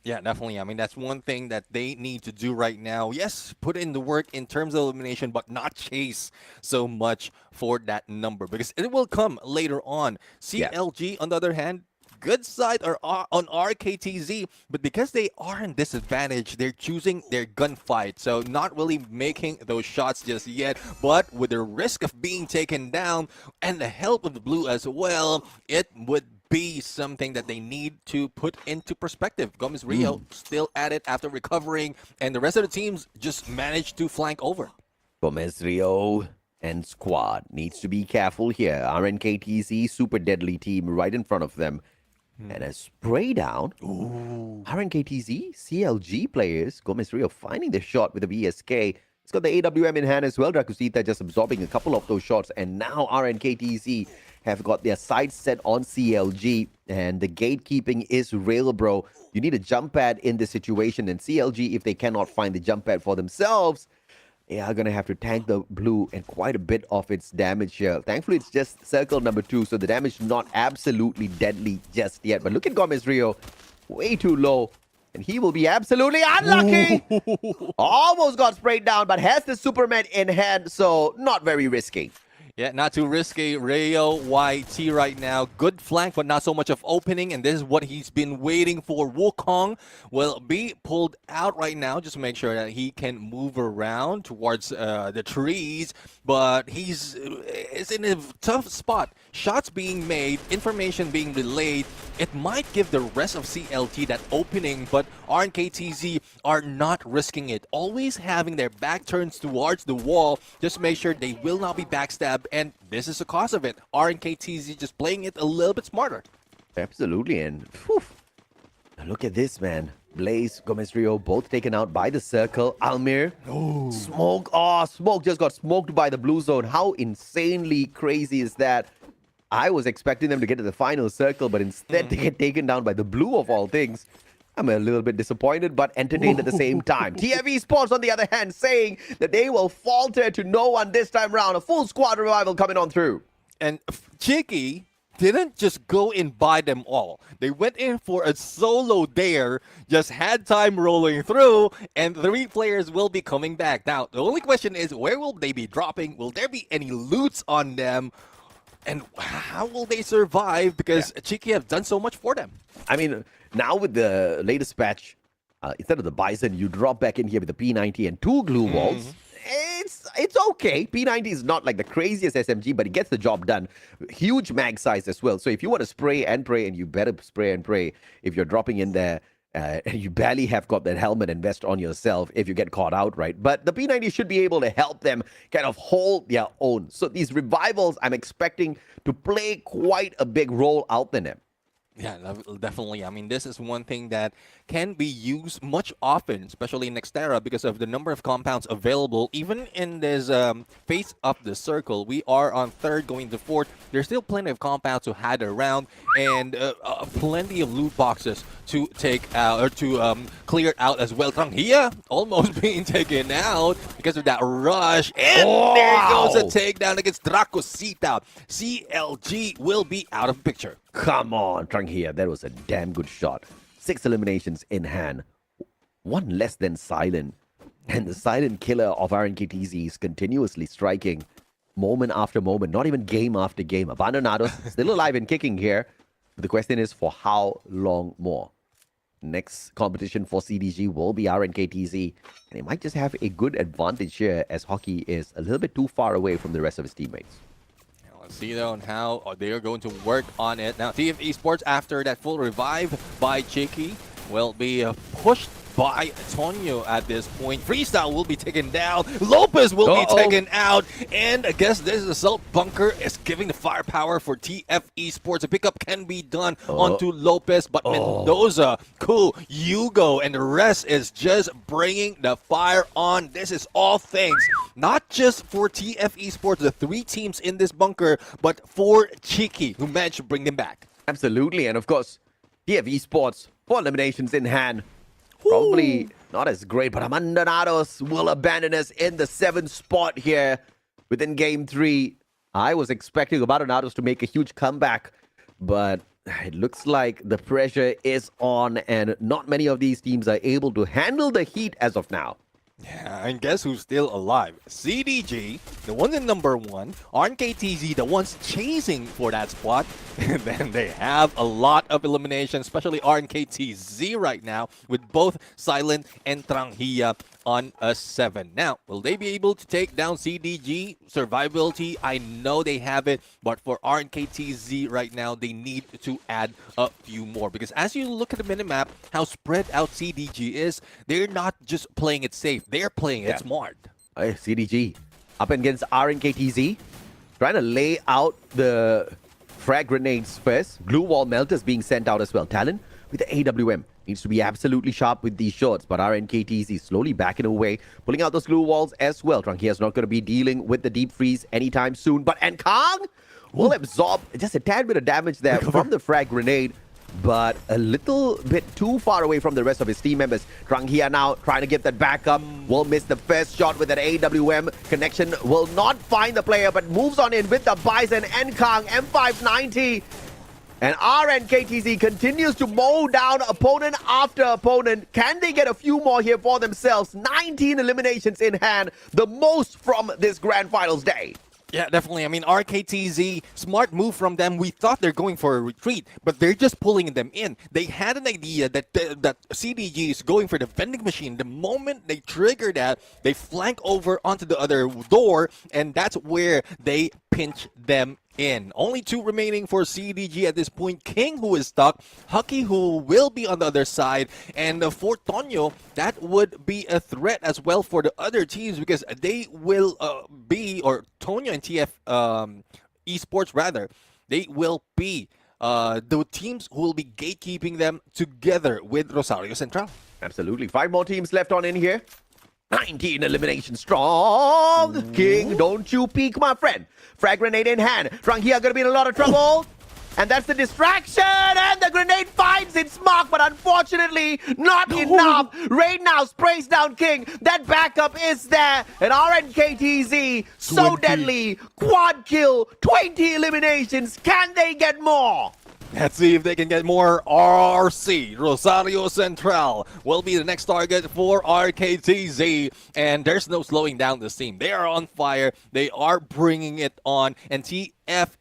Yeah, definitely. I mean, that's one thing that they need to do right now. Yes, put in the work in terms of elimination, but not chase so much for that number because it will come later on. CLG, on the other hand, good side are on RKTZ, but because they are in disadvantage, they're choosing their gunfight. So not really making those shots just yet, but with the risk of being taken down and the help of the blue as well, it would be something that they need to put into perspective. Gomez Rio still at it after recovering, and the rest of the teams just managed to flank over. Gomez Rio and squad needs to be careful here. RNKTZ, super deadly team right in front of them. And a spray down. RNKTZ, CLG players, Gomez Rio finding the shot with a VSK. He's got the AWM in hand as well. Drakusita just absorbing a couple of those shots. And now RNKTZ have got their sights set on CLG. And the gatekeeping is real, bro. You need a jump pad in this situation. And CLG, if they cannot find the jump pad for themselves, they are going to have to tank the blue and quite a bit of its damage here. Thankfully, it's just circle number 2. So the damage not absolutely deadly just yet. But look at Gomez Rio. Way too low. And he will be absolutely unlucky. Almost got sprayed down, but has the Superman in hand, so not very risky. Yeah, not too risky. Rayo YT right now. Good flank, but not so much of opening. And this is what he's been waiting for. Wukong will be pulled out right now. Just to make sure that he can move around towards the trees. But he's in a tough spot. Shots being made, information being relayed. It might give the rest of CLT that opening, but RNKTZ are not risking it. Always having their back turns towards the wall. Just make sure they will not be backstabbed. And this is the cause of it. RNKTZ just playing it a little bit smarter. Absolutely. And now look at this, man. Blaze, Gomez Rio, both taken out by the circle. Almir. Smoke. Oh, Smoke just got smoked by the blue zone. How insanely crazy is that? I was expecting them to get to the final circle, but instead they get taken down by the blue of all things. I'm a little bit disappointed, but entertained at the same time. TF Esports, on the other hand, saying that they will falter to no one this time round. A full squad revival coming on through. And Cheeky didn't just go and buy them all. They went in for a solo dare, just had time rolling through, and 3 players will be coming back. Now, the only question is, where will they be dropping? Will there be any loots on them? And how will they survive? Because Cheeky have done so much for them. I mean, now with the latest patch, instead of the Bison, you drop back in here with the P90 and 2 glue walls. It's okay. P90 is not like the craziest SMG, but it gets the job done. Huge mag size as well. So if you want to spray and pray, and you better spray and pray if you're dropping in there, and you barely have got that helmet and vest on yourself if you get caught out, right? But the P90 should be able to help them kind of hold their own. So these revivals, I'm expecting to play quite a big role out in them. Yeah, definitely. I mean, this is one thing that can be used much often, especially in Nextterra, because of the number of compounds available. Even in this face of the circle, we are on 3rd going to 4th. There's still plenty of compounds to hide around and plenty of loot boxes to take out or to clear out as well. Tranghia almost being taken out because of that rush. And there goes a takedown against Drakusita. CLG will be out of picture. Come on, Tranghia. That was a damn good shot. 6 eliminations in hand. 1 less than Silent. And the silent killer of RNKTZ is continuously striking moment after moment, not even game after game. Abandonados still alive and kicking here. But the question is, for how long more? Next competition for CDG will be RNKTZ. And they might just have a good advantage here, as Hockey is a little bit too far away from the rest of his teammates. Let's see though on how they are going to work on it. Now, TF Esports, after that full revive by Cheeky, will be pushed by Tonyo at this point. Freestyle will be taken down. Lopez will be taken out. And I guess this assault bunker is giving the firepower for TF Esports. A pickup can be done onto Lopez, but Mendoza, cool, Hugo, and the rest is just bringing the fire on. This is all thanks, not just for TF Esports, the 3 teams in this bunker, but for Cheeky, who managed to bring them back. Absolutely. And of course, TF Esports, 4 eliminations in hand. Probably not as great, but Abandonados will abandon us in the 7th spot here within Game 3. I was expecting Abandonados to make a huge comeback, but it looks like the pressure is on, and not many of these teams are able to handle the heat as of now. Yeah, and guess who's still alive? CDG, the ones in number 1. RNKTZ, the ones chasing for that spot. And then they have a lot of elimination, especially RNKTZ right now, with both Silent and Tranghia on a 7. Now, will they be able to take down CDG? Survivability, I know they have it, but for RNKTZ right now, they need to add a few more. Because as you look at the minimap, how spread out CDG is, they're not just playing it safe, they're playing it smart. CDG up against RNKTZ, trying to lay out the frag grenades first. Glue wall melters being sent out as well. Talon with the AWM. needs to be absolutely sharp with these shots, but RNKTZ slowly backing away, pulling out those glue walls as well. Tranquia's not going to be dealing with the deep freeze anytime soon, but Nkang will absorb just a tad bit of damage there from the frag grenade, but a little bit too far away from the rest of his team members. Tranquia now trying to get that back up, will miss the first shot with that AWM. Connection will not find the player, but moves on in with the Bison. Nkang, M590. And RNKTZ continues to mow down opponent after opponent. Can they get a few more here for themselves? 19 eliminations in hand, the most from this Grand Finals day. Yeah, definitely. I mean, RKTZ, smart move from them. We thought they're going for a retreat, but they're just pulling them in. They had an idea that that CDG is going for the vending machine. The moment they trigger that, they flank over onto the other door, and that's where they pinch them in. Only 2 remaining for CDG at this point. King, who is stuck, Hucky, who will be on the other side, and for Tonyo, that would be a threat as well for the other teams, because they will be, or Tonyo and TF Esports rather, they will be the teams who will be gatekeeping them together with Rosario Central. Absolutely. 5 more teams left on in here. 19 eliminations strong. King, don't you peek, my friend. Frag grenade in hand. Tranquia gonna be in a lot of trouble. And that's the distraction. And the grenade finds its mark, but unfortunately, not enough. Rain now sprays down King. That backup is there. And RNKTZ, so deadly. Quad kill. 20 eliminations. Can they get more? Let's see if they can get more. RC, Rosario Central, will be the next target for RKTZ. And there's no slowing down this team. They are on fire. They are bringing it on. And TF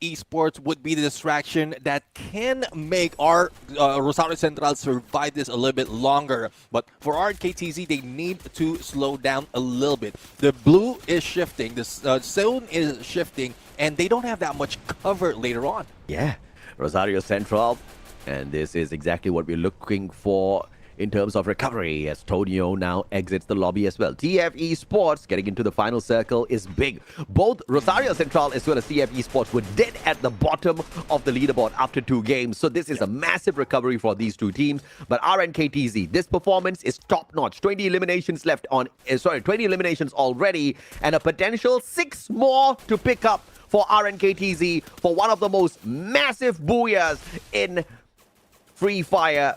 Esports would be the distraction that can make our Rosario Central survive this a little bit longer. But for RKTZ, they need to slow down a little bit. The blue is shifting. The zone is shifting. And they don't have that much cover later on. Yeah. Rosario Central, and this is exactly what we're looking for in terms of recovery as Tonyo now exits the lobby as well. TF Esports getting into the final circle is big. Both Rosario Central as well as TF Esports were dead at the bottom of the leaderboard after 2 games, so this is a massive recovery for these 2 teams. But RNKTZ, this performance is top-notch. 20 eliminations left on, 20 eliminations already, and a potential 6 more to pick up for RNKTZ for one of the most massive booyahs in Free Fire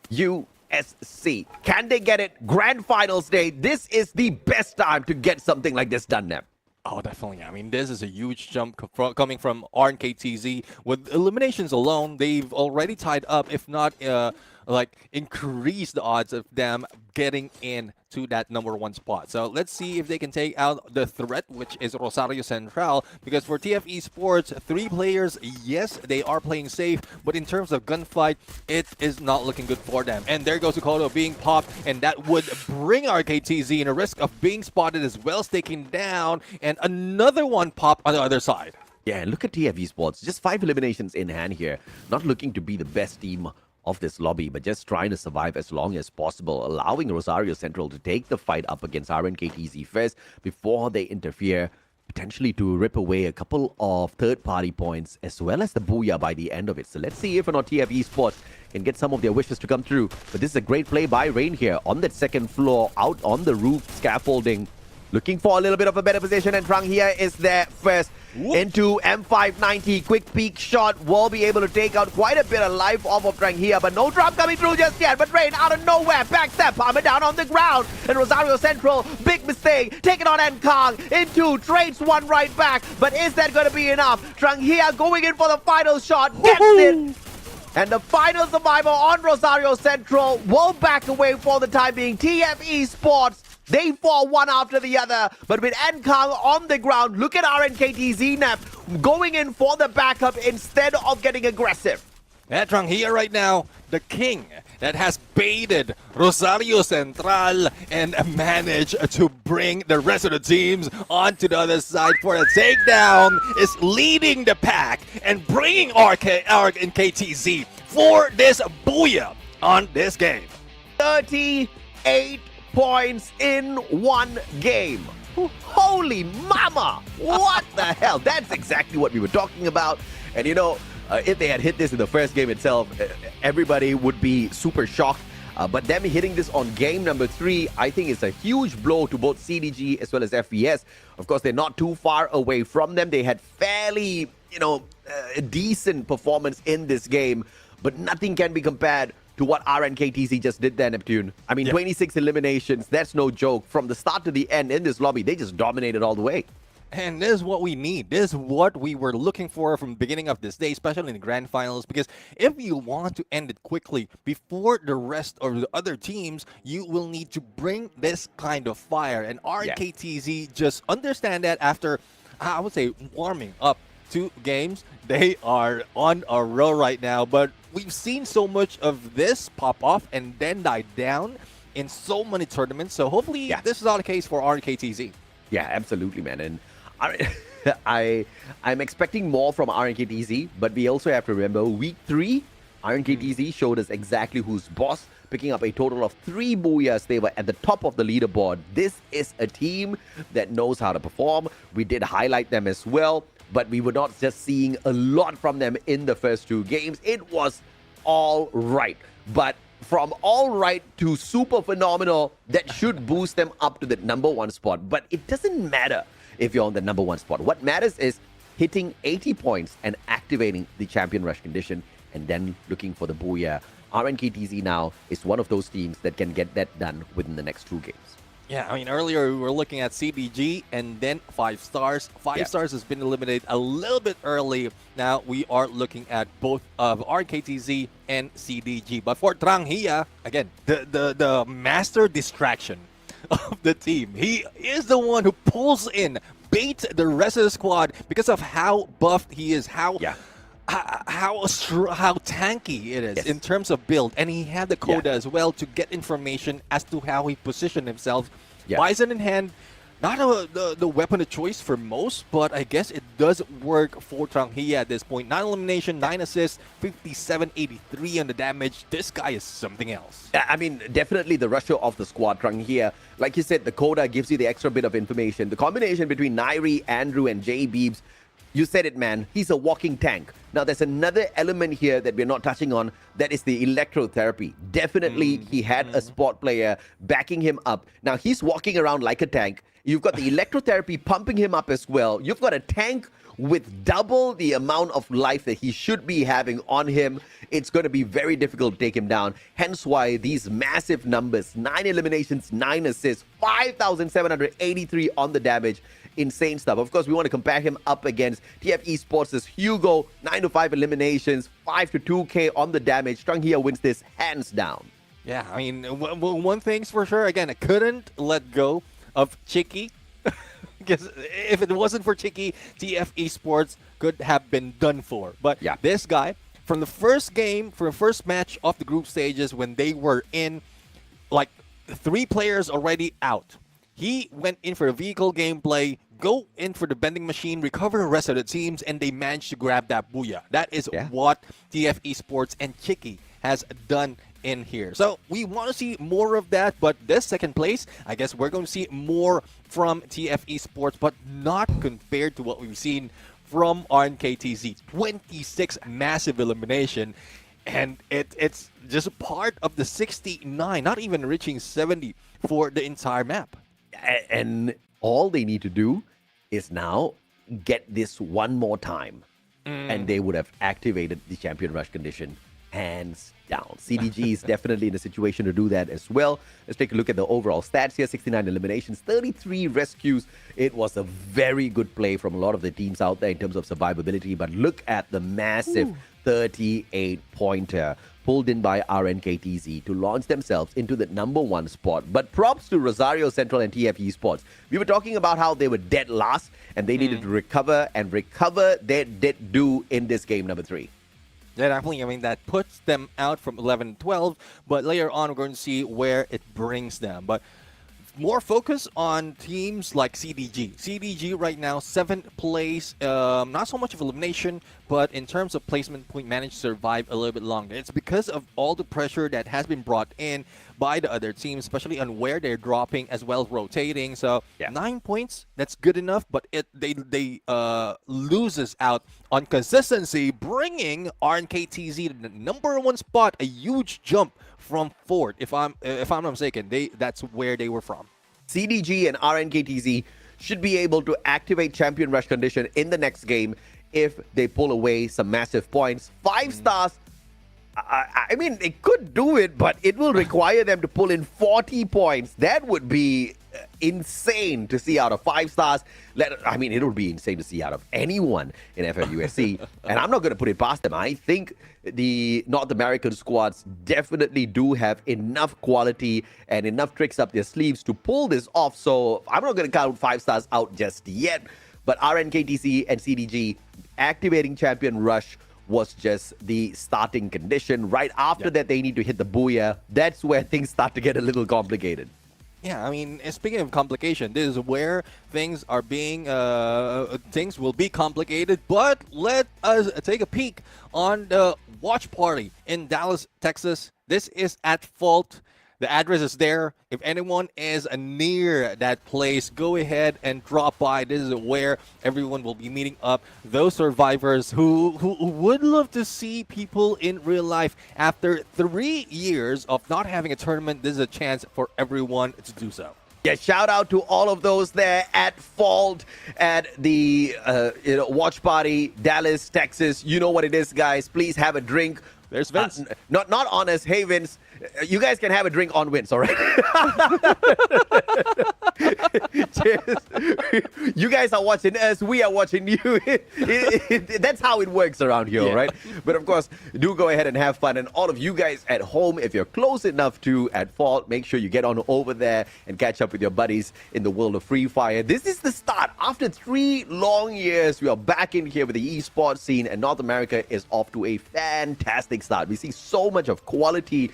USC. Can they get it? Grand Finals day. This is the best time to get something like this done, Nep. Oh, definitely. I mean, this is a huge jump coming from RNKTZ. With eliminations alone, they've already tied up, if not increase the odds of them getting in to that #1 spot. So let's see if they can take out the threat, which is Rosario Central. Because for TF Esports, 3 players, yes, they are playing safe, but in terms of gunfight, it is not looking good for them. And there goes Kodo being popped, and that would bring RKTZ in a risk of being spotted as well, as taken down, and another one pop on the other side. Yeah, and look at TF Esports, just 5 eliminations in hand here. Not looking to be the best team of this lobby, but just trying to survive as long as possible, allowing Rosario Central to take the fight up against RNKTZ first before they interfere, potentially to rip away a couple of third-party points as well as the booyah by the end of it. So let's see if or not TF Esports can get some of their wishes to come true. But this is a great play by Rain here on that 2nd floor, out on the roof scaffolding, looking for a little bit of a better position, and Trang here is there first. Into M590, quick peek shot, will be able to take out quite a bit of life off of Trang here, but no drop coming through just yet. But Rain out of nowhere, backstep, palm it down on the ground, and Rosario Central, big mistake, taking on Nkang into, trades one right back, but is that going to be enough? Trang here going in for the final shot, gets it. And the final survivor on Rosario Central will back away for the time being. TF Esports, they fall one after the other, but with Nkang on the ground, look at RNKTZ Nap going in for the backup instead of getting aggressive. Trang here right now, the king that has baited Rosario Central and managed to bring the rest of the teams onto the other side for a takedown, is leading the pack and bringing RNKTZ for this booyah on this game. 38 points in 1 game. Holy mama! What the hell? That's exactly what we were talking about. And you know, if they had hit this in the first game itself, everybody would be super shocked. But them hitting this on game number 3, I think is a huge blow to both CDG as well as FVS. Of course, they're not too far away from them. They had fairly, decent performance in this game, but nothing can be compared to what RNKTZ just did there, Neptune. I mean, 26 eliminations, that's no joke. From the start to the end in this lobby, they just dominated all the way. And this is what we need. This is what we were looking for from the beginning of this day, especially in the grand finals. Because if you want to end it quickly before the rest of the other teams, you will need to bring this kind of fire. And RNKTZ just understand that after, I would say, warming up 2 games. They are on a roll right now. But we've seen so much of this pop off and then die down in so many tournaments. So hopefully this is not the case for RNKTZ. Yeah, absolutely, man. And I'm expecting more from RNKTZ, but we also have to remember week 3, RNKTZ showed us exactly who's boss, picking up a total of 3 booyahs. They were at the top of the leaderboard. This is a team that knows how to perform. We did highlight them as well, but we were not just seeing a lot from them in the first 2 games. It was all right, but from all right to super phenomenal, that should boost them up to the number 1 spot. But it doesn't matter if you're on the number 1 spot. What matters is hitting 80 points and activating the champion rush condition and then looking for the booyah. RNKTZ now is one of those teams that can get that done within the next 2 games. Yeah, I mean, earlier we were looking at CDG and then 5 stars. 5 stars has been eliminated a little bit early. Now we are looking at both of RKTZ and CDG. But for Tranghia, again, the master distraction of the team. He is the one who pulls in, baits the rest of the squad because of how buffed he is, how tanky it is in terms of build. And he had the coda as well to get information as to how he positioned himself. Bison in hand, not the weapon of choice for most, but I guess it does work for Tranghia at this point. 9 elimination, 9 assists, 57-83 on the damage. This guy is something else. I mean, definitely the rusher of the squad, Tranghia. Like you said, the coda gives you the extra bit of information. The combination between Nairi, Andrew, and J Beebs, you said it, man. He's a walking tank. Now, there's another element here that we're not touching on. That is the electrotherapy. Definitely, he had a sport player backing him up. Now, he's walking around like a tank. You've got the electrotherapy pumping him up as well. You've got a tank with double the amount of life that he should be having on him. It's going to be very difficult to take him down. Hence why these massive numbers, 9 eliminations, 9 assists, 5,783 on the damage. Insane stuff. Of course, we want to compare him up against TF Esports' Hugo, 9 to 5 eliminations, 5 to 2K on the damage. Tranghia wins this hands down. Yeah, I mean, one thing's for sure. Again, I couldn't let go of Chicky. Because if it wasn't for Chicky, TF Esports could have been done for. But this guy, from the first game, from the first match of the group stages, when they were in, like, 3 players already out, he went in for the vehicle gameplay, go in for the bending machine, recover the rest of the teams, and they managed to grab that booyah. That is what TF Esports and Chicky has done in here. So we want to see more of that, but this second place, I guess we're going to see more from TF Esports, but not compared to what we've seen from RNKTZ. 26 massive elimination, and it's just part of the 69, not even reaching 70 for the entire map. And all they need to do is now get this one more time, and they would have activated the champion rush condition hands down. CDG is definitely in a situation to do that as well. Let's take a look at the overall stats here. 69 eliminations, 33 rescues. It was a very good play from a lot of the teams out there in terms of survivability, but look at the massive 38-pointer pulled in by RNKTZ to launch themselves into the number 1 spot. But props to Rosario Central and TF Esports. We were talking about how they were dead last and they needed to recover, and recover they did do in this game number 3. Yeah, definitely. I mean, that puts them out from 11-12, but later on, we're going to see where it brings them. But more focus on teams like CDG. CDG right now, 7th place. Not so much of elimination, but in terms of placement point, managed to survive a little bit longer. It's because of all the pressure that has been brought in by the other teams, especially on where they're dropping as well as rotating. So 9 points, that's good enough, but they loses out on consistency, bringing RNKTZ to the number 1 spot, a huge jump from Fort. If I'm not mistaken, that's where they were from. CDG and RNKTZ should be able to activate Champion Rush condition in the next game if they pull away some massive points. 5 stars, I mean, they could do it, but it will require them to pull in 40 points. That would be insane to see out of 5 stars. I mean, it would be insane to see out of anyone in FFUSC. And I'm not going to put it past them. I think the North American squads definitely do have enough quality and enough tricks up their sleeves to pull this off. So I'm not going to count 5 stars out just yet. But RNKTC and CDG activating Champion Rush was just the starting condition. Right after that, they need to hit the Booyah. That's where things start to get a little complicated. Yeah, I mean, speaking of complication, this is where things are being, things will be complicated. But let us take a peek on the watch party in Dallas, Texas. This is at Fault. The address is there. If anyone is near that place, go ahead and drop by. This is where everyone will be meeting up. Those survivors who would love to see people in real life. After 3 years of not having a tournament, this is a chance for everyone to do so. Yeah, shout out to all of those there at Fault at the watch party, Dallas, Texas. You know what it is, guys. Please have a drink. There's Vince. Not honest. Hey, Vince. You guys can have a drink on Vince, all right? Cheers. You guys are watching us. We are watching you. That's how it works around here, right? But of course, do go ahead and have fun. And all of you guys at home, if you're close enough to at Fault, make sure you get on over there and catch up with your buddies in the world of Free Fire. This is the start. After 3 long years, we are back in here with the esports scene, and North America is off to a fantastic start. We see so much of quality.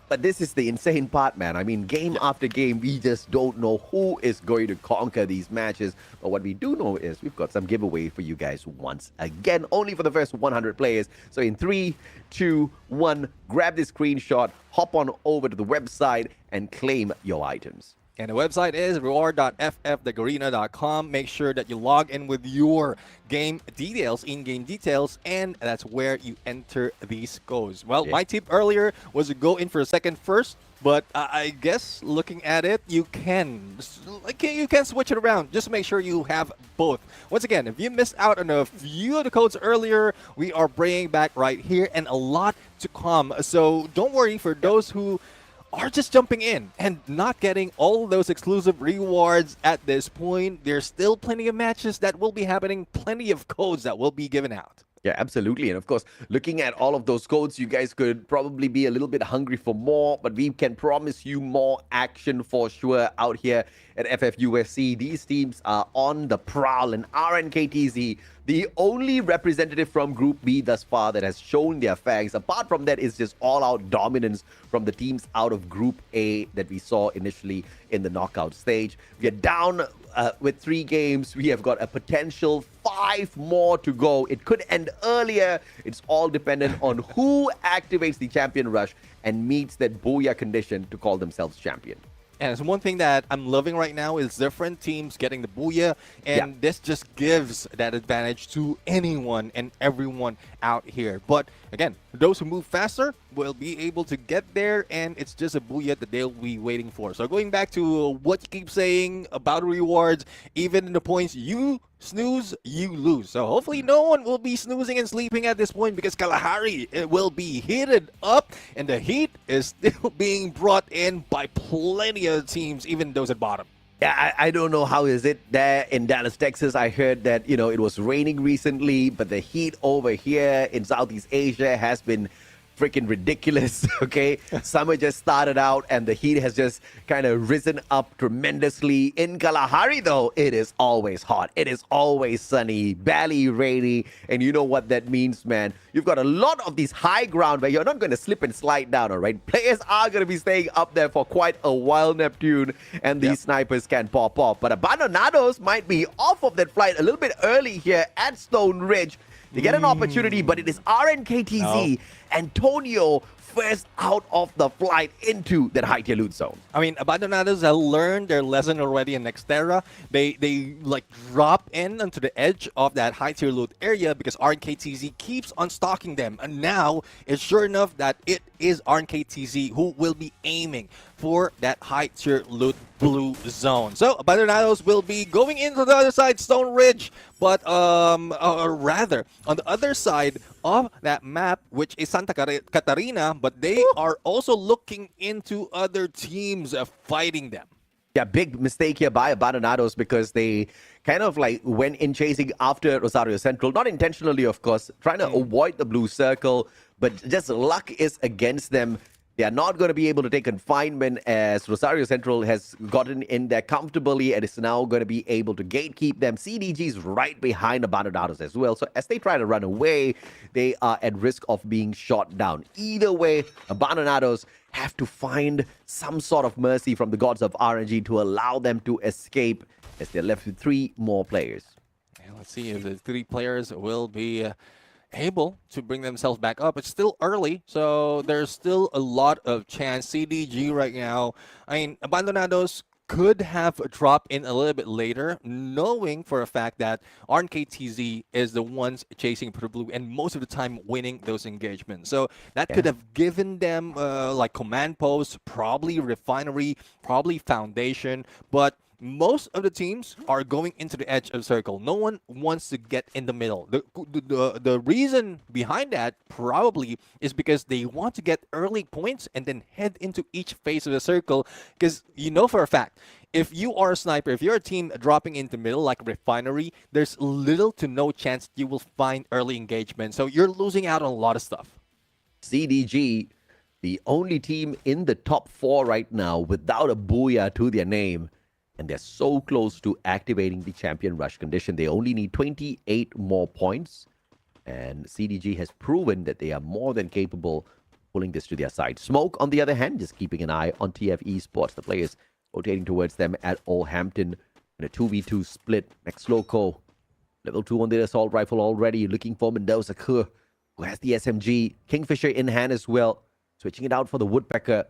But this is the insane part, man. I mean, game after game, we just don't know who is going to conquer these matches. But what we do know is we've got some giveaway for you guys once again, only for the first 100 players. So in 3, 2, 1, grab this screenshot, hop on over to the website, and claim your items. And the website is reward.ffthegarena.com. Make sure that you log in with your game details, in-game details, and that's where you enter these codes. Well, my tip earlier was to go in for a second first, but I guess looking at it, you can switch it around. Just make sure you have both. Once again, if you missed out on a few of the codes earlier, we are bringing back right here and a lot to come. So don't worry for those who are just jumping in and not getting all those exclusive rewards at this point. There's still plenty of matches that will be happening, plenty of codes that will be given out. Yeah, absolutely. And of course, looking at all of those codes, you guys could probably be a little bit hungry for more, but we can promise you more action for sure out here at FFUSC. These teams are on the prowl, and RNKTZ, the only representative from Group B thus far that has shown their fangs. Apart from that, it's just all-out dominance from the teams out of Group A that we saw initially in the knockout stage. We are down with 3 games. We have got a potential 5 more to go. It could end earlier. It's all dependent on who activates the Champion Rush and meets that Booyah condition to call themselves champion. And it's one thing that I'm loving right now is different teams getting the Booyah, and this just gives that advantage to anyone and everyone out here. But again, those who move faster will be able to get there, and it's just a Booyah that they'll be waiting for. So going back to what you keep saying about rewards, even in the points you snooze, you lose. So hopefully no one will be snoozing and sleeping at this point, because Kalahari, it will be heated up, and the heat is still being brought in by plenty of teams, even those at bottom. Yeah, I don't know how is it there in Dallas, Texas. I heard that, it was raining recently, but the heat over here in Southeast Asia has been freaking ridiculous, okay? Summer just started out and the heat has just kind of risen up tremendously. In Kalahari, though, it is always hot. It is always sunny, barely rainy, and you know what that means, man. You've got a lot of these high ground where you're not going to slip and slide down, all right? Players are going to be staying up there for quite a while, Neptune, and these snipers can pop off. But Abandonados might be off of that flight a little bit early here at Stone Ridge. They get an opportunity, but it is RNKTZ Antonio first out of the flight into that high tier loot zone. I mean, Abandonados have learned their lesson already in Nextterra. They like drop in onto the edge of that high tier loot area because RNKTZ keeps on stalking them. And now it's sure enough that it is RNKTZ who will be aiming for that high tier loot blue zone. So Abandonados will be going into the other side, Stone Ridge, but or rather on the other side of that map, which is Santa Catarina, but they are also looking into other teams fighting them. Yeah, big mistake here by Abandonados because they kind of like went in chasing after Rosario Central. Not intentionally, of course, trying to avoid the blue circle, but just luck is against them. They are not going to be able to take confinement as Rosario Central has gotten in there comfortably and is now going to be able to gatekeep them. CDG is right behind Abandonados as well. So as they try to run away, they are at risk of being shot down. Either way, Abandonados have to find some sort of mercy from the gods of RNG to allow them to escape as they're left with 3 more players. Yeah, let's see if the 3 players will be able to bring themselves back up. It's still early, so there's still a lot of chance. CDG right now, I mean, Abandonados could have dropped in a little bit later, knowing for a fact that RNKTZ is the ones chasing for blue and most of the time winning those engagements. So that could have given them like command posts, probably refinery, probably foundation, but most of the teams are going into the edge of the circle. No one wants to get in the middle. The reason behind that probably is because they want to get early points and then head into each phase of the circle. Because you know for a fact, if you are a sniper, if you're a team dropping into the middle like refinery, there's little to no chance you will find early engagement. So you're losing out on a lot of stuff. CDG, the only team in the top 4 right now without a booyah to their name. And they're so close to activating the champion rush condition. They only need 28 more points. And CDG has proven that they are more than capable of pulling this to their side. Smoke, on the other hand, just keeping an eye on TF Esports. The players rotating towards them at Oldhampton in a 2v2 split. Next Loco, level 2 on the assault rifle already. Looking for Mendoza Kur, who has the SMG. Kingfisher in hand as well. Switching it out for the Woodpecker.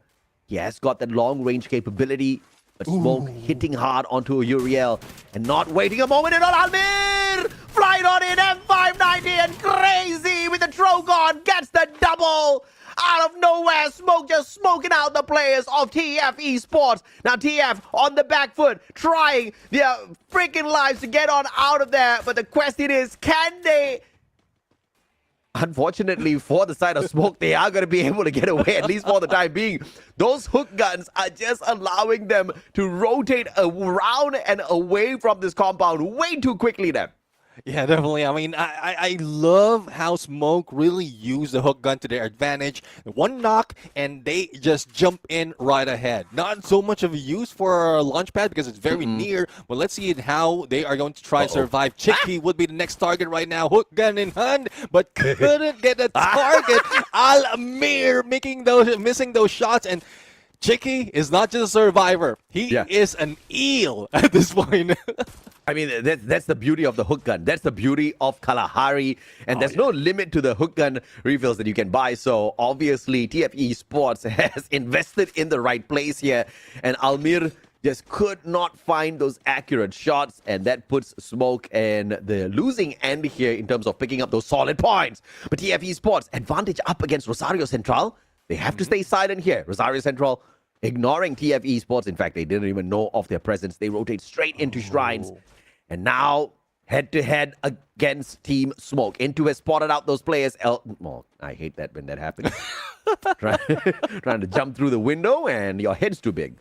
He has got that long range capability. But Smoke hitting hard onto Uriel and not waiting a moment. And on Almir! Flying on in M590 and crazy with the Drogon gets the double out of nowhere. Smoke just smoking out the players of TF Esports. Now TF on the back foot, trying their freaking lives to get on out of there. But the question is, can they? Unfortunately, for the side of Smoke, they are going to be able to get away, at least for the time being. Those hook guns are just allowing them to rotate around and away from this compound way too quickly then. Yeah, definitely. I mean, I love how Smoke really used the hook gun to their advantage. One knock, and they just jump in right ahead. Not so much of a use for a launch pad because it's very near, but let's see how they are going to try to survive. Chicky would be the next target right now. Hook gun in hand, but couldn't get a target. Almir missing those shots, and Chicky is not just a survivor. He is an eel at this point. I mean, that's the beauty of the hook gun. That's the beauty of Kalahari. And there's no limit to the hook gun refills that you can buy. So obviously, TF Esports has invested in the right place here. And Almir just could not find those accurate shots. And that puts Smoke in the losing end here in terms of picking up those solid points. But TF Esports, advantage up against Rosario Central. They have to stay silent here. Rosario Central ignoring TF Esports. In fact, they didn't even know of their presence. They rotate straight into Shrines. And now, head-to-head against Team Smoke. Into has spotted out those players. I hate that when that happens. Trying to jump through the window, and your head's too big.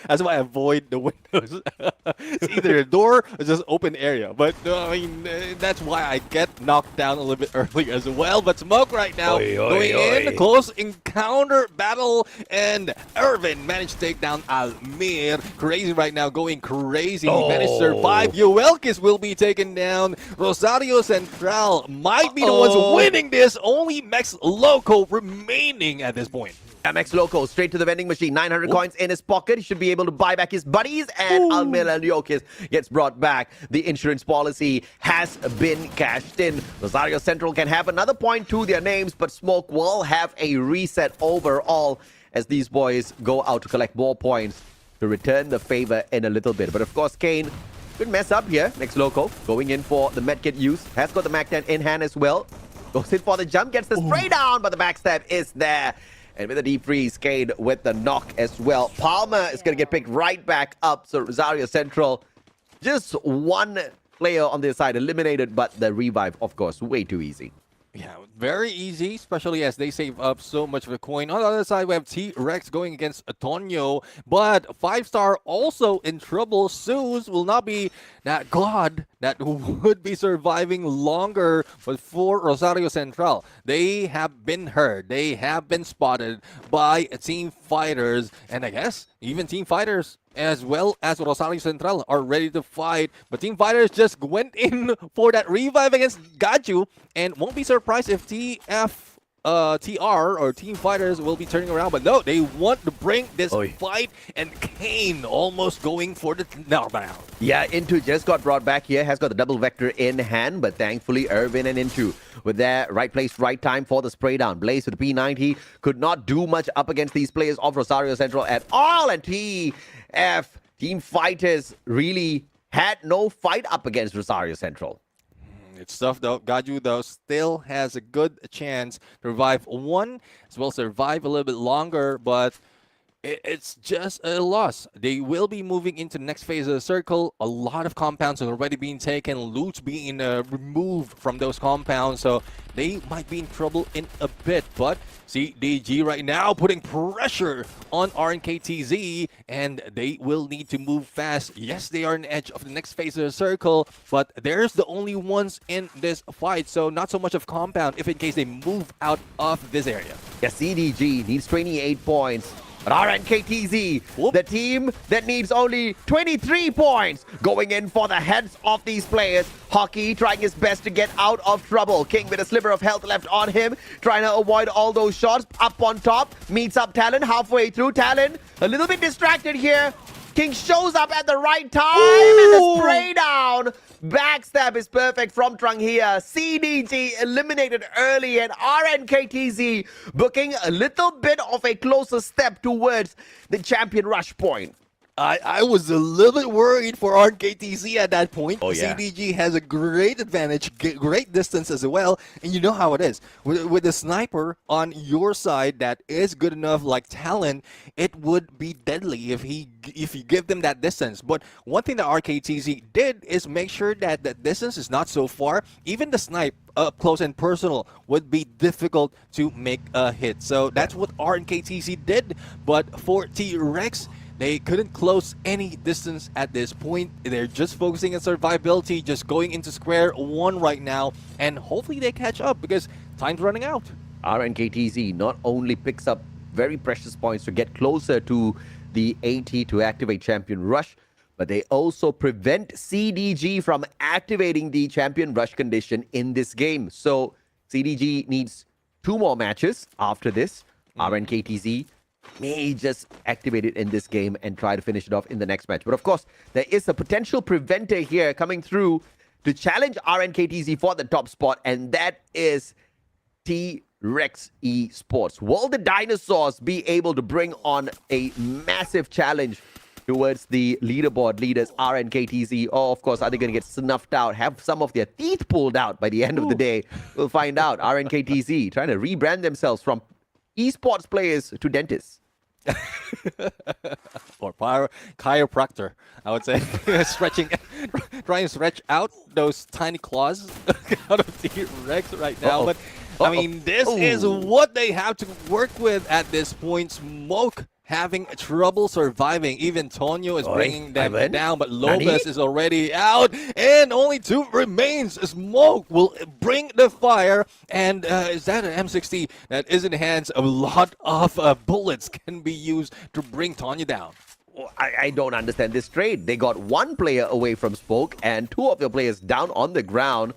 That's why I avoid the windows. It's either a door or just open area. But I mean, that's why I get knocked down a little bit early as well. But Smoke right now going in, close encounter battle, and Irvin managed to take down Almir. Crazy right now, going crazy. He managed to survive. Uelkis will be taken down. Rosario Central might be the ones winning this. Only Max Loco remaining at this point. MX Loco straight to the vending machine. 900 coins in his pocket. He should be able to buy back his buddies. And Almir and Yokis gets brought back. The insurance policy has been cashed in. Rosario Central can have another point to their names, but Smoke will have a reset overall as these boys go out to collect more points to return the favor in a little bit. But of course, Kane could mess up here. Next Loco going in for the medkit use. Has got the Mac 10 in hand as well. Goes in for the jump, gets the spray down, but the backstab is there. And with the deep freeze, Kane with the knock as well. Palmer is going to get picked right back up. So Rosario Central, just one player on their side eliminated, but the revive, of course, way too easy. Yeah, very easy, especially as they save up so much of a coin. On the other side, we have T-Rex going against Antonio, but 5-star also in trouble. Zeus will not be that god that would be surviving longer, but for Rosario Central, they have been heard. They have been spotted by Team Fighters, and I guess even Team Fighters as well as Rosario Central are ready to fight. But Team Fighters just went in for that revive against Gaju, and won't be surprised if TR or Team Fighters will be turning around. But no, they want to bring this fight, and Kane almost going for the knockdown. Yeah, Into just got brought back here, has got the double vector in hand, but thankfully Irvin and Into with their right place, right time for the spray down. Blaze with the P90 could not do much up against these players of Rosario Central at all, and Team Fighters really had no fight up against Rosario Central. It's tough though. Gaju though still has a good chance to revive one, as well survive a little bit longer, but it's just a loss. They will be moving into the next phase of the circle. A lot of compounds are already being taken, loot being removed from those compounds, so they might be in trouble in a bit. But CDG right now putting pressure on RNKTZ, and they will need to move fast. Yes, they are on the edge of the next phase of the circle, but there's the only ones in this fight, so not so much of compound if in case they move out of this area. Yeah, CDG needs 28 points. But RNKTZ, the team that needs only 23 points, going in for the heads of these players. Hockey trying his best to get out of trouble. King with a sliver of health left on him, trying to avoid all those shots. Up on top, meets up Talon halfway through. Talon, a little bit distracted here. King shows up at the right time, and the spray down. Backstab is perfect from Trung here. CDG eliminated early, and RNKTZ booking a little bit of a closer step towards the champion rush point. I was a little bit worried for RNKTZ at that point. Oh, yeah. CDG has a great advantage, great distance as well. And you know how it is. With the sniper on your side that is good enough like Talon, it would be deadly if you give them that distance. But one thing that RNKTZ did is make sure that the distance is not so far. Even the snipe up close and personal would be difficult to make a hit. So that's what RNKTZ did. But for T-Rex, they couldn't close any distance at this point. They're just focusing on survivability, just going into square one right now, and hopefully they catch up because time's running out. RNKTZ not only picks up very precious points to get closer to the 80 to activate Champion Rush, but they also prevent CDG from activating the Champion Rush condition in this game. So CDG needs 2 more matches after this. RNKTZ may just activate it in this game and try to finish it off in the next match. But of course, there is a potential preventer here coming through to challenge RNKTZ for the top spot, and that is T-Rex Esports. Will the dinosaurs be able to bring on a massive challenge towards the leaderboard leaders, RNKTZ? Or, of course, are they going to get snuffed out, have some of their teeth pulled out by the end of the day? We'll find out. RNKTZ trying to rebrand themselves from esports players to dentists. Or chiropractor, I would say. Trying to stretch out those tiny claws out of T-Rex right now. But, I mean, this is what they have to work with at this point. Smoke having trouble surviving. Even Tonyo is bringing them down, but Lopez is already out, and only 2 remains. Smoke will bring the fire, and is that an M60 that is in the hands? A lot of bullets can be used to bring Tonyo down. I don't understand this trade. They got 1 player away from Smoke and 2 of their players down on the ground.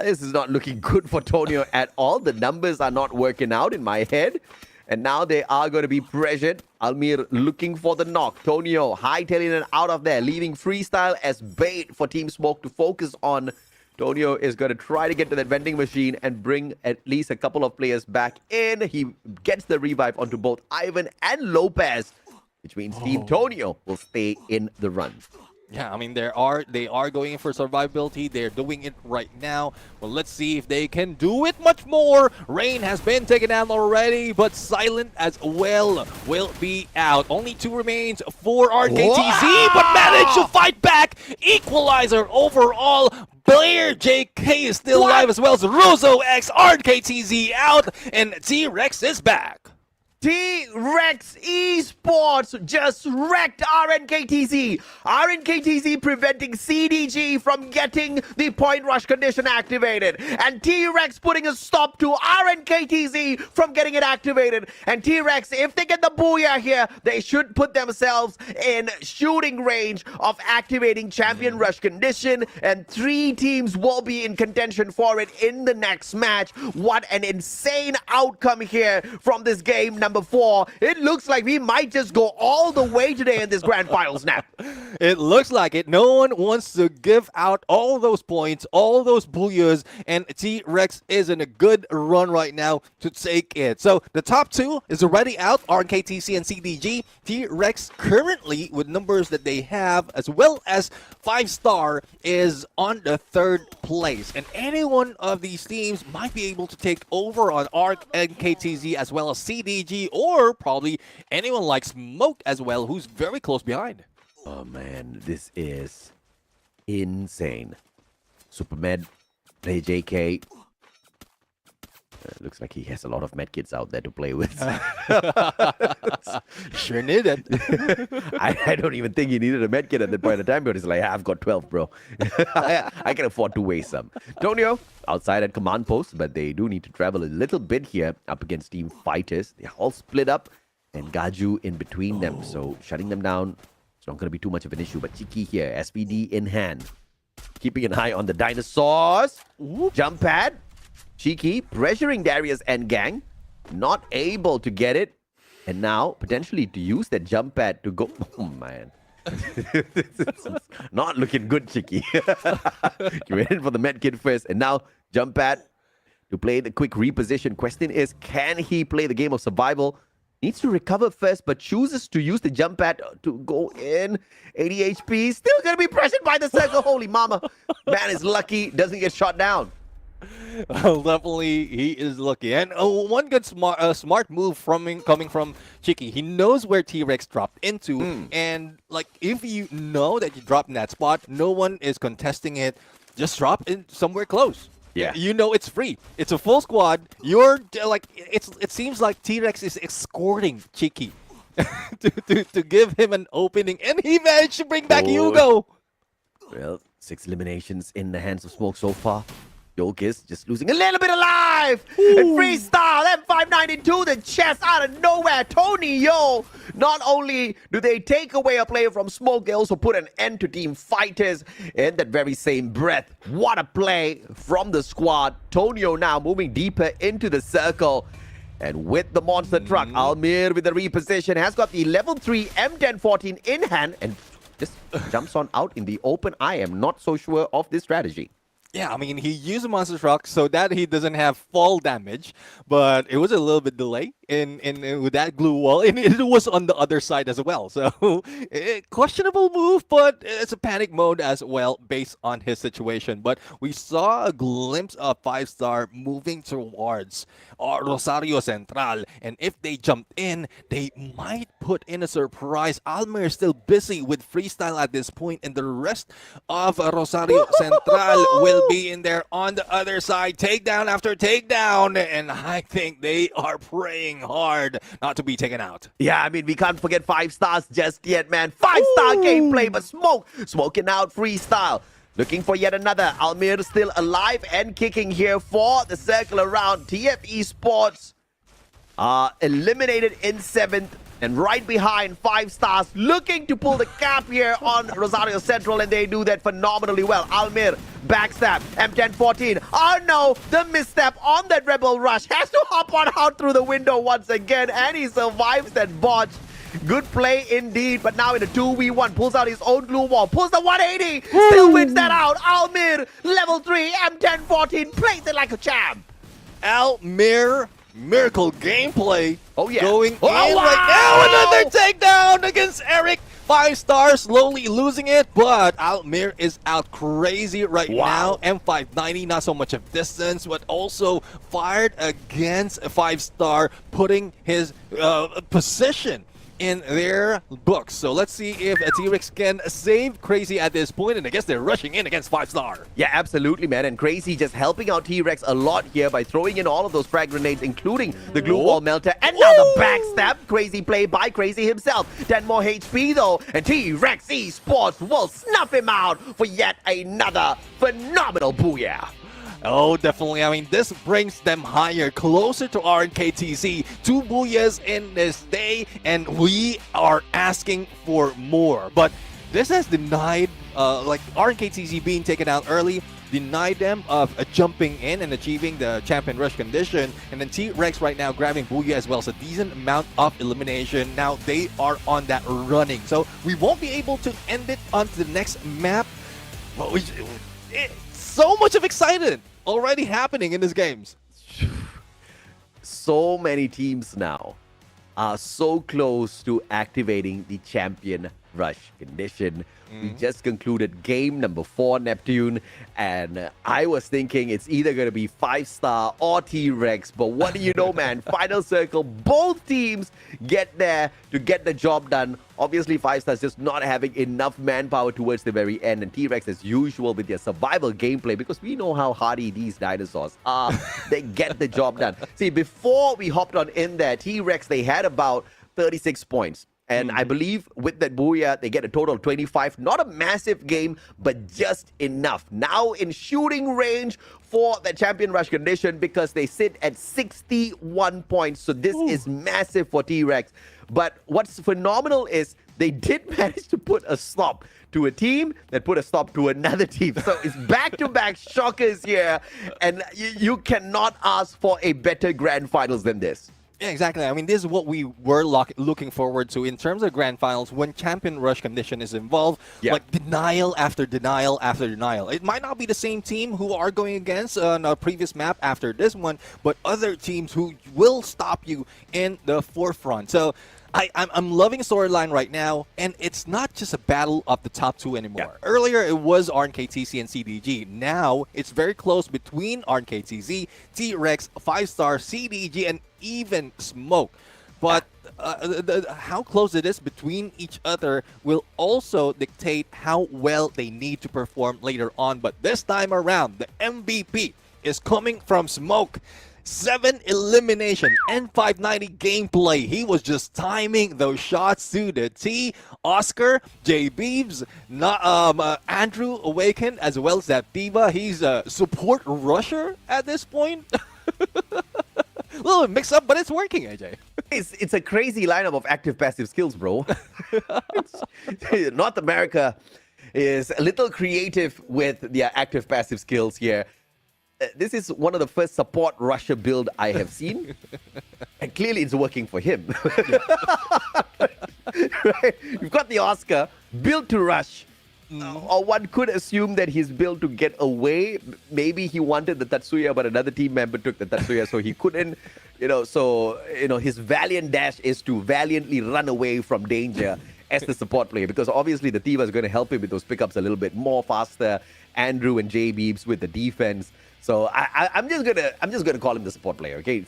This is not looking good for Tonyo at all. The numbers are not working out in my head. And now they are going to be pressured. Almir looking for the knock. Tonio hightailing it out of there, leaving Freestyle as bait for Team Smoke to focus on. Tonio is going to try to get to that vending machine and bring at least a couple of players back in. He gets the revive onto both Ivan and Lopez, which means Team Tonio will stay in the run. Yeah, I mean, they are going in for survivability. They're doing it right now. Well, let's see if they can do it much more. Rain has been taken out already, but Silent as well will be out. Only 2 remains for RKTZ, but managed to fight back. Equalizer overall. Blair JK is still alive as well as Russo X, RKTZ out, and T-Rex is back. T-Rex Esports just wrecked RNKTZ. RNKTZ preventing CDG from getting the point rush condition activated. And T-Rex putting a stop to RNKTZ from getting it activated. And T-Rex, if they get the booyah here, they should put themselves in shooting range of activating champion rush condition. And 3 teams will be in contention for it in the next match. What an insane outcome here from this game number 4. It looks like we might just go all the way today in this grand final snap. It looks like it. No one wants to give out all those points, all those booyahs, and T-Rex is in a good run right now to take it. So the top 2 is already out, RKTC and CDG. T-Rex currently, with numbers that they have, as well as 5-star, is on the 3rd place. And any one of these teams might be able to take over on ARC and KTZ as well as CDG, or probably anyone like Smoke as well, who's very close behind. Oh man, this is insane. Supermed, play JK. Looks like he has a lot of medkits out there to play with. Sure needed. I don't even think he needed a medkit at that point in time, but he's like, I've got 12, bro. I can afford to waste some. Tonio, outside at command post, but they do need to travel a little bit here up against Team Fighters. They're all split up, and Gaju in between them, so shutting them down, it's not going to be too much of an issue. But Chiki here, SVD in hand. Keeping an eye on the dinosaurs. Jump pad. Cheeky pressuring Darius and gang. Not able to get it. And now, potentially, to use that jump pad to go... Oh, man. Not looking good, Cheeky. You went in for the medkit first. And now, jump pad to play the quick reposition. Question is, can he play the game of survival? Needs to recover first, but chooses to use the jump pad to go in. 80 HP. Still going to be pressured by the circle. Holy mama. Man is lucky. Doesn't get shot down. Well, definitely, he is lucky. And one good smart move coming from Chiki. He knows where T-Rex dropped into. And, like, if you know that you dropped in that spot, no one is contesting it. Just drop in somewhere close. Yeah. You know it's free. It's a full squad. You're, like, it seems like T-Rex is escorting Chiki to give him an opening. And he managed to bring back Hugo. Well, 6 eliminations in the hands of Smoke so far. Yolkis just losing a little bit of life. And freestyle M592, the chest out of nowhere. Tony, yo. Not only do they take away a player from Smoke, they also put an end to Team Fighters in that very same breath. What a play from the squad. Tonio now moving deeper into the circle. And with the monster truck, Almir with the reposition has got the level 3 M1014 in hand and just jumps on out in the open. I am not so sure of this strategy. Yeah, I mean, he used a monster truck so that he doesn't have fall damage, but it was a little bit delay in with that glue wall, and it was on the other side as well. So, questionable move, but it's a panic mode as well based on his situation. But we saw a glimpse of 5-star moving towards Rosario Central, and if they jumped in, they might put in a surprise. Almer is still busy with freestyle at this point, and the rest of Rosario Central will be in there on the other side, takedown after takedown, and I think they are praying hard not to be taken out. Yeah, I mean, we can't forget 5 stars just yet, man. 5-star gameplay, but smoking out freestyle. Looking for yet another. Almir still alive and kicking here for the circle around. TF Esports eliminated in 7th. And right behind, 5 stars looking to pull the cap here on Rosario Central, and they do that phenomenally well. Almir, backstab, M1014. Oh no, the misstep on that Rebel Rush. Has to hop on out through the window once again, and he survives that botch. Good play indeed, but now in a 2v1, pulls out his own glue wall, pulls the 180, still wins that out. Almir, level 3, M1014, plays it like a champ. Almir, miracle gameplay. Oh yeah. Going in wow. right now. Another takedown against Eric. 5 stars, slowly losing it, but Almir is out crazy right now. M590, not so much of distance, but also fired against a 5-star, putting his position in their books. So let's see if T-Rex can save Crazy at this point, and I guess they're rushing in against 5-star. Yeah, absolutely, man. And Crazy just helping out T-Rex a lot here by throwing in all of those frag grenades, including the glue wall melter. And now the backstab. Crazy play by Crazy himself. 10 more HP though, and T-Rex Esports will snuff him out for yet another phenomenal booyah. Oh, definitely. I mean, this brings them higher, closer to RNKTZ. 2 booyahs in this day, and we are asking for more. But this has denied, like RNKTZ being taken out early, denied them of jumping in and achieving the champion rush condition. And then T-Rex right now grabbing booyah as well. So decent amount of elimination. Now they are on that running. So we won't be able to end it onto the next map. But so much of excitement already happening in these games. So many teams now are so close to activating the champion rush condition. We just concluded game number 4, Neptune, and I was thinking it's either going to be 5-star or T-Rex, but what do you know, man? Final circle, both teams get there to get the job done. Obviously, 5-star's just not having enough manpower towards the very end, and T-Rex, as usual, with their survival gameplay, because we know how hardy these dinosaurs are, they get the job done. See, before we hopped on in there, T-Rex, they had about 36 points. And I believe with that booyah, they get a total of 25. Not a massive game, but just enough. Now in shooting range for the champion rush condition, because they sit at 61 points. So this is massive for T-Rex. But what's phenomenal is they did manage to put a stop to a team that put a stop to another team. So it's back-to-back shockers here. And you cannot ask for a better grand finals than this. Yeah, exactly. I mean, this is what we were looking forward to in terms of grand finals when champion rush condition is involved. Yeah. Like denial after denial after denial. It might not be the same team who are going against on a previous map after this one, but other teams who will stop you in the forefront. So I'm loving storyline right now, and it's not just a battle of the top 2 anymore. Yeah. Earlier, it was RNKTZ and CDG. Now, it's very close between RNKTZ, T-Rex, 5-star, CDG, and even Smoke. But how close it is between each other will also dictate how well they need to perform later on. But this time around, the MVP is coming from Smoke. 7 elimination, N590 gameplay. He was just timing those shots to the T. Oscar, J. Beebs, Andrew Awaken, as well as that Diva. He's a support rusher at this point. A little mix up, but it's working, AJ. It's a crazy lineup of active passive skills, bro. North America is a little creative with their active passive skills here. This is one of the first support rusher build I have seen. And clearly it's working for him. Right? You've got the Oscar built to rush. Or one could assume that he's built to get away. Maybe he wanted the Tatsuya, but another team member took the Tatsuya, so he couldn't. His valiant dash is to valiantly run away from danger as the support player, because obviously the Tiva is going to help him with those pickups a little bit more faster. Andrew and J Beebs with the defense. So I'm just gonna call him the support player, okay?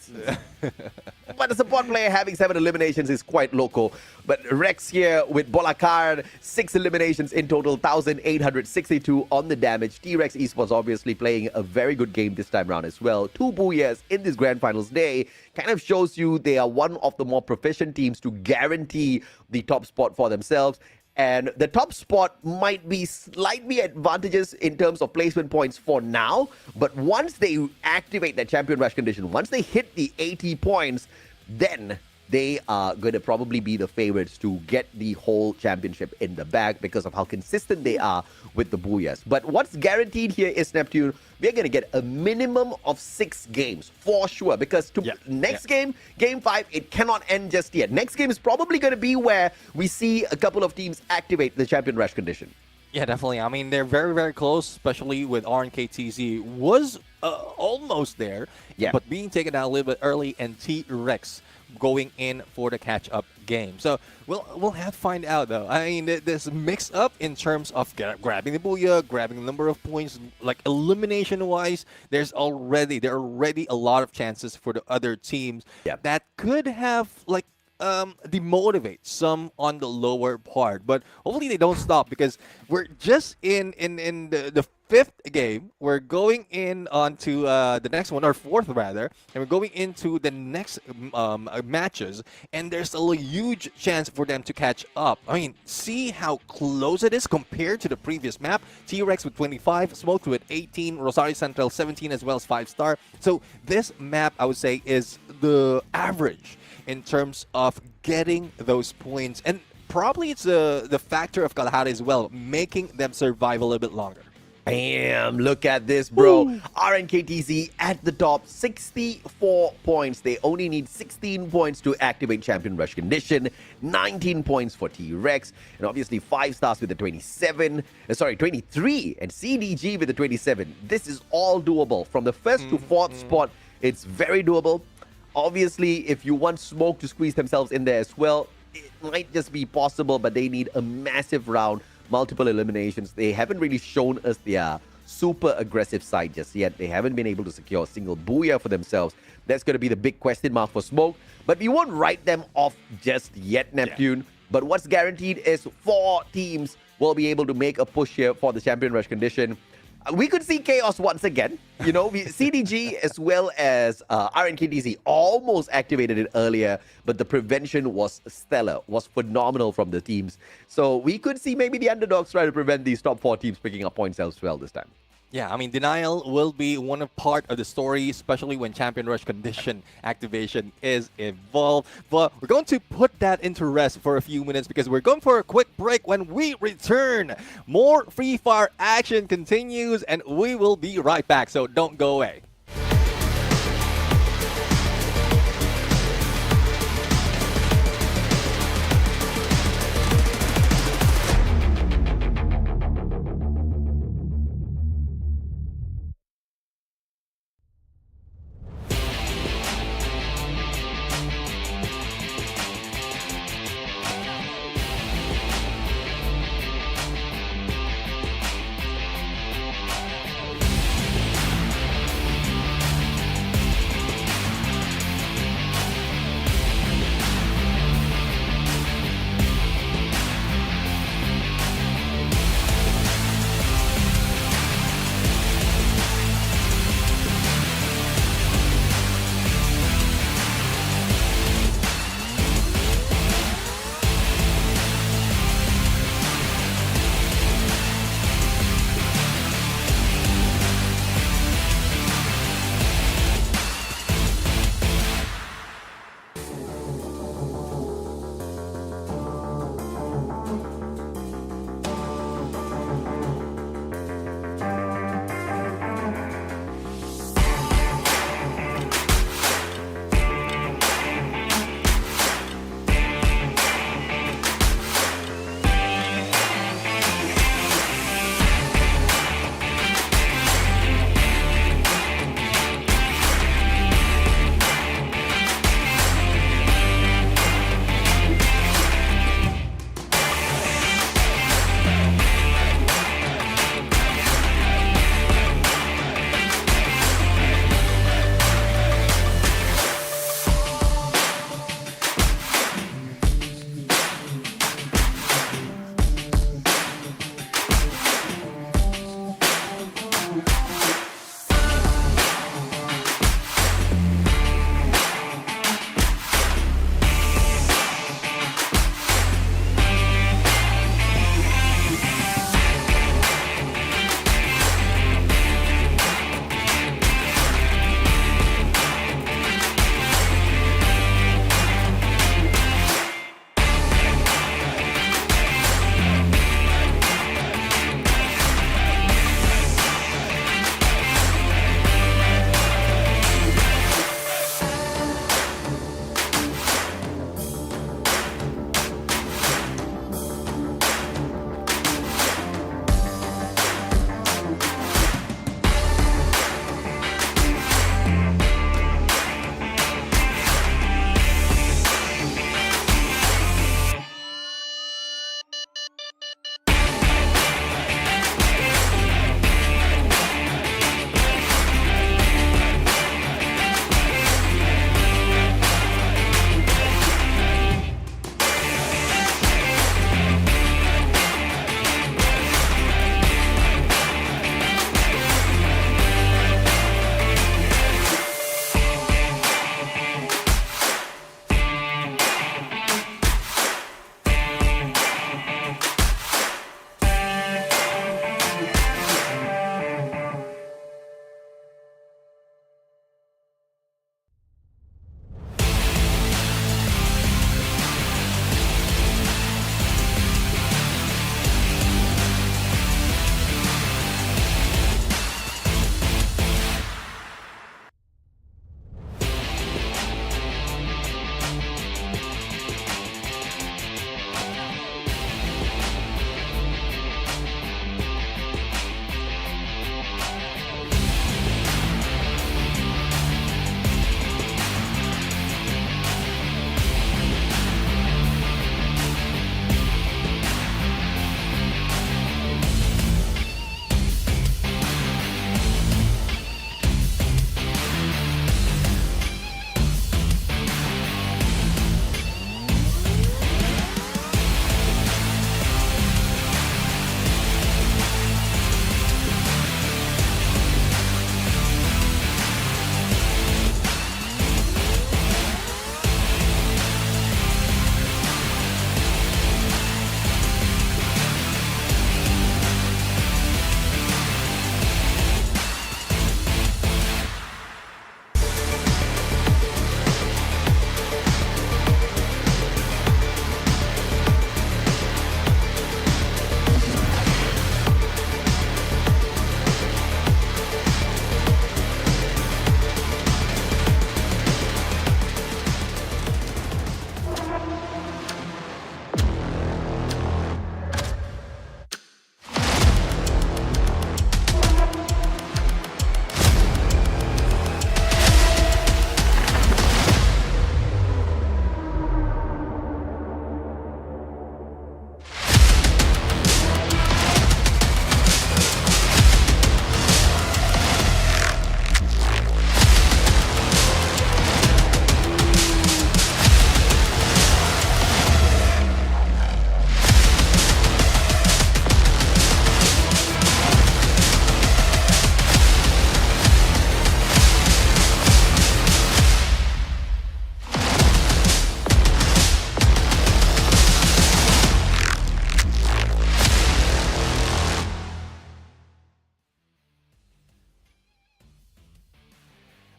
But the support player having 7 eliminations is quite local. But Rex here with Bolakar, 6 eliminations in total, 1,862 on the damage. T-Rex Esports obviously playing a very good game this time around as well. 2 booyahs in this grand finals day kind of shows you they are one of the more proficient teams to guarantee the top spot for themselves. And the top spot might be slightly advantageous in terms of placement points for now. But once they activate that champion rush condition, once they hit the 80 points, then they are going to probably be the favorites to get the whole championship in the bag because of how consistent they are with the Booyahs. But what's guaranteed here is, Neptune, we're going to get a minimum of 6 games for sure, because next game, Game 5, it cannot end just yet. Next game is probably going to be where we see a couple of teams activate the Champion Rush condition. Yeah, definitely. I mean, they're very, very close, especially with RNKTZ was almost there, but being taken out a little bit early, and T-Rex going in for the catch-up game. So we'll have to find out, though. I mean, this mix-up in terms of grabbing the Booyah, grabbing the number of points, like elimination-wise, there are already a lot of chances for the other teams that could have, like, demotivate some on the lower part, but hopefully they don't stop, because we're just in the 5th game. We're going in onto the next one, or 4th rather, and we're going into the next matches, and there's a huge chance for them to catch up. I mean, see how close it is compared to the previous map. T-Rex with 25, Smoked with 18, Rosario Central 17, as well as 5-star. So this map, I would say, is the average in terms of getting those points. And probably it's the factor of Kalahari as well, making them survive a little bit longer. Bam! Look at this, bro. RNKTZ at the top, 64 points. They only need 16 points to activate Champion Rush condition, 19 points for T-Rex, and obviously 5 stars with the 23, and CDG with the 27. This is all doable. From the 1st to 4th spot, it's very doable. Obviously, if you want Smoke to squeeze themselves in there as well, it might just be possible, but they need a massive round, multiple eliminations. They haven't really shown us their super aggressive side just yet. They haven't been able to secure a single Booyah for themselves. That's going to be the big question mark for Smoke, but we won't write them off just yet, Neptune. But what's guaranteed is 4 teams will be able to make a push here for the Champion Rush condition. We could see chaos once again. You know, CDG as well as RNKTZ almost activated it earlier, but the prevention was stellar, was phenomenal from the teams. So we could see maybe the underdogs try to prevent these top 4 teams picking up points elsewhere this time. Yeah, I mean, denial will be one part of the story, especially when Champion Rush condition activation is involved. But we're going to put that into rest for a few minutes, because we're going for a quick break. When we return, more Free Fire action continues, and we will be right back, so don't go away.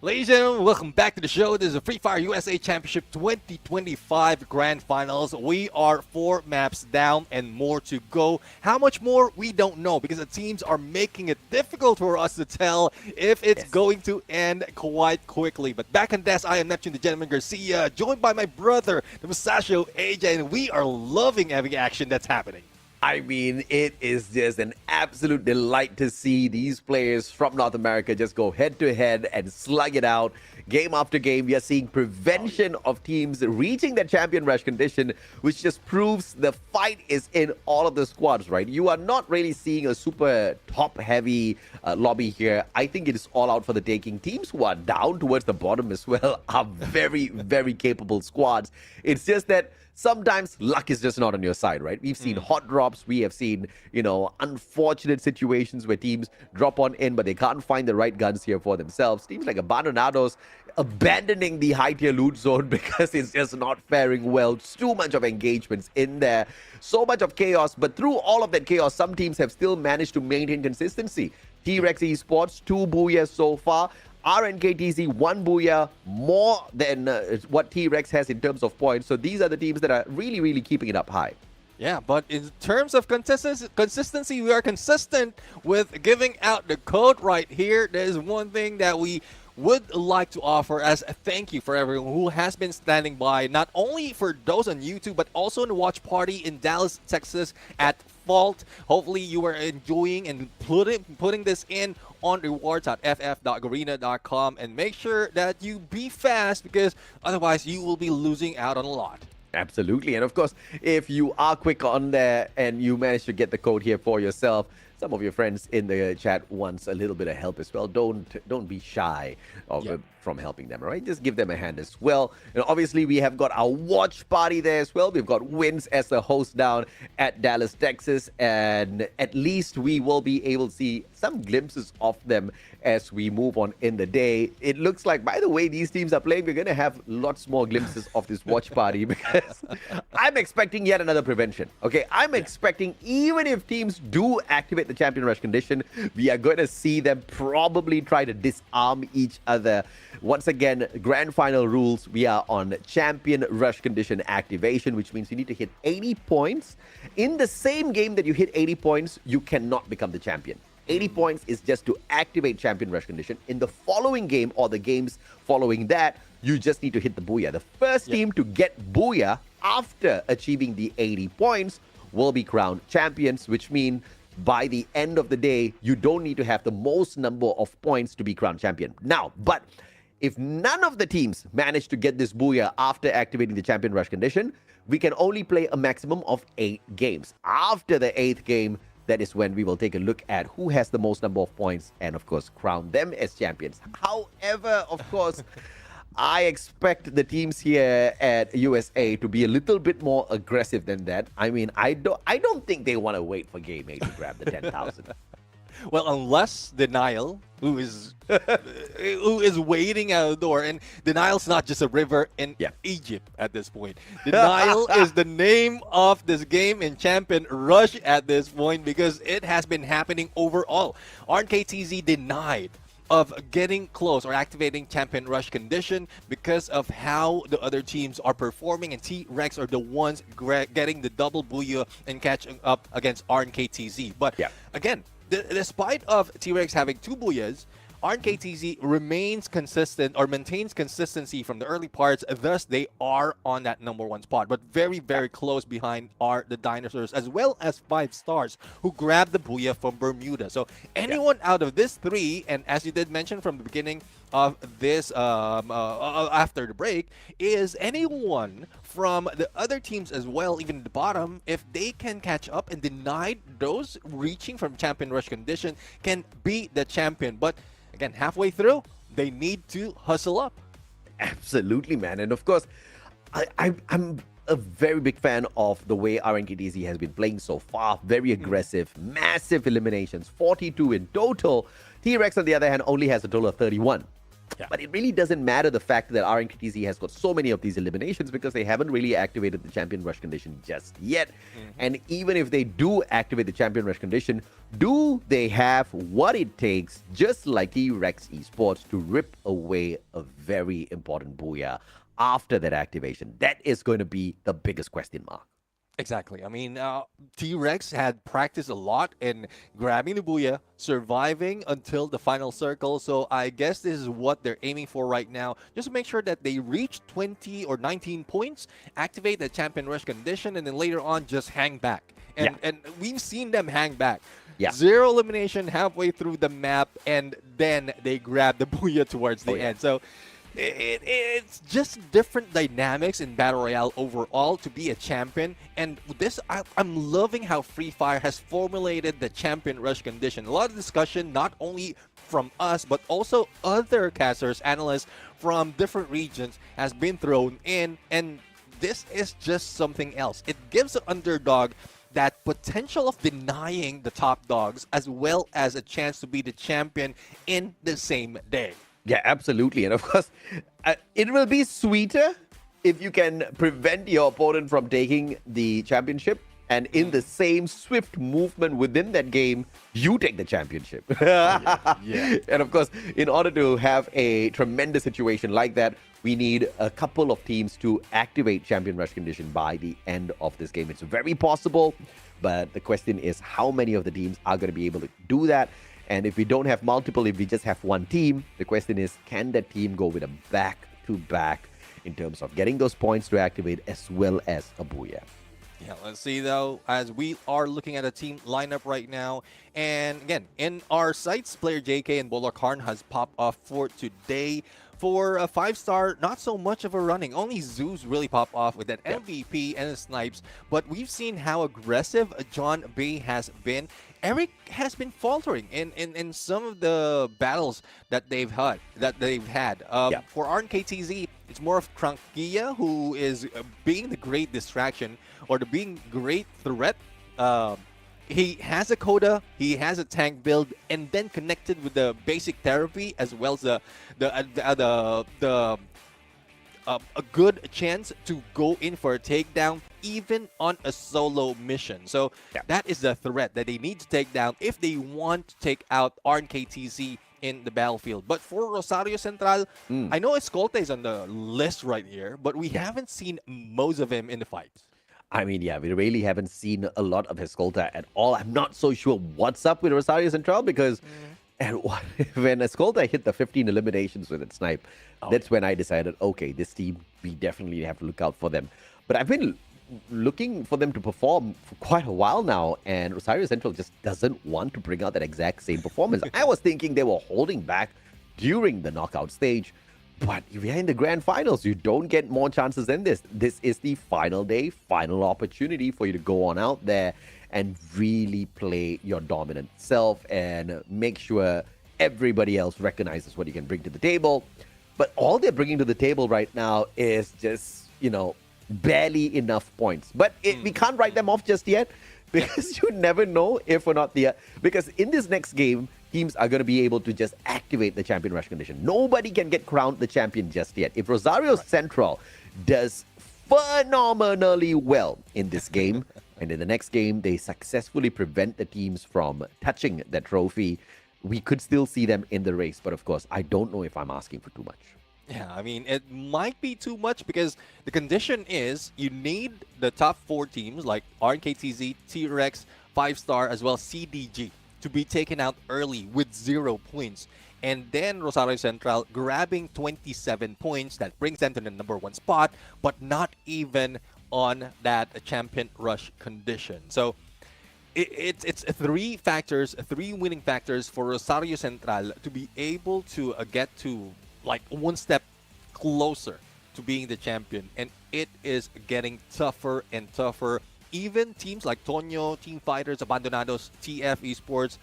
Ladies and gentlemen, welcome back to the show. This is the Free Fire USA Championship 2025 Grand Finals. We are 4 maps down and more to go. How much more? We don't know because the teams are making it difficult for us to tell if it's going to end quite quickly. But back on desk, I am Neptune the Gentleman Garcia, joined by my brother, the Musashi AJ, and we are loving every action that's happening. I mean, it is just an absolute delight to see these players from North America just go head to head and slug it out. Game after game, we are seeing prevention of teams reaching that champion rush condition, which just proves the fight is in all of the squads, right? You are not really seeing a super top-heavy lobby here. I think it is all out for the taking. Teams who are down towards the bottom as well are very, very capable squads. It's just that sometimes luck is just not on your side, right? We've seen hot drops. We have seen, unfortunate situations where teams drop on in, but they can't find the right guns here for themselves. Teams like Abandonados abandoning the high-tier loot zone because it's just not faring well. It's too much of engagements in there. So much of chaos. But through all of that chaos, some teams have still managed to maintain consistency. T-Rex Esports, 2 booyahs so far. RNKTZ, 1 booyah, more than what T-Rex has in terms of points. So these are the teams that are really, really keeping it up high. Yeah, but in terms of consistency, we are consistent with giving out the code right here. There's one thing that we would like to offer as a thank you for everyone who has been standing by, not only for those on YouTube, but also in the watch party in Dallas, Texas at Fault. Hopefully you are enjoying and putting this in on rewards.ff.garena.com, and make sure that you be fast because otherwise you will be losing out on a lot. Absolutely. And of course, if you are quick on there and you manage to get the code here for yourself, some of your friends in the chat wants a little bit of help as well. Don't be shy from helping them, all right? Just give them a hand as well. And obviously, we have got our watch party there as well. We've got Wins as the host down at Dallas, Texas, and at least we will be able to see some glimpses of them as we move on in the day. It looks like, by the way these teams are playing, we're going to have lots more glimpses of this watch party because I'm expecting yet another prevention. Okay, I'm expecting even if teams do activate the champion rush condition, we are going to see them probably try to disarm each other. Once again, grand final rules, we are on champion rush condition activation, which means you need to hit 80 points. In the same game that you hit 80 points, you cannot become the champion. 80 points is just to activate champion rush condition. In the following game or the games following that, you just need to hit the booyah. The first team to get booyah after achieving the 80 points will be crowned champions, which means by the end of the day, you don't need to have the most number of points to be crowned champion. Now, but if none of the teams manage to get this booyah after activating the champion rush condition, we can only play a maximum of 8 games. After the 8th game, that is when we will take a look at who has the most number of points and, of course, crown them as champions. However, of course, I expect the teams here at USA to be a little bit more aggressive than that. I mean, I don't think they want to wait for Game 8 to grab the 10,000. Well, unless Denial, who is waiting out the door, and Denial's not just a river in Egypt at this point. Denial is the name of this game in Champion Rush at this point because it has been happening overall. RNKTZ denied of getting close or activating champion rush condition because of how the other teams are performing, and T-Rex are the ones getting the double booyah and catching up against RNKTZ. But again, despite of T-Rex having 2 booyahs, RNKTZ remains consistent or maintains consistency from the early parts, thus they are on that #1 spot, but very, very close behind are the Dinosaurs as well as 5 Stars who grabbed the booyah from Bermuda. So anyone out of this 3, and as you did mention from the beginning of this after the break, is anyone from the other teams as well, even the bottom, if they can catch up and deny those reaching from champion rush condition, can be the champion. But again, halfway through, they need to hustle up. Absolutely, man. And of course, I'm a very big fan of the way RNKTZ has been playing so far. Very aggressive, massive eliminations, 42 in total. T-Rex, on the other hand, only has a total of 31. Yeah. But it really doesn't matter the fact that RNKTZ has got so many of these eliminations because they haven't really activated the champion rush condition just yet. And even if they do activate the champion rush condition, do they have what it takes, just like T-Rex Esports, to rip away a very important booyah after that activation? That is going to be the biggest question mark. Exactly. I mean, T-Rex had practiced a lot in grabbing the booyah, surviving until the final circle. So I guess this is what they're aiming for right now. Just to make sure that they reach 20 or 19 points, activate the champion rush condition, and then later on just hang back. And we've seen them hang back. Yeah. 0 elimination halfway through the map, and then they grab the booyah towards the end. So it's just different dynamics in Battle Royale overall to be a champion. And this, I'm loving how Free Fire has formulated the champion rush condition. A lot of discussion, not only from us, but also other casters, analysts from different regions has been thrown in. And this is just something else. It gives the underdog that potential of denying the top dogs as well as a chance to be the champion in the same day. Yeah, absolutely. And of course, it will be sweeter if you can prevent your opponent from taking the championship. And in the same swift movement within that game, you take the championship. And of course, in order to have a tremendous situation like that, we need a couple of teams to activate champion rush condition by the end of this game. It's very possible, but the question is how many of the teams are going to be able to do that? And if we don't have multiple, if we just have one team, the question is, can that team go with a back-to-back in terms of getting those points to activate as well as a booyah? Yeah, let's see though, as we are looking at a team lineup right now. And again, in our sites, player JK and Bowler Karn has popped off for today. For a 5-star, not so much of a running. Only Zeus really pop off with an MVP and a snipes. But we've seen how aggressive John Bay has been. Eric has been faltering in some of the battles that they've had. For RNKTZ, it's more of Krankia who is being the great distraction or the being great threat. He has a coda, he has a tank build, and then connected with the basic therapy as well as a good chance to go in for a takedown even on a solo mission. So that is the threat that they need to take down if they want to take out RNKTZ in the battlefield. But for Rosario Central, I know Escolta is on the list right here, but we haven't seen most of him in the fights. I mean, yeah, we really haven't seen a lot of Escolta at all. I'm not so sure what's up with Rosario Central because when Escolta hit the 15 eliminations with its snipe, that's when I decided, okay, this team, we definitely have to look out for them. But I've been looking for them to perform for quite a while now, and Rosario Central just doesn't want to bring out that exact same performance. I was thinking they were holding back during the knockout stage. But if you're in the grand finals, you don't get more chances than this. This is the final day, final opportunity for you to go on out there and really play your dominant self and make sure everybody else recognizes what you can bring to the table. But all they're bringing to the table right now is just, barely enough points. But we can't write them off just yet because you never know if or not because in this next game, teams are going to be able to just activate the champion rush condition. Nobody can get crowned the champion just yet. If Rosario Central does phenomenally well in this game, and in the next game, they successfully prevent the teams from touching that trophy, we could still see them in the race. But of course, I don't know if I'm asking for too much. Yeah, I mean, it might be too much because the condition is you need the top 4 teams like RNKTZ, T-Rex, 5-star, as well as CDG to be taken out early with 0 points. And then Rosario Central grabbing 27 points. That brings them to the number 1 spot, but not even on that champion rush condition. So it's 3 factors, 3 winning factors for Rosario Central to be able to get to like 1 step closer to being the champion. And it is getting tougher and tougher. Even teams like Tonyo, Team Fighters, Abandonados, TF Esports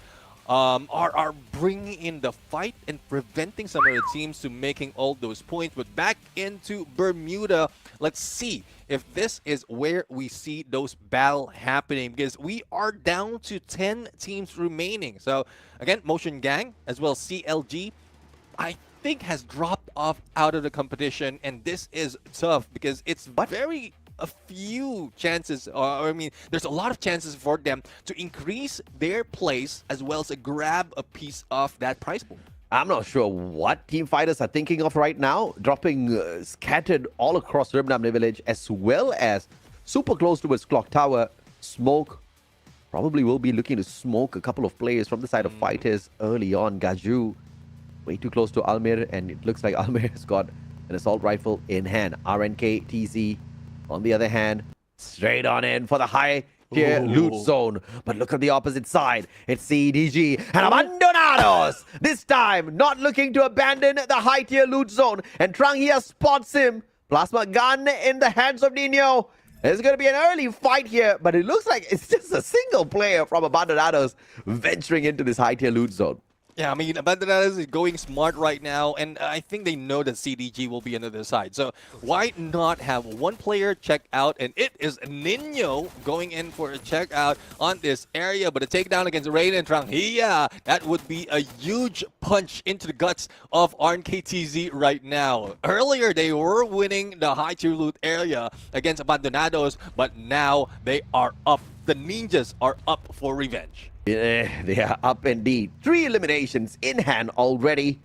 are bringing in the fight and preventing some of the teams to making all those points. But back into Bermuda, let's see if this is where we see those battle happening, because we are down to 10 teams remaining. So again, Motion Gang as well as CLG. I think, has dropped off out of the competition, and this is tough because it's very a few chances, or I mean, there's a lot of chances for them to increase their place as well as grab a piece of that prize pool. I'm not sure what team fighters are thinking of right now, dropping scattered all across Rimnam Village as well as super close towards Clock Tower. Smoke probably will be looking to smoke a couple of players from the side of fighters early on. Gaju way too close to Almir, and it looks like Almir has got an assault rifle in hand. RNK TZ on the other hand, straight on in for the high tier loot zone. But look at the opposite side. It's CDG and Abandonados. This time, not looking to abandon the high tier loot zone. And Trang here spots him. Plasma gun in the hands of Nino. There's going to be an early fight here, but it looks like it's just a single player from Abandonados venturing into this high tier loot zone. Yeah, I mean, Abandonados is going smart right now, and I think they know that CDG will be on the other side. So why not have one player check out, and it is Nino going in for a check out on this area, but a takedown against Rain and Trang. Yeah, that would be a huge punch into the guts of RNKTZ right now. Earlier, they were winning the high tier loot area against Abandonados, but now they are up. The ninjas are up for revenge. Yeah, they are up indeed. 3 eliminations in hand already.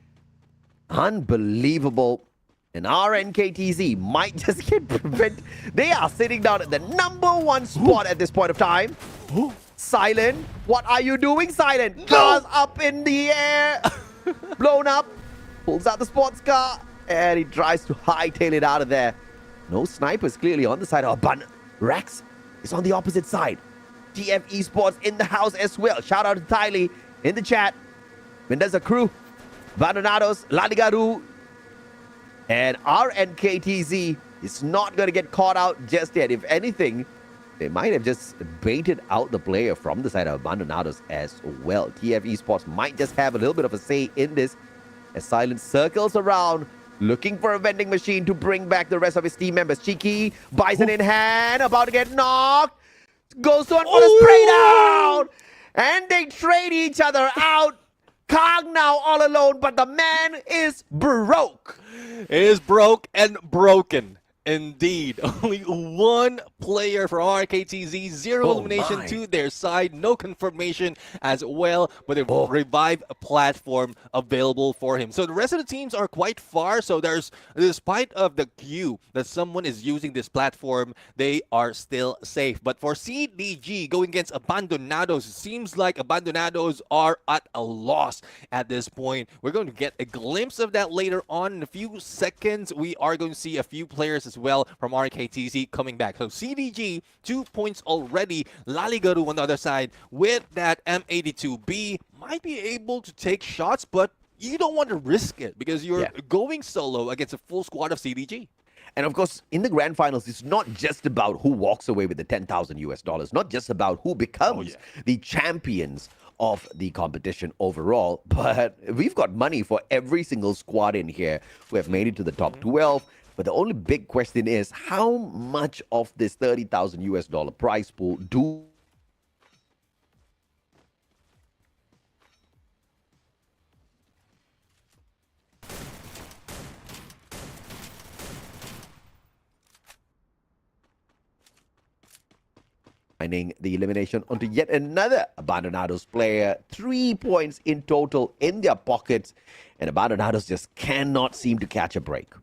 Unbelievable. And RNKTZ might just get prevented. They are sitting down at the #1 spot at this point of time. Silent, what are you doing, Silent? Cars up in the air. Blown up. Pulls out the sports car. And he tries to hightail it out of there. No snipers clearly on the side of Abun. Rex is on the opposite side. TF Esports in the house as well. Shout out to Tylee in the chat. Mendoza crew, Abandonados, Laligaru, and RNKTZ is not going to get caught out just yet. If anything, they might have just baited out the player from the side of Abandonados as well. TF Esports might just have a little bit of a say in this as Silence circles around, looking for a vending machine to bring back the rest of his team members. Cheeky, Bison in hand, about to get knocked. Goes to one for the spray down. And they trade each other out. Kang now all alone, but the man is broke. It is broke and broken. Indeed. Only one player for RKTZ, 0 elimination to their side, no confirmation as well, but a revive platform available for him. So the rest of the teams are quite far, so there's, despite of the queue that someone is using this platform, they are still safe. But for CDG going against Abandonados, it seems like Abandonados are at a loss at this point. We're going to get a glimpse of that later on in a few seconds. We are going to see a few players as well from RKTZ coming back. So CDG, 2 points already. Laligaru on the other side with that M82B might be able to take shots, but you don't want to risk it because you're going solo against a full squad of CDG. And of course, in the grand finals, it's not just about who walks away with the $10,000, not just about who becomes the champions of the competition overall, but we've got money for every single squad in here who have made it to the top 12. But the only big question is how much of this $30,000 prize pool do finding the elimination onto yet another Abandonados player. 3 points in total in their pockets, and Abandonados just cannot seem to catch a break.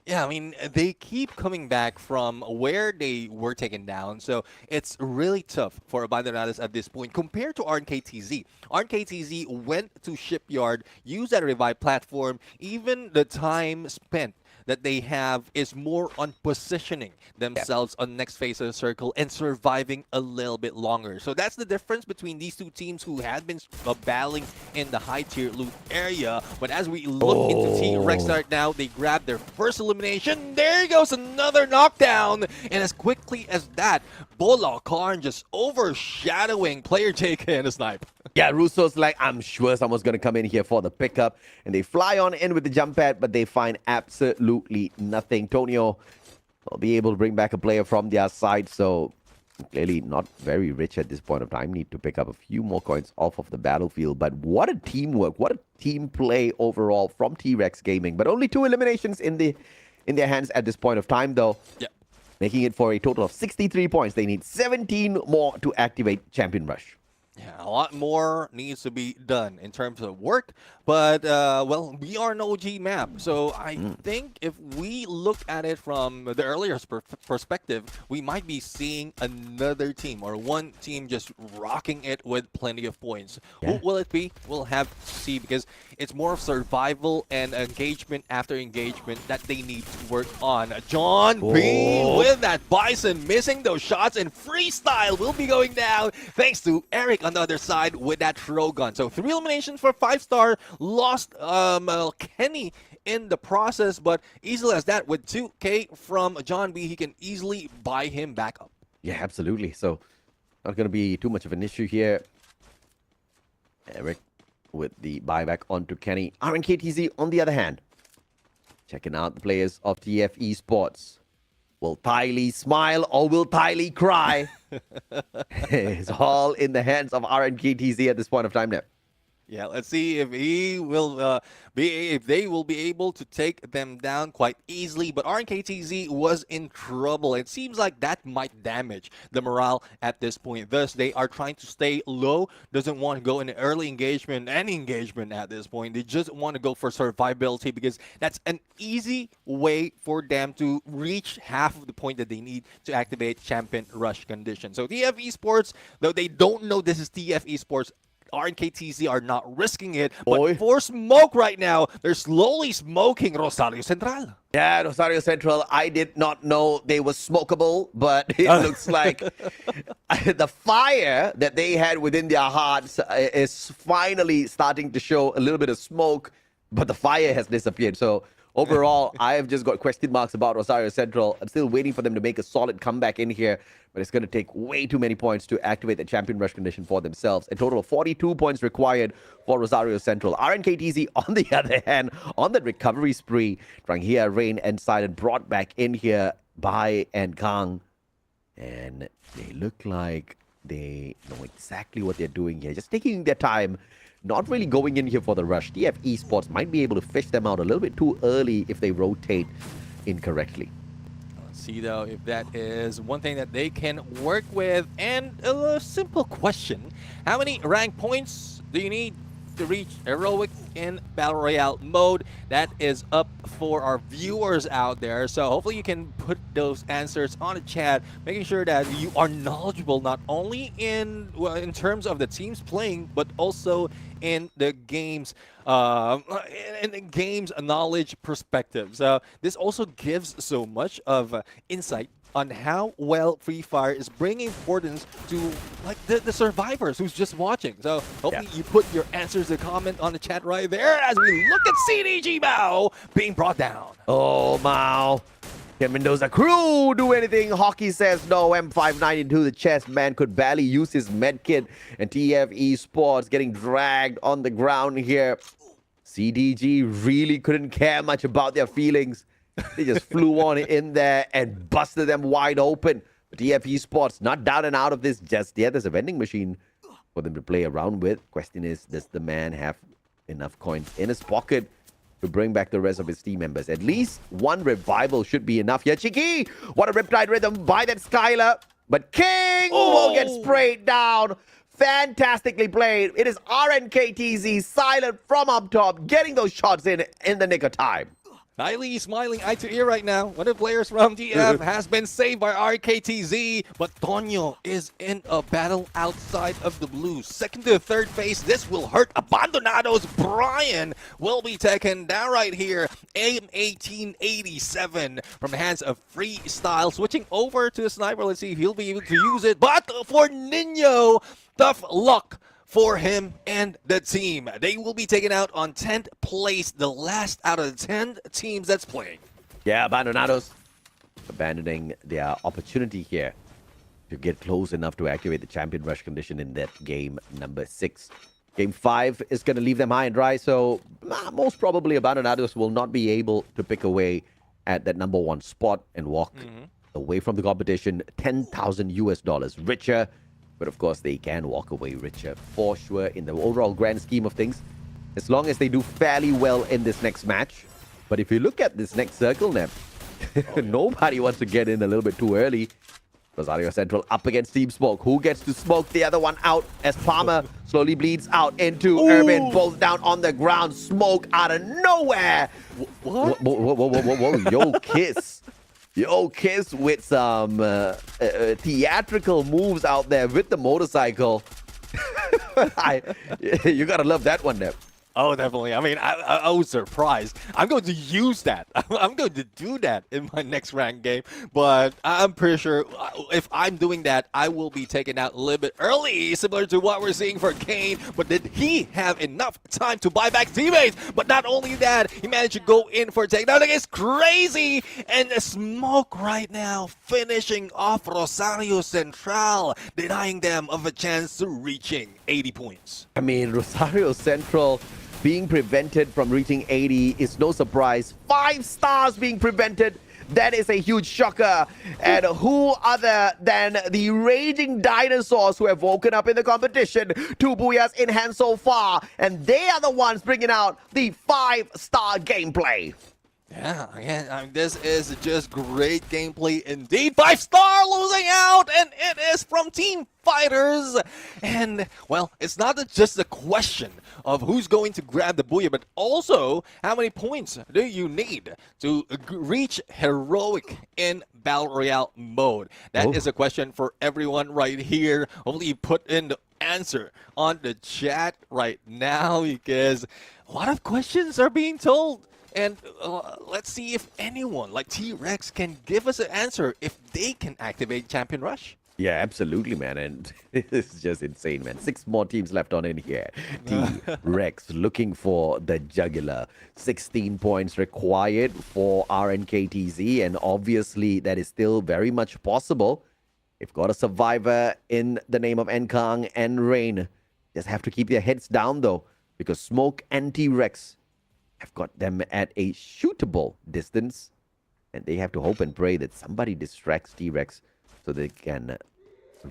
Yeah, I mean, they keep coming back from where they were taken down, so it's really tough for Abandonados at this point compared to RNKTZ. RNKTZ went to Shipyard, used that revive platform, even the time spent that they have is more on positioning themselves on next phase of the circle and surviving a little bit longer. So that's the difference between these two teams who had been battling in the high tier loot area. But as we look into Team Rexart now, they grab their first elimination. There goes another knockdown. And as quickly as that, Bola Karn just overshadowing player JK and a snipe. Yeah, Russo's like, I'm sure someone's going to come in here for the pickup. And they fly on in with the jump pad, but they find absolutely nothing. Tonio will be able to bring back a player from their side. So Clearly not very rich at this point of time. Need to pick up a few more coins off of the battlefield. But what a teamwork, what a team play overall from T-Rex Gaming. But only 2 eliminations in their hands at this point of time, though. Yeah. Making it for a total of 63 points. They need 17 more to activate Champion Rush. Yeah, a lot more needs to be done in terms of work, but well, we are an OG map, so I think if we look at it from the earlier perspective, we might be seeing another team or one team just rocking it with plenty of points. Yeah. Who will it be? We'll have to see, because it's more of survival and engagement after engagement that they need to work on. John B with that Bison missing those shots, and freestyle will be going down thanks to Eric on the other side with that throw gun. So 3 eliminations for 5-star. Lost Kenny in the process, but easily as that with 2K from John B, he can easily buy him back up. Yeah, absolutely. So not going to be too much of an issue here. Eric with the buyback onto Kenny. RNKTZ on the other hand, checking out the players of TF Esports. Will Ty Lee smile or will Ty Lee cry? It's all in the hands of RNKTZ at this point of time now. Yeah, let's see if he will if they will be able to take them down quite easily. But RNKTZ was in trouble. It seems like that might damage the morale at this point. Thus, they are trying to stay low. Doesn't want to go in early engagement, any engagement at this point. They just want to go for survivability, because that's an easy way for them to reach half of the point that they need to activate Champion Rush condition. So TF Esports, though they don't know this is TF Esports, RNKTZ are not risking it, but for smoke right now, they're slowly smoking Rosario Central. Yeah, Rosario Central, I did not know they were smokable, but it looks like the fire that they had within their hearts is finally starting to show a little bit of smoke, but the fire has disappeared. So overall, I have just got question marks about Rosario Central. I'm still waiting for them to make a solid comeback in here, but it's going to take way too many points to activate the Champion Rush condition for themselves. A total of 42 points required for Rosario Central. RNKTZ, on the other hand, on the recovery spree, trying here, Rain and Silent brought back in here by and Kang. And they look like they know exactly what they're doing here. Just taking their time, not really going in here for the rush. TF Esports might be able to fish them out a little bit too early if they rotate incorrectly. Let's see, though, if that is one thing that they can work with. And a simple question. How many rank points do you need to reach heroic in Battle Royale mode? That is up for our viewers out there. So hopefully you can put those answers on the chat, making sure that you are knowledgeable not only in terms of the teams playing, but also in the games in the game's knowledge perspective. So this also gives so much of insight on how well Free Fire is bringing importance to like the survivors who's just watching. So hopefully you put your answers to comment on the chat right there as we look at CDG Mao being brought down. Oh, Mao. Can Mendoza crew do anything? Hockey says no. M59 into the chest. Man could barely use his medkit. And TF Esports getting dragged on the ground here. CDG really couldn't care much about their feelings. They just flew on in there and busted them wide open. But TF Esports not down and out of this just yet. There's a vending machine for them to play around with. Question is, does the man have enough coins in his pocket to bring back the rest of his team members? At least one revival should be enough here. Chiki, what a Riptide Rhythm by that Skylar. But King will get sprayed down. Fantastically played. It is RNKTZ Silent from up top, getting those shots in the nick of time. Kylie smiling eye to ear right now. One of the players from TF has been saved by RKTZ, but Tonyo is in a battle outside of the blue. Second to third base, this will hurt Abandonados. Brian will be taken down right here. AM1887 from the hands of Freestyle. Switching over to the sniper. Let's see if he'll be able to use it. But for Nino, tough luck for him and the team. They will be taken out on 10th place, the last out of the 10 teams that's playing. Yeah, Abandonados abandoning their opportunity here to get close enough to activate the Champion Rush condition in that game number 6. Game 5 is going to leave them high and dry, so most probably Abandonados will not be able to pick away at that number 1 spot and walk away from the competition, 10,000 US dollars richer. But of course, they can walk away richer for sure in the overall grand scheme of things, as long as they do fairly well in this next match. But if you look at this next circle, Neb, nobody wants to get in a little bit too early. Rosario Central up against Team Smoke. Who gets to smoke the other one out as Palmer slowly bleeds out into Irvin, both down on the ground. Smoke out of nowhere. What? Whoa. Yo, Kiss. Yo, Kiss with some theatrical moves out there with the motorcycle. You gotta love that one, Neb. Oh, definitely. I mean, I was surprised. I'm going to use that. I'm going to do that in my next ranked game. But I'm pretty sure if I'm doing that, I will be taken out a little bit early, similar to what we're seeing for Kane. But did he have enough time to buy back teammates? But not only that, he managed to go in for a takedown against Crazy. And Smoke right now finishing off Rosario Central, denying them of a chance to reaching 80 points. I mean, Rosario Central being prevented from reaching 80 is no surprise. 5 stars being prevented. That is a huge shocker. And who other than the raging dinosaurs who have woken up in the competition? 2 booyahs in hand so far. And they are the ones bringing out the 5-star gameplay. Yeah, again, I mean, this is just great gameplay indeed. 5-star losing out, and it is from Team Fighters. And, well, it's not just a question of who's going to grab the booyah, but also how many points do you need to reach heroic in Battle Royale mode? That is a question for everyone right here. Hopefully you put in the answer on the chat right now, because a lot of questions are being told. And let's see if anyone like T-Rex can give us an answer if they can activate Champion Rush. Yeah, absolutely, man. And it's just insane, man. 6 more teams left on in here. T-Rex looking for the jugular. 16 points required for RNKTZ. And obviously, that is still very much possible. They've got a survivor in the name of Nkang and Rain. Just have to keep their heads down, though, because Smoke and T-Rex have got them at a shootable distance, and they have to hope and pray that somebody distracts T-Rex so they can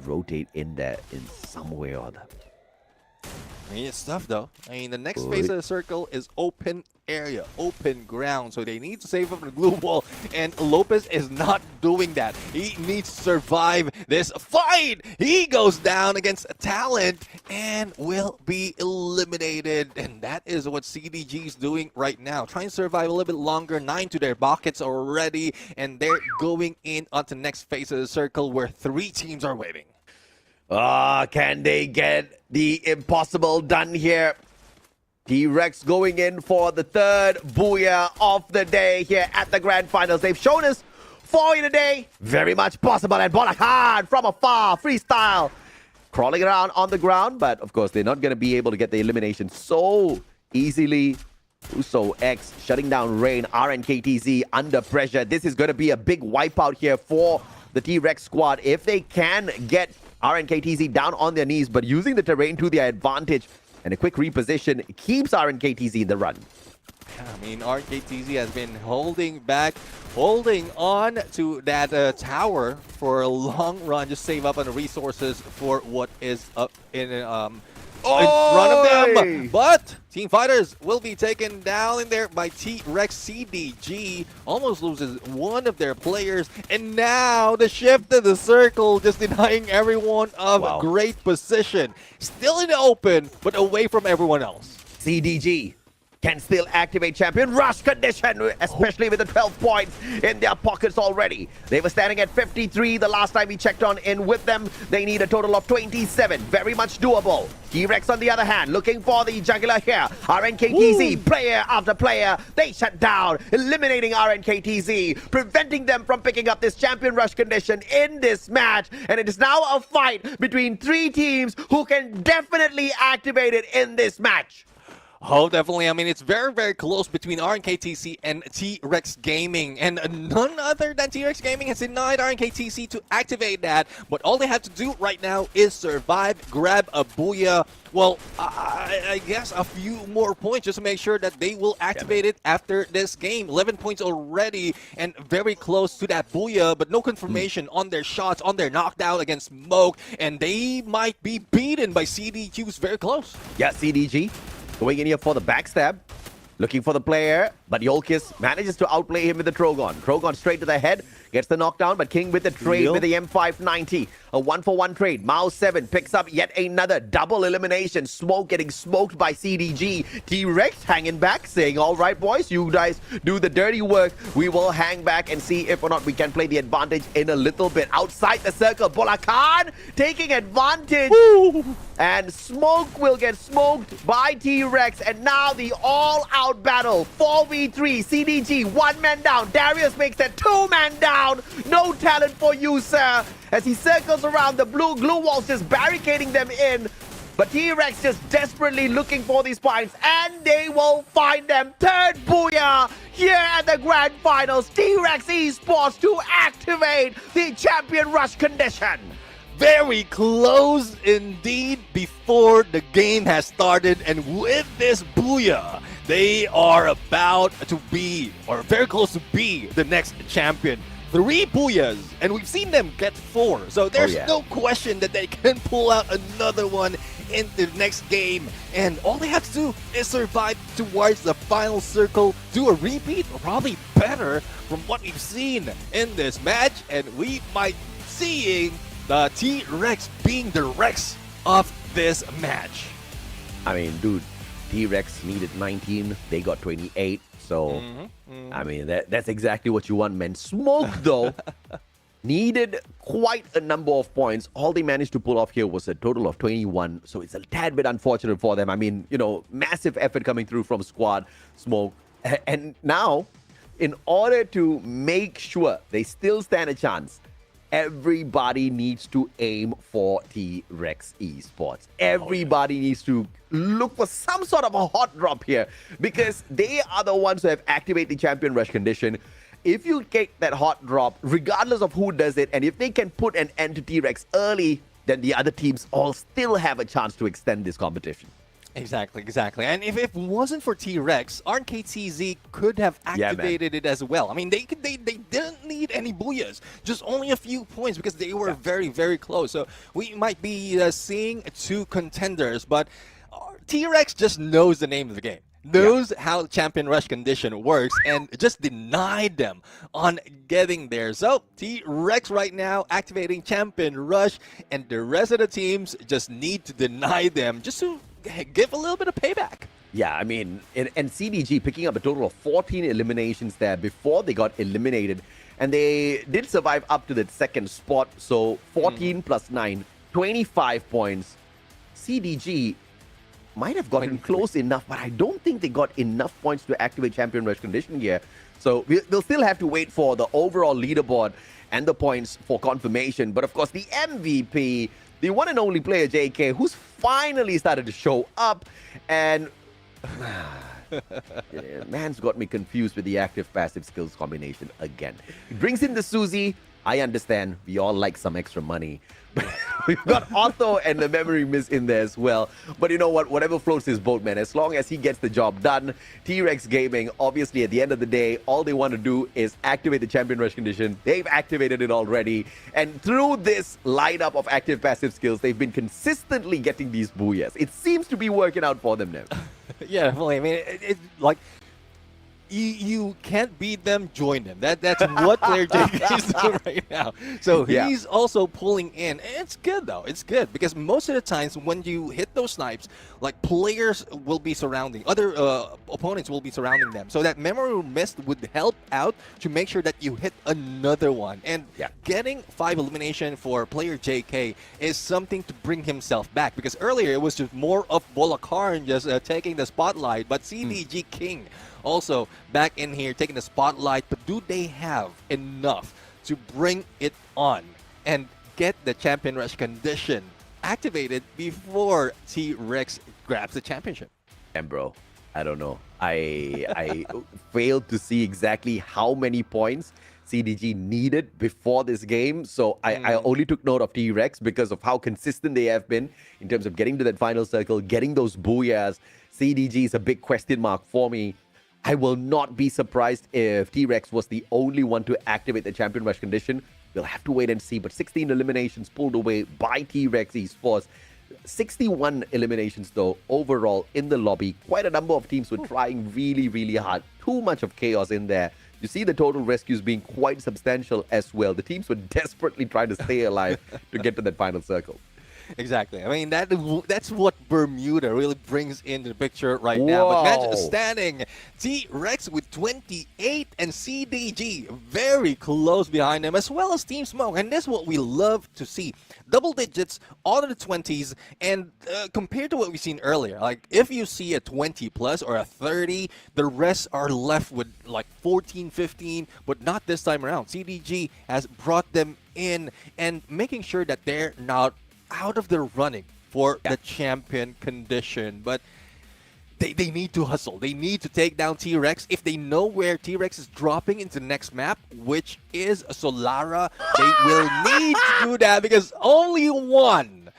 rotate in there in some way or other. I mean, it's tough, though. I mean, the next phase of the circle is open area, open ground, so they need to save up the glue wall, and Lopez is not doing that. He needs to survive this fight. He goes down against Talent and will be eliminated, and that is what CDG is doing right now, trying to survive a little bit longer. 9 to their buckets already, and they're going in onto the next phase of the circle where 3 teams are waiting. Can they get the impossible done here? T-Rex going in for the 3rd booyah of the day here at the Grand Finals. They've shown us 4 in a day. Very much possible. And Bolahan from afar, freestyle, crawling around on the ground. But of course, they're not going to be able to get the elimination so easily. Uso X shutting down Rain. RNKTZ under pressure. This is going to be a big wipeout here for the T-Rex squad. If they can get RNKTZ down on their knees, but using the terrain to their advantage, and a quick reposition keeps RNKTZ in the run. I mean, RNKTZ has been holding on to that tower for a long run, just save up on the resources for what is up in front of them. But Team Fighters will be taken down in there by T-Rex. CDG almost loses one of their players, and now the shift to the circle, just denying everyone of great position. Still in the open, but away from everyone else. CDG can still activate Champion Rush condition, especially with the 12 points in their pockets already. They were standing at 53 the last time we checked on in with them. They need a total of 27. Very much doable. T-Rex, on the other hand, looking for the jugular here. RNKTZ, player after player, they shut down, eliminating RNKTZ, preventing them from picking up this Champion Rush condition in this match. And it is now a fight between 3 teams who can definitely activate it in this match. Oh, definitely. I mean, it's very, very close between RNKTC and T-Rex Gaming. And none other than T-Rex Gaming has denied RNKTC to activate that. But all they have to do right now is survive, grab a Booyah. Well, I guess a few more points just to make sure that they will activate it after this game. 11 points already and very close to that Booyah, but no confirmation on their shots, on their knockdown against Smoke. And they might be beaten by CDQs very close. Yeah, CDG going in here for the backstab. Looking for the player, but Yolkis manages to outplay him with the Trogon. Trogon straight to the head, gets the knockdown, but King with the trade with the M590. A 1-for-1 trade. Mao 7 picks up yet another double elimination. Smoke getting smoked by CDG. T-Rex hanging back, saying, all right, boys, you guys do the dirty work. We will hang back and see if or not we can play the advantage in a little bit. Outside the circle, Bolakan taking advantage. Woo! And Smoke will get smoked by T-Rex. And now the all-out battle. 4v3, CDG, 1 man down. Darius makes that 2 man down. No talent for you, sir. As he circles around, the blue glue walls just barricading them in. But T-Rex just desperately looking for these points, and they will find them. Third Booyah here at the Grand Finals. T-Rex Esports to activate the Champion Rush condition. Very close indeed before the game has started, and with this Booyah, they are about to be, or very close to be, the next champion. 3 Booyahs, and we've seen them get 4, so there's no question that they can pull out another one in the next game, and all they have to do is survive towards the final circle, do a repeat, or probably better from what we've seen in this match, and we might seeing the T-Rex being the Rex of this match. I mean, dude, T-Rex needed 19, they got 28. So, I mean, that's exactly what you want, man. Smoke, though, needed quite a number of points. All they managed to pull off here was a total of 21. So it's a tad bit unfortunate for them. I mean, you know, massive effort coming through from Squad, Smoke. And now, in order to make sure they still stand a chance, everybody needs to aim for T-Rex Esports. Everybody needs to look for some sort of a hot drop here, because they are the ones who have activated the Champion Rush condition. If you get that hot drop, regardless of who does it, and if they can put an end to T-Rex early, then the other teams all still have a chance to extend this competition. Exactly. And if it wasn't for T-Rex, RNKTZ could have activated it as well. I mean, they didn't need any Booyahs, just only a few points because they were very, very close. So we might be seeing 2 contenders, but T-Rex just knows the name of the game. Knows how Champion Rush condition works and just denied them on getting there. So T-Rex right now activating Champion Rush, and the rest of the teams just need to deny them just to give a little bit of payback. Yeah, I mean, and CDG picking up a total of 14 eliminations there before they got eliminated. And they did survive up to the 2nd spot. So 14 plus 9, 25 points. CDG might have gotten close enough, but I don't think they got enough points to activate Champion Rush condition here. So they'll still have to wait for the overall leaderboard and the points for confirmation. But of course, the MVP, the one and only player JK, who's finally started to show up, and man's got me confused with the active-passive skills combination again. He brings in the Suzy. I understand we all like some extra money, but we've got Otto and the Memory Miss in there as well. But you know what? Whatever floats his boat, man. As long as he gets the job done, T-Rex Gaming, obviously at the end of the day, all they want to do is activate the Champion Rush condition. They've activated it already. And through this lineup of active passive skills, they've been consistently getting these Booyahs. It seems to be working out for them now. Yeah, definitely. I mean, it's like, you can't beat them, join them. That's what player JK is doing right now. So he's also pulling in. It's good, though. It's good because most of the times when you hit those snipes, like players will be surrounding, other opponents will be surrounding them. So that memory mist would help out to make sure that you hit another one. And getting 5 elimination for player JK is something to bring himself back, because earlier it was just more of Bolakarn just taking the spotlight, but CDG King also back in here taking the spotlight. But do they have enough to bring it on and get the Champion Rush condition activated before T-Rex grabs the championship? And bro, I don't know. I failed to see exactly how many points CDG needed before this game. So I only took note of T-Rex because of how consistent they have been in terms of getting to that final circle, getting those booyahs. CDG is a big question mark for me. I will not be surprised if T-Rex was the only one to activate the Champion Rush condition. We'll have to wait and see. But 16 eliminations pulled away by T-Rex Esports. 61 eliminations, though, overall in the lobby. Quite a number of teams were trying really, really hard. Too much of chaos in there. You see the total rescues being quite substantial as well. The teams were desperately trying to stay alive to get to that final circle. Exactly. I mean, that's what Bermuda really brings into the picture right now. But imagine standing T-Rex with 28 and CDG very close behind them, as well as Team Smoke. And that's what we love to see. Double digits, all in the 20s. And compared to what we've seen earlier, like if you see a 20 plus or a 30, the rest are left with like 14, 15, but not this time around. CDG has brought them in and making sure that they're not out of the running for the champion condition. But they need to hustle. They need to take down T-Rex. If they know where T-Rex is dropping into the next map, which is Solara, they will need to do that because only one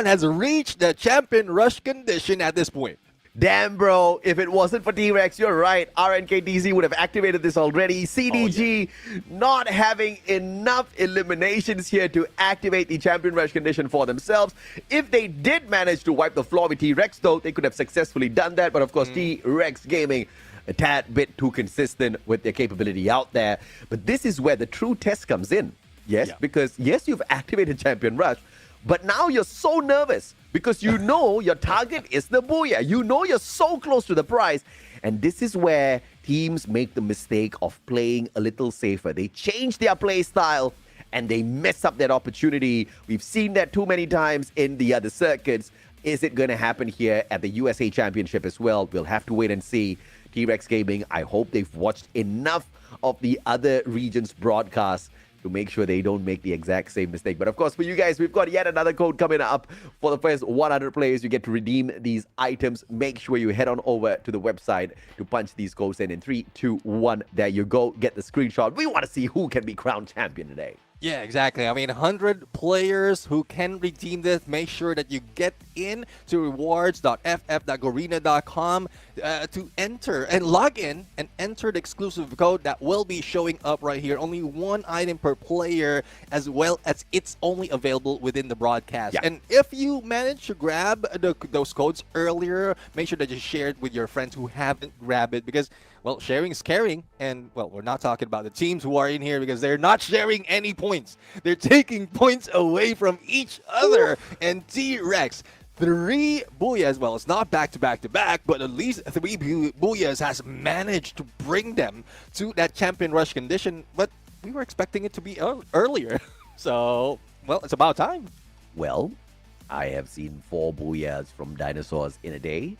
has reached the champion rush condition at this point. Damn, bro. If it wasn't for T-Rex, you're right. RNKTZ would have activated this already. CDG not having enough eliminations here to activate the Champion Rush condition for themselves. If they did manage to wipe the floor with T-Rex, though, they could have successfully done that. But, of course, T-Rex Gaming a tad bit too consistent with their capability out there. But this is where the true test comes in. Yes, because, yes, you've activated Champion Rush, but now you're so nervous because you know your target is the booyah. You know you're so close to the prize. And this is where teams make the mistake of playing a little safer. They change their play style and they mess up that opportunity. We've seen that too many times in the other circuits. Is it going to happen here at the USA Championship as well? We'll have to wait and see. T-Rex Gaming, I hope they've watched enough of the other regions' broadcasts to make sure they don't make the exact same mistake. But of course, for you guys, we've got yet another code coming up. For the first 100 players, you get to redeem these items. Make sure you head on over to the website to punch these codes in 3, 2, 1. There you go. Get the screenshot. We want to see who can be crowned champion today. Yeah, exactly. I mean, 100 players who can redeem this. Make sure that you get in to rewards.ff.garena.com to enter and log in and enter the exclusive code that will be showing up right here. Only one item per player, as well as it's only available within the broadcast. Yeah. And if you manage to grab those codes earlier, make sure that you share it with your friends who haven't grabbed it because, well, sharing is caring. And, well, we're not talking about the teams who are in here because they're not sharing any points. They're taking points away from each other. And T-Rex, 3 booyahs. Well, it's not back-to-back-to-back, but at least 3 booyahs has managed to bring them to that champion rush condition. But we were expecting it to be earlier. So, well, it's about time. Well, I have seen 4 booyahs from dinosaurs in a day.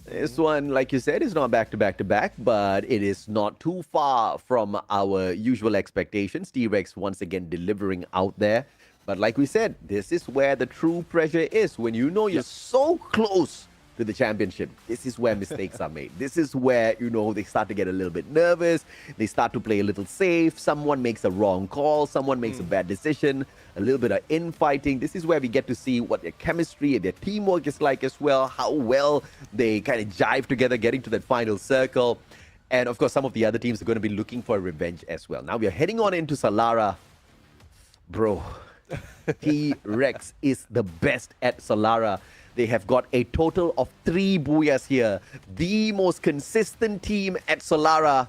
This one, like you said, is not back-to-back-to-back, but it is not too far from our usual expectations. T-Rex once again delivering out there. But like we said, this is where the true pressure is. When you know you're so close to the championship, this is where mistakes are made. This is where, you know, they start to get a little bit nervous. They start to play a little safe. Someone makes a wrong call. Someone makes a bad decision. A little bit of infighting. This is where we get to see what their chemistry and their teamwork is like as well. How well they kind of jive together, getting to that final circle. And of course, some of the other teams are going to be looking for revenge as well. Now we are heading on into Solara. Bro, T-Rex is the best at Solara. They have got a total of 3 booyahs here. The most consistent team at Solara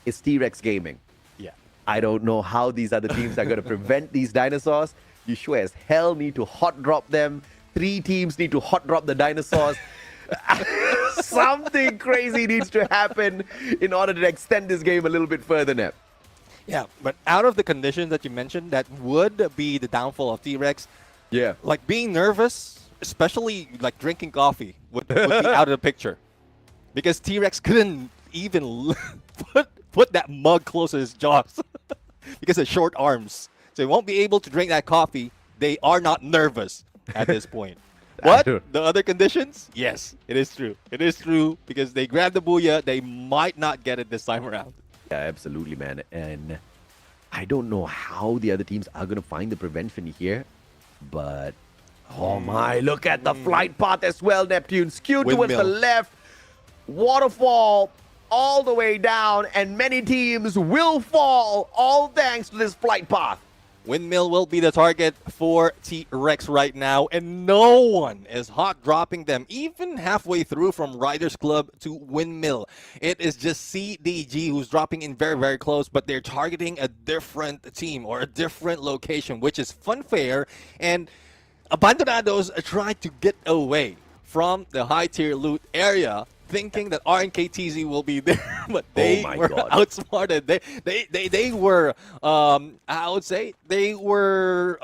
is T-Rex Gaming. Yeah. I don't know how these other teams are going to prevent these dinosaurs. You sure as hell need to hot drop them. 3 teams need to hot drop the dinosaurs. Something crazy needs to happen in order to extend this game a little bit further, Nep. Yeah, but out of the conditions that you mentioned, that would be the downfall of T-Rex. Yeah. Like being nervous, especially like drinking coffee, would be out of the picture. Because T-Rex couldn't even put that mug close to his jaws because of short arms. So he won't be able to drink that coffee. They are not nervous at this point. What? don't- The other conditions? Yes, it is true. It is true because they grabbed the booyah. They might not get it this time around. Yeah, absolutely, man. And I don't know how the other teams are going to find the prevention here, but oh my, look at the flight path as well, Neptune. Skewed towards the Windmill. left, waterfall all the way down, and many teams will fall, all thanks to this flight path. Windmill will be the target for T-Rex right now, and no one is hot dropping them, even halfway through from Riders Club to Windmill. It is just CDG who's dropping in very, very close, but they're targeting a different team or a different location, which is Funfair, and Abandonados tried to get away from the high-tier loot area, thinking that RNKTZ will be there, but they my were God. outsmarted. They were, I would say, they were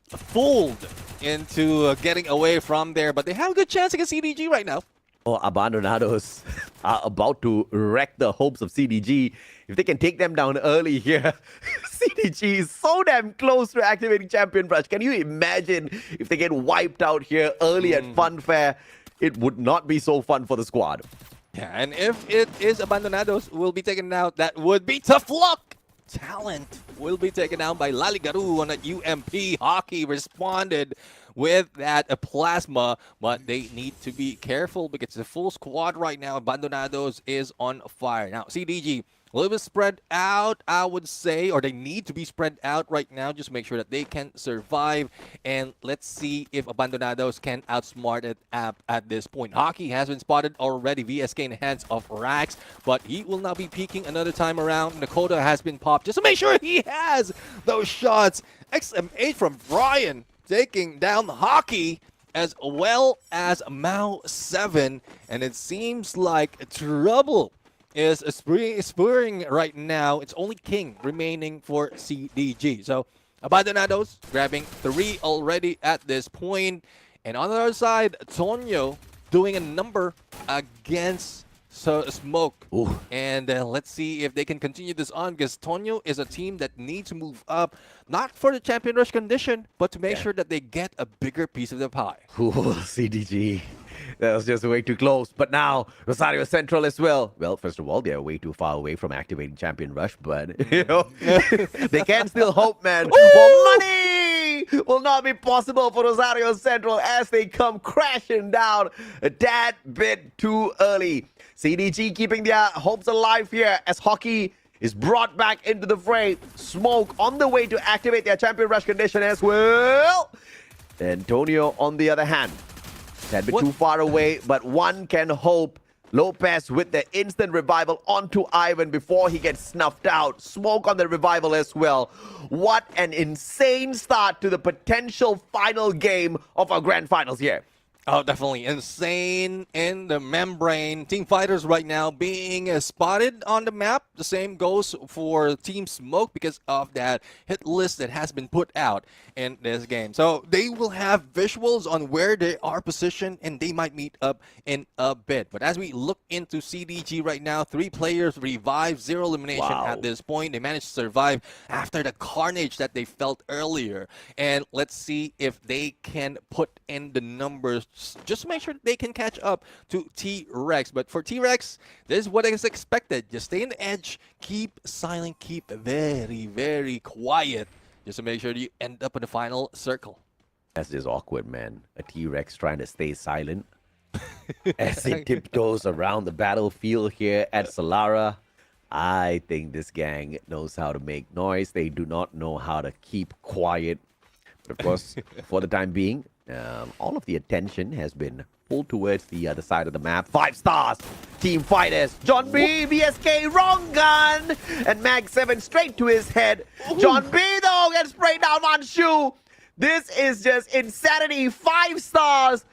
fooled into getting away from there, but they have a good chance against CDG right now. Oh, Abandonados are about to wreck the hopes of CDG. If they can take them down early here, CDG is so damn close to activating Champion Rush. Can you imagine if they get wiped out here early at Funfair? It would not be so fun for the squad. Yeah, and if it is Abandonados will be taken out, that would be Tough Luck. Talent will be taken out by Laligaru on a UMP. Hockey responded with that plasma, but they need to be careful because the full squad right now, Abandonados, is on fire. Now, CDG, a little bit spread out, I would say, or they need to be spread out right now. Just make sure that they can survive. And let's see if Abandonados can outsmart it at this point. Hockey has been spotted already. VSK in the hands of Rax, but he will not be peeking another time around. Nakota has been popped just to make sure he has those shots. XM8 from Brian taking down Hockey, as well as Mao 7. And it seems like trouble is spurring right now. It's only King remaining for CDG. So Abandonados grabbing 3 already at this point. And on the other side, Tonyo doing a number against Smoke. Ooh. And let's see if they can continue this on, because Tonyo is a team that needs to move up, not for the Champion Rush condition, but to make sure that they get a bigger piece of the pie. Ooh, CDG. That was just way too close. But now, Rosario Central as well. Well, first of all, they're way too far away from activating Champion Rush, but, you know, they can still hope, man. For money will not be possible for Rosario Central as they come crashing down a tad bit too early. CDG keeping their hopes alive here as Hockey is brought back into the fray. Smoke on the way to activate their Champion Rush condition as well. Antonio, on the other hand, a bit too far away, but one can hope. Lopez with the instant revival onto Ivan before he gets snuffed out. Smoke on the revival as well. What an insane start to the potential final game of our grand finals here. Oh, definitely insane in the membrane. Team Fighters right now being spotted on the map. The same goes for Team Smoke because of that hit list that has been put out in this game. So they will have visuals on where they are positioned, and they might meet up in a bit. But as we look into CDG right now, 3 players revived, 0 elimination at this point. They managed to survive after the carnage that they felt earlier. And let's see if they can put in the numbers just to make sure they can catch up to T-Rex. But for T-Rex, this is what is expected. Just stay on the edge, keep silent, keep very, very quiet, just to make sure you end up in the final circle. That's just awkward, man. A T-Rex trying to stay silent as it tiptoes around the battlefield here at Solara. I think this gang knows how to make noise. They do not know how to keep quiet. But of course, for the time being, all of the attention has been pulled towards the other side of the map. 5 stars, Team Fighters. John B, VSK, wrong gun. And Mag 7 straight to his head. John B, though, gets sprayed down one shoe. This is just insanity. 5 stars.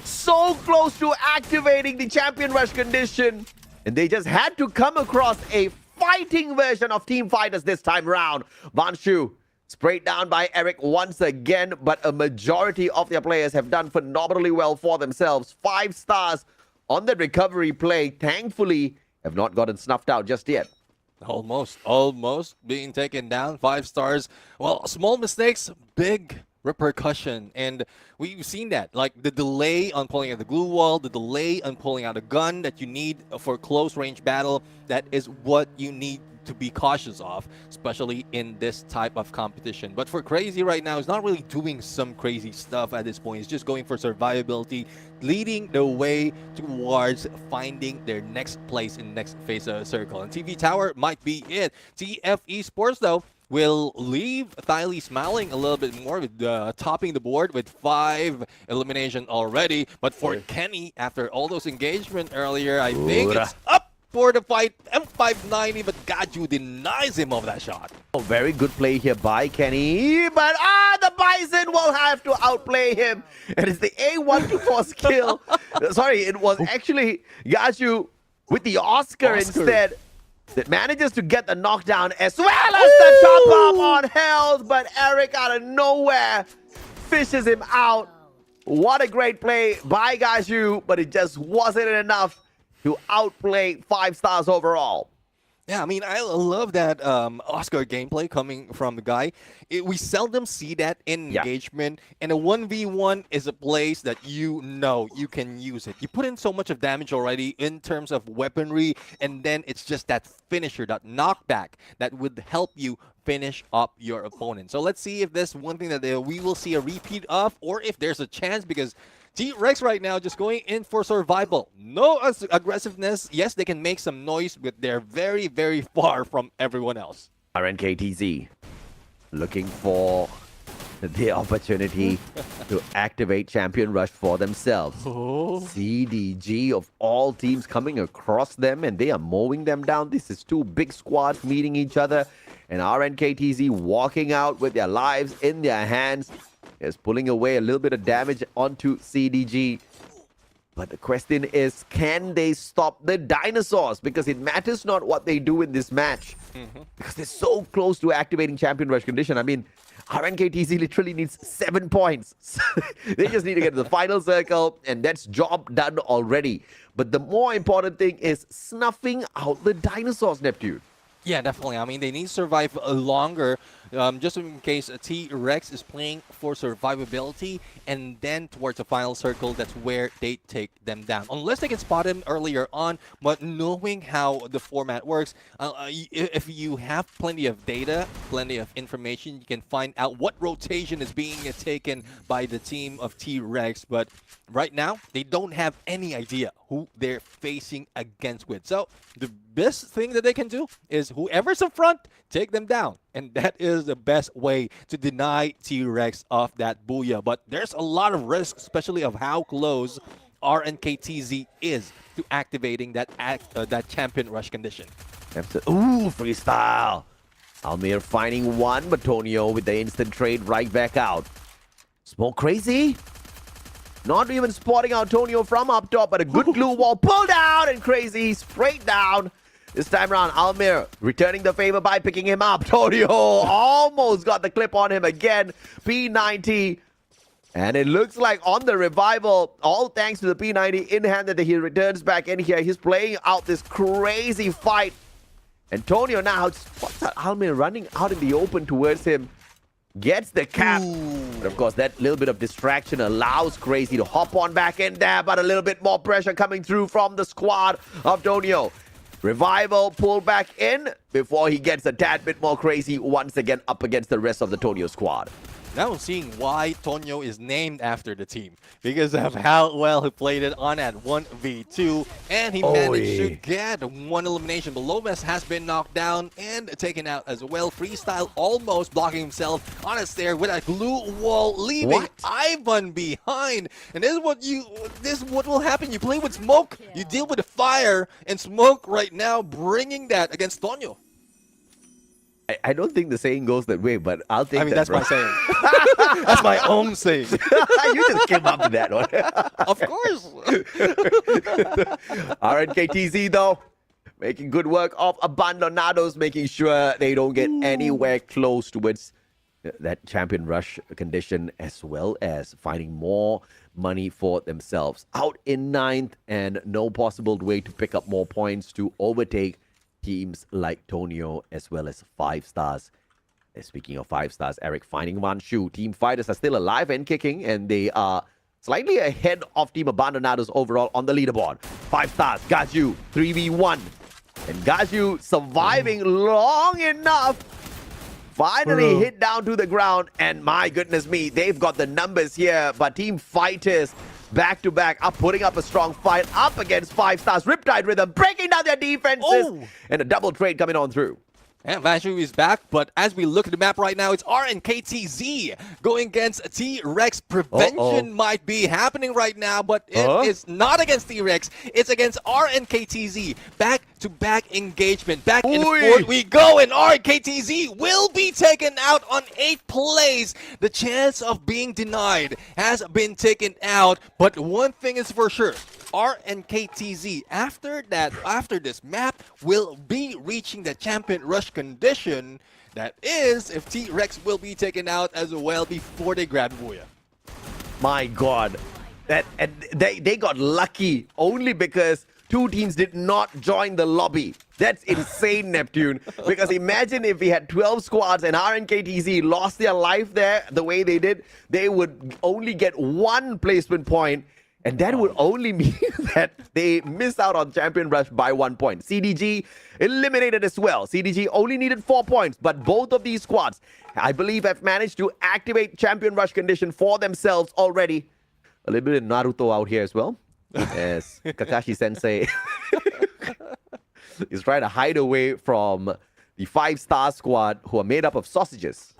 So close to activating the Champion Rush condition. And they just had to come across a fighting version of Team Fighters this time around. Vanshu sprayed down by Eric once again, but a majority of their players have done phenomenally well for themselves. 5 stars on the recovery play. Thankfully, have not gotten snuffed out just yet. Almost being taken down. 5 stars. Well, small mistakes, big repercussion, and we've seen that, like the delay on pulling out the glue wall, the delay on pulling out a gun that you need for close range battle. That is what you need to be cautious of, especially in this type of competition. But for Crazy right now, he's not really doing some crazy stuff at this point. He's just going for survivability, leading the way towards finding their next place in next phase of circle. And TV Tower might be it. TF Esports, though, will leave Thiley smiling a little bit more with topping the board with 5 elimination already. But for Kenny, after all those engagement earlier, I think it's up for the fight. M590, but Gaju denies him of that shot. Oh, very good play here by Kenny, but the Bison will have to outplay him. And it's the A124 skill. Sorry, it was actually Gaju with the Oscar instead that manages to get the knockdown as well as the top up on health, but Eric out of nowhere fishes him out. What a great play by Gaju, but it just wasn't enough to outplay 5 stars overall. Yeah, I mean, I love that Oscar gameplay coming from the guy. We seldom see that in engagement, and a 1v1 is a place that you know you can use it. You put in so much of damage already in terms of weaponry, and then it's just that finisher, that knockback that would help you finish up your opponent. So let's see if this one thing that we will see a repeat of, or if there's a chance, because T-Rex right now just going in for survival. No aggressiveness. Yes, they can make some noise, but they're very, very far from everyone else. RNKTZ looking for the opportunity to activate Champion Rush for themselves. CDG of all teams coming across them, and they are mowing them down. This is 2 big squads meeting each other, and RNKTZ walking out with their lives in their hands. Is pulling away a little bit of damage onto CDG. But the question is, can they stop the dinosaurs? Because it matters not what they do in this match. Because they're so close to activating Champion Rush condition. I mean, RNKTZ literally needs 7 points. They just need to get to the final circle, and that's job done already. But the more important thing is snuffing out the dinosaurs, Neptune. Yeah, definitely. I mean, they need to survive longer, just in case T-Rex is playing for survivability, and then towards the final circle, that's where they take them down. Unless they can spot him earlier on, but knowing how the format works, if you have plenty of data, plenty of information, you can find out what rotation is being taken by the team of T-Rex. But right now, they don't have any idea who they're facing against with. So the best thing that they can do is whoever's in front, take them down. And that is the best way to deny T-Rex of that booyah. But there's a lot of risk, especially of how close RNKTZ is to activating that Champion Rush condition. Ooh, freestyle. Almir finding one, but Tonio with the instant trade right back out. Smoke Crazy. Not even spotting Antonio from up top, but a good glue wall pulled out, and Crazy straight down. This time around, Almir returning the favor by picking him up. Tonio almost got the clip on him again. P90. And it looks like on the revival, all thanks to the P90 in hand, that he returns back in here. He's playing out this crazy fight. Antonio now spots out Almir running out in the open towards him. Gets the cap. But of course, that little bit of distraction allows Crazy to hop on back in there, but a little bit more pressure coming through from the squad of Tonio. Revival pulled back in before he gets a tad bit more Crazy once again up against the rest of the Tonio squad. Now seeing why Tonio is named after the team, because of how well he played it on at 1v2, and he managed to get 1 elimination. But Lopez has been knocked down and taken out as well. Freestyle almost blocking himself on a stair with a glue wall, leaving Ivan behind. And this is what will happen. You play with smoke, you deal with the fire, and smoke right now bringing that against Tonio. I don't think the saying goes that way, but I'll take that's my saying. That's my own saying. You just came up with that one. Of course. RNKTZ, though, making good work of Abandonados, making sure they don't get anywhere close towards that Champion Rush condition, as well as finding more money for themselves. Out in 9th, and no possible way to pick up more points to overtake teams like Tonio as well as 5 stars. Speaking of 5 stars, Eric finding Wanshu. Team Fighters are still alive and kicking, and they are slightly ahead of Team Abandonados overall on the leaderboard. 5 stars, Gaju, 3v1. And Gaju surviving long enough. Finally hit down to the ground, and my goodness me, they've got the numbers here. But Team Fighters, back to back, are putting up a strong fight up against 5 stars. Riptide Rhythm breaking down their defenses, and a double trade coming on through. And Vanshu is back, but as we look at the map right now, it's RNKTZ going against T-Rex. Prevention might be happening right now, but it is not against T-Rex. It's against RNKTZ. Back-to-back engagement. Back and forth we go, and RNKTZ will be taken out on 8th place. The chance of being denied has been taken out, but one thing is for sure. RNKTZ, after this map, will be reaching the champion rush condition. That is, if T-Rex will be taken out as well before they grab Booyah. My God, they got lucky only because 2 teams did not join the lobby. That's insane, Neptune. Because imagine if we had 12 squads and RNKTZ lost their life there the way they did, they would only get 1 placement point. And that would only mean that they missed out on Champion Rush by 1 point. CDG eliminated as well. CDG only needed 4 points, but both of these squads, I believe, have managed to activate Champion Rush condition for themselves already. A little bit of Naruto out here as well. As Kakashi Sensei is trying to hide away from the 5-star squad who are made up of sausages.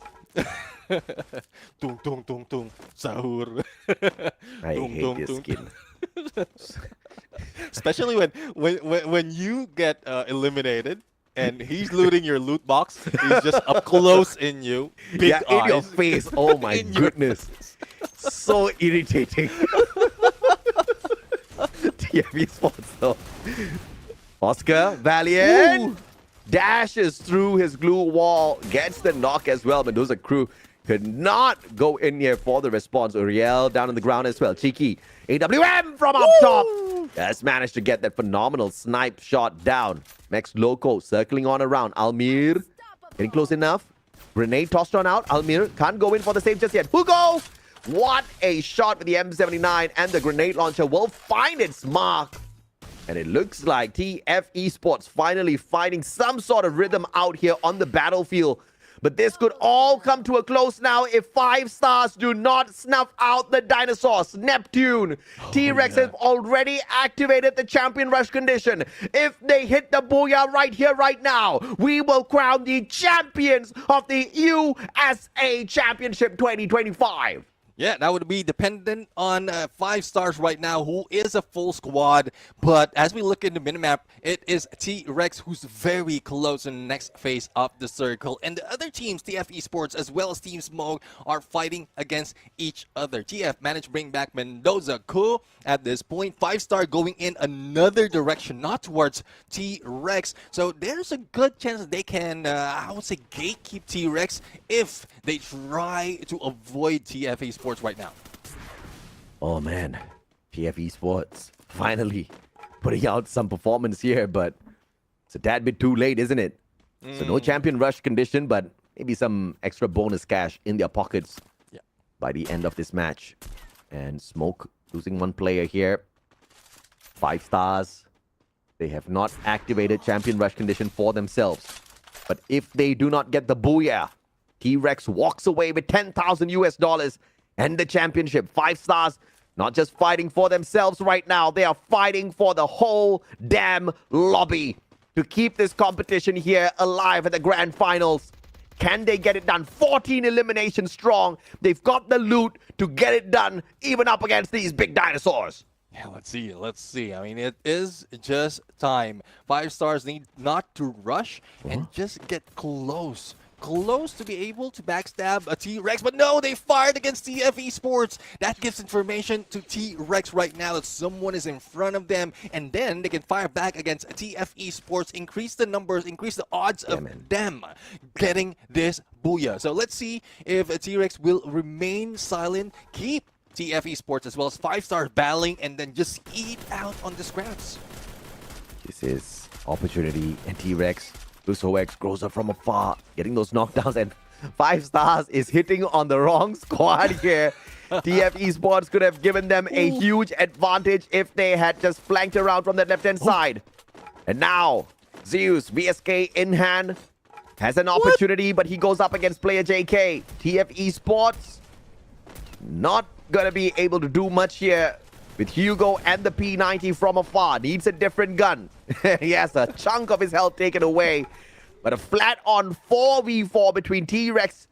Tung tung tung tung sahur. I hate this skin. Especially when you get eliminated and he's looting your loot box. He's just up close in you. Big eyes. In your face. Oh my goodness. So irritating. TFE Sports though. Oscar Valiant dashes through his glue wall, gets the knock as well. Mendoza crew could not go in here for the response. Uriel down on the ground as well. Cheeky AWM from up top has managed to get that phenomenal snipe shot down. Max Loco circling on around. Almir getting close enough. Grenade tossed on out. Almir can't go in for the save just yet. Hugo! What a shot with the M79, and the grenade launcher will find its mark. And it looks like TF Esports finally finding some sort of rhythm out here on the battlefield. But this could all come to a close now if 5 stars do not snuff out the dinosaurs. Neptune. T-Rex has already activated the champion rush condition. If they hit the booyah right here, right now, we will crown the champions of the USA Championship 2025. Yeah, that would be dependent on 5 stars right now, who is a full squad. But as we look in the minimap, it is T-Rex who's very close in the next phase of the circle. And the other teams, TF Esports as well as Team Smoke, are fighting against each other. TF managed to bring back Mendoza Ku at this point. 5-star going in another direction, not towards T-Rex. So there's a good chance that they can, I would say, gatekeep T-Rex if they try to avoid TF Esports right now. Oh man, TF Esports finally putting out some performance here, but it's a tad bit too late, isn't it? So no champion rush condition, but maybe some extra bonus cash in their pockets by the end of this match. And Smoke losing 1 player here. 5 stars. They have not activated champion rush condition for themselves. But if they do not get the booyah, T-Rex walks away with $10,000 and the championship. 5 stars, not just fighting for themselves right now. They are fighting for the whole damn lobby to keep this competition here alive at the grand finals. Can they get it done? 14 eliminations strong. They've got the loot to get it done, even up against these big dinosaurs. Yeah, let's see. Let's see. I mean, it is just time. 5 stars need not to rush and just get close to be able to backstab a T-Rex. But no, they fired against TF Esports. That gives information to T-Rex right now that someone is in front of them. And then they can fire back against TF Esports, increase the numbers, increase the odds of them getting this booyah. So let's see if T-Rex will remain silent, keep TF Esports as well as 5 stars battling, and then just eat out on the scraps. This is opportunity, and T-Rex Luso X grows up from afar, getting those knockdowns, and 5 stars is hitting on the wrong squad here. TF Esports could have given them a huge advantage if they had just flanked around from that left-hand side. And now, Zeus, VSK in hand, has an opportunity, but he goes up against player JK. TF Esports not gonna be able to do much here with Hugo and the P90 from afar. Needs a different gun. He has a chunk of his health taken away. But a flat-on 4v4 between T-Rex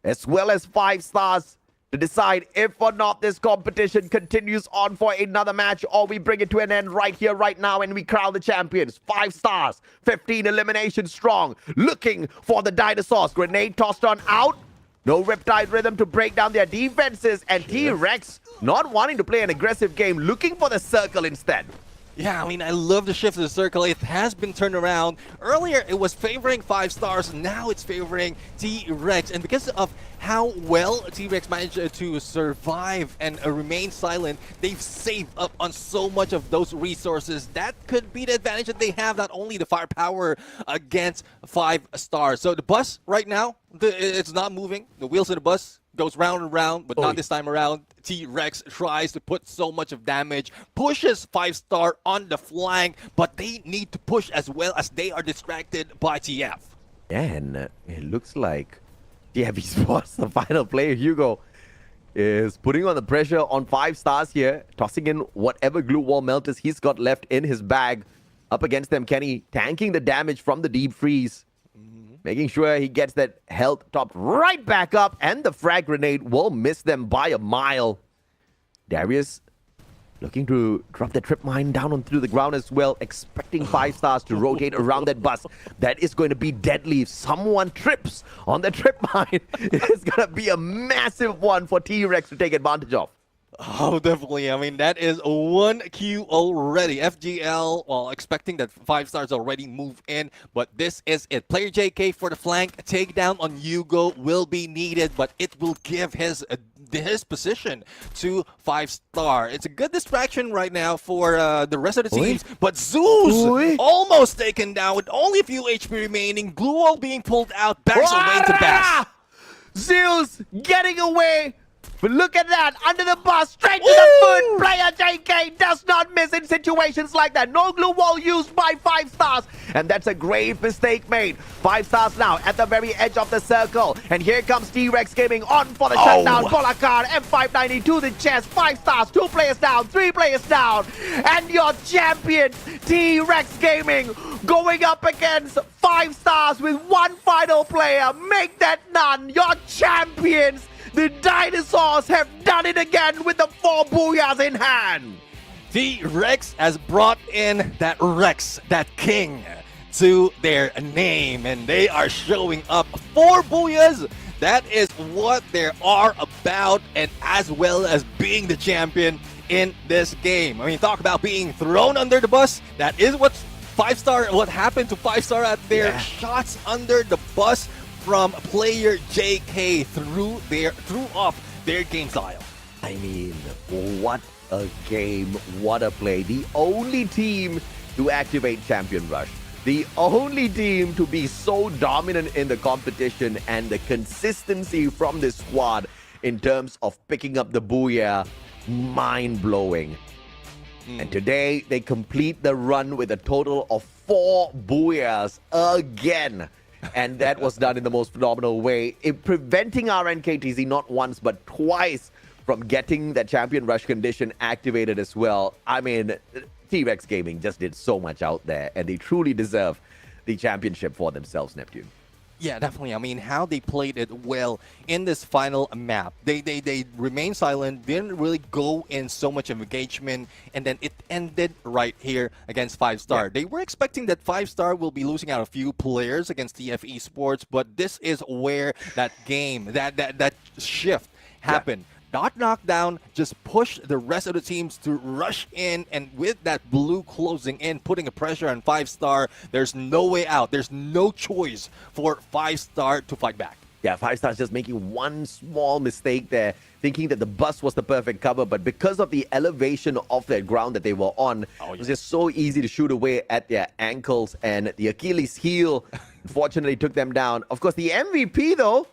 as well as 5 stars to decide if or not this competition continues on for another match, or we bring it to an end right here, right now, and we crown the champions. 5 stars, 15 eliminations strong, looking for the dinosaurs. Grenade tossed on out. No Riptide Rhythm to break down their defenses, and T-Rex not wanting to play an aggressive game, looking for the circle instead. Yeah, I mean, I love the shift to the circle. It has been turned around. Earlier, it was favoring 5 stars. Now it's favoring T-Rex. And because of how well T-Rex managed to survive and remain silent, they've saved up on so much of those resources. That could be the advantage that they have, not only the firepower against 5 stars. So the bus right now, it's not moving. The wheels of the bus goes round and round, but not this time around. T-Rex tries to put so much of damage, pushes 5 star on the flank, but they need to push as well as they are distracted by TF. And it looks like TF Esports, the final player, Hugo, is putting on the pressure on 5 stars here, tossing in whatever glue wall melters he's got left in his bag. Up against them, Kenny tanking the damage from the deep freeze. Making sure he gets that health topped right back up, and the frag grenade will miss them by a mile. Darius looking to drop the trip mine down onto the ground as well, expecting 5 stars to rotate around that bus. That is going to be deadly. If someone trips on the trip mine, it's going to be a massive one for T-Rex to take advantage of. Oh, definitely. I mean, that is 1 Q already. FGL, well, expecting that 5 stars already move in, but this is it. Player JK for the flank. Takedown on Hugo will be needed, but it will give his position to 5 star. It's a good distraction right now for the rest of the teams, but Zeus almost taken down with only a few HP remaining. Blue wall being pulled out, backs away to Bass. Zeus getting away. But look at that, under the bus, straight to the foot. Player JK does not miss in situations like that. No glue wall used by 5 stars. And that's a grave mistake made. 5 stars now at the very edge of the circle. And here comes T-Rex Gaming on for the shutdown. Polakar, M590 to the chest. 5 stars, 2 players down, 3 players down. And your champion, T-Rex Gaming, going up against 5 stars with 1 final player. Make that none. Your champions, the dinosaurs, have done it again with the 4 booyahs in hand. T-Rex has brought in that Rex, that king, to their name, and they are showing up 4 booyahs. That is what they are about, and as well as being the champion in this game. I mean, talk about being thrown under the bus. That is what 5 star, what happened to 5 star at their shots under the bus from player JK threw off their game style. I mean, what a game, what a play. The only team to activate Champion Rush. The only team to be so dominant in the competition, and the consistency from this squad in terms of picking up the booyah, mind-blowing. And today, they complete the run with a total of 4 booyahs again. And that was done in the most phenomenal way, preventing RNKTZ not once but twice from getting that Champion Rush condition activated as well. I mean, T-Rex Gaming just did so much out there, and they truly deserve the championship for themselves, Neptune. Yeah, definitely. I mean, how they played it well in this final map. They remained silent, didn't really go in so much of engagement, and then it ended right here against 5 star. They were expecting that 5 star will be losing out a few players against TF Esports, but this is where that game, that shift happened. Not knockdown, just push the rest of the teams to rush in, and with that blue closing in, putting a pressure on 5 star, there's no way out. There's no choice for 5 star to fight back. Yeah, 5 stars just making one small mistake there, thinking that the bus was the perfect cover, but because of the elevation of their ground that they were on, it was just so easy to shoot away at their ankles, and the Achilles heel Unfortunately, took them down. Of course, the MVP, though,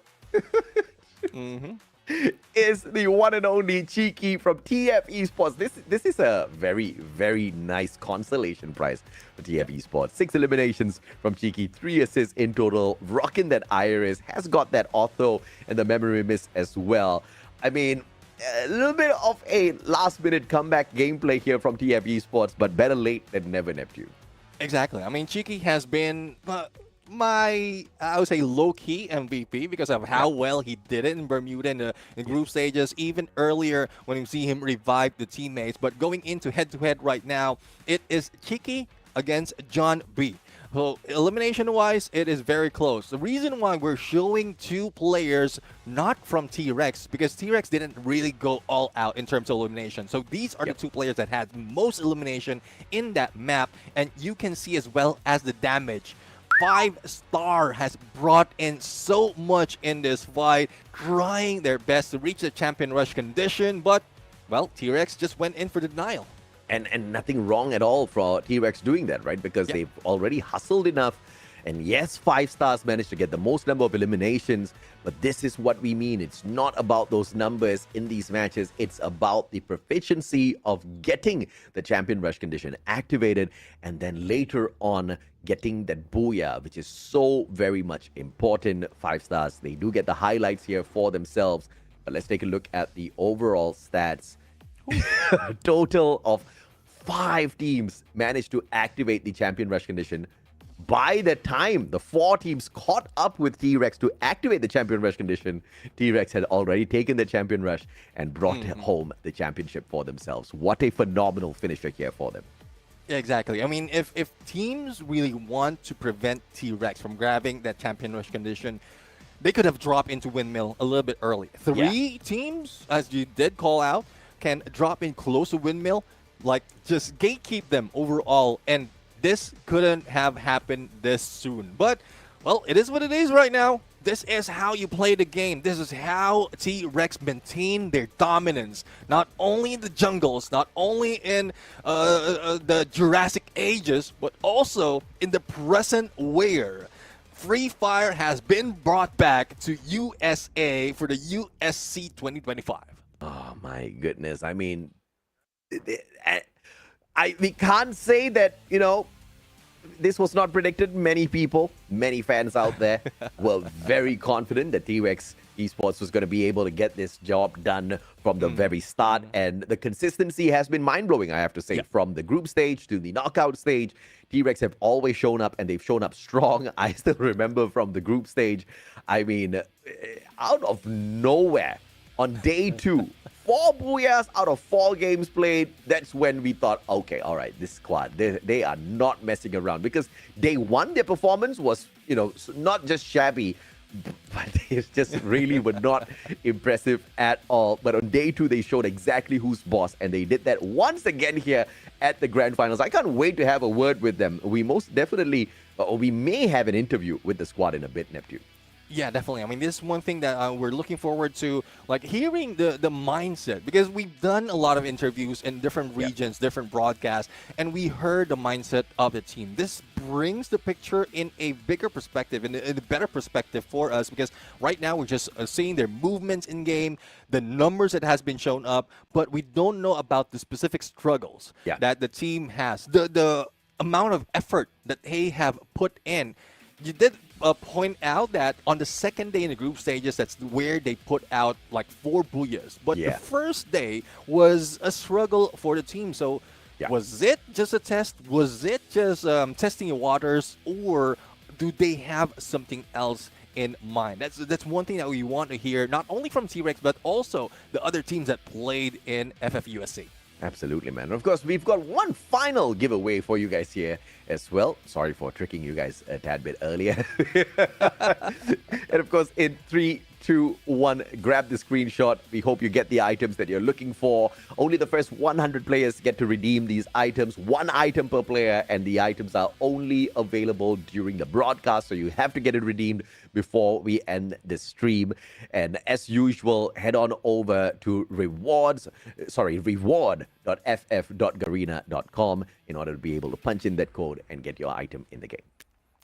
is the one and only Cheeky from TF Esports. This is a very, very nice consolation prize for TF Esports. 6 eliminations from Cheeky, 3 assists in total. Rocking that Iris, has got that Ortho and the memory miss as well. I mean, a little bit of a last-minute comeback gameplay here from TF Esports, but better late than never, Neptune. Exactly. I mean, Cheeky has been my, I would say, low-key MVP because of how well he did it in Bermuda in the group stages, even earlier when you see him revive the teammates. But going into head-to-head right now, it is Cheeky against John B. So elimination-wise, it is very close. The reason why we're showing 2 players not from T-Rex, because T-Rex didn't really go all out in terms of elimination. So these are the 2 players that had most elimination in that map, and you can see as well as the damage. 5-star has brought in so much in this fight, trying their best to reach the champion rush condition, but, well, T-Rex just went in for the denial. And nothing wrong at all for T-Rex doing that, right? Because they've already hustled enough. And yes, 5 stars managed to get the most number of eliminations. But this is what we mean. It's not about those numbers in these matches. It's about the proficiency of getting the champion rush condition activated. And then later on, getting that booyah, which is so very much important. 5 stars, they do get the highlights here for themselves. But let's take a look at the overall stats. A total of 5 teams managed to activate the champion rush condition. By the time the 4 teams caught up with T-Rex to activate the champion rush condition, T-Rex had already taken the champion rush and brought home the championship for themselves. What a phenomenal finisher here for them. Yeah, exactly. I mean, if teams really want to prevent T-Rex from grabbing that champion rush condition, they could have dropped into Windmill a little bit early. 3 teams, as you did call out, can drop in close to Windmill, like just gatekeep them overall, and this couldn't have happened this soon. But, well, it is what it is right now. This is how you play the game. This is how T-Rex maintain their dominance, not only in the jungles, not only in the Jurassic ages, but also in the present where Free Fire has been brought back to USA for the USC 2025. Oh my goodness. I mean, we can't say that, you know, this was not predicted. Many people, many fans out there were very confident that T-Rex Esports was going to be able to get this job done from the very start. And the consistency has been mind-blowing, I have to say. From the group stage to the knockout stage, T-Rex have always shown up, and they've shown up strong. I still remember from the group stage, I mean, out of nowhere, on day 2, 4 booyahs out of 4 games played. That's when we thought, okay, all right, this squad, they are not messing around. Because day 1, their performance was, you know, not just shabby, but they just really were not impressive at all. But on day 2, they showed exactly who's boss, and they did that once again here at the grand finals. I can't wait to have a word with them. We most definitely, or we may have an interview with the squad in a bit, Neptune. Yeah, definitely. I mean, this is one thing that we're looking forward to, like hearing the mindset, because we've done a lot of interviews in different regions, different broadcasts, and we heard the mindset of the team. This brings the picture in a bigger perspective, in a better perspective for us, because right now we're just seeing their movements in game, the numbers that has been shown up, but we don't know about the specific struggles that the team has, the amount of effort that they have put in. You did point out that on the second day in the group stages, that's where they put out like 4 booyahs. But the first day was a struggle for the team. So was it just a test? Was it just testing the waters? Or do they have something else in mind? That's one thing that we want to hear, not only from T-Rex, but also the other teams that played in FFUSC. Absolutely, man. Of course, we've got one final giveaway for you guys here as well. Sorry for tricking you guys a tad bit earlier. And of course, in 3, 2, 1, grab the screenshot. We hope you get the items that you're looking for. Only the first 100 players get to redeem these items. 1 item per player, and the items are only available during the broadcast, so you have to get it redeemed before we end the stream. And as usual, head on over to reward.ff.garena.com in order to be able to punch in that code and get your item in the game.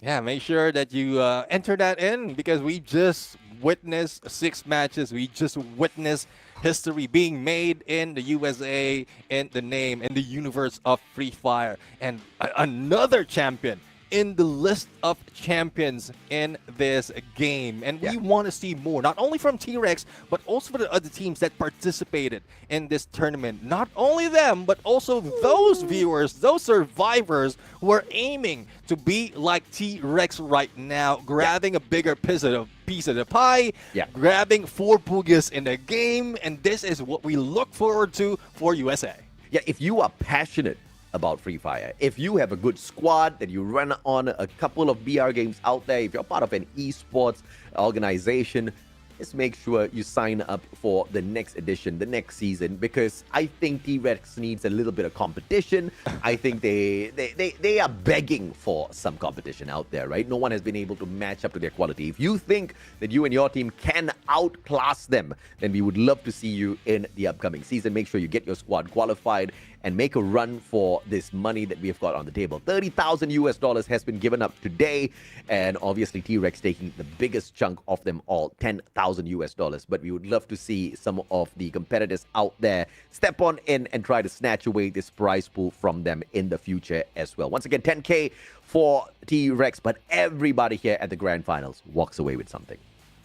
Yeah, make sure that you enter that in because we just witnessed 6 matches. We just witnessed history being made in the USA, in the name, in the universe of Free Fire. And another champion in the list of champions in this game. And we want to see more, not only from T-Rex, but also for the other teams that participated in this tournament. Not only them, but also those viewers, those survivors who are aiming to be like T-Rex right now, grabbing a bigger piece of the pie, grabbing 4 boogies in the game. And this is what we look forward to for USA. Yeah, if you are passionate about Free Fire, if you have a good squad that you run on a couple of BR games out there, if you're part of an esports organization, just make sure you sign up for the next edition, the next season, because I think T-Rex needs a little bit of competition. I think they are begging for some competition out there, right? No one has been able to match up to their quality. If you think that you and your team can outclass them, then we would love to see you in the upcoming season. Make sure you get your squad qualified and make a run for this money that we have got on the table. $30,000 has been given up today, and obviously T-Rex taking the biggest chunk of them all, $10,000. But we would love to see some of the competitors out there step on in and try to snatch away this prize pool from them in the future as well. Once again, 10K for T-Rex, but everybody here at the Grand Finals walks away with something.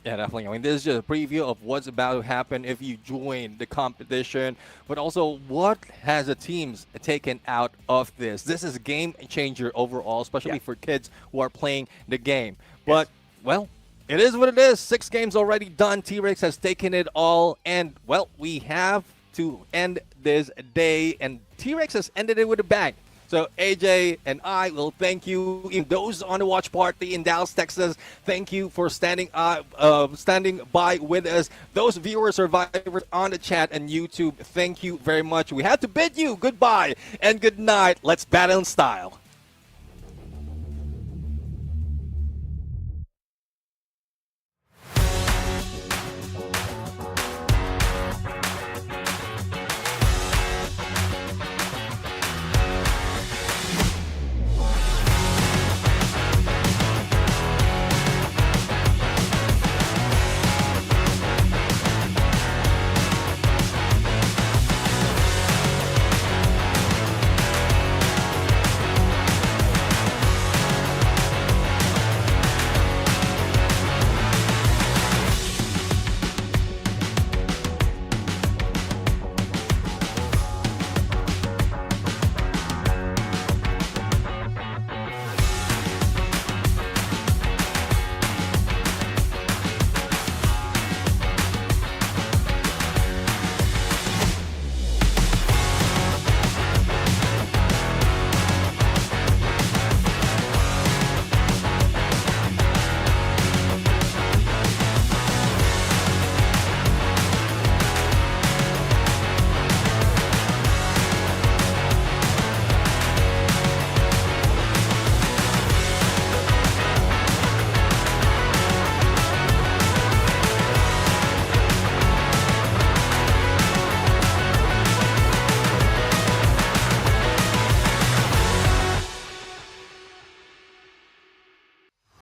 Yeah, definitely. I mean, this is just a preview of what's about to happen if you join the competition, but also what has the teams taken out of this. This is a game changer overall, especially for kids who are playing the game. But, well, it is what it is. 6 games already done. T-Rex has taken it all, and, well, we have to end this day, and T-Rex has ended it with a bang. So AJ and I will thank you. In those on the watch party in Dallas, Texas, thank you for standing by with us. Those viewers, survivors on the chat and YouTube, thank you very much. We have to bid you goodbye and good night. Let's battle in style.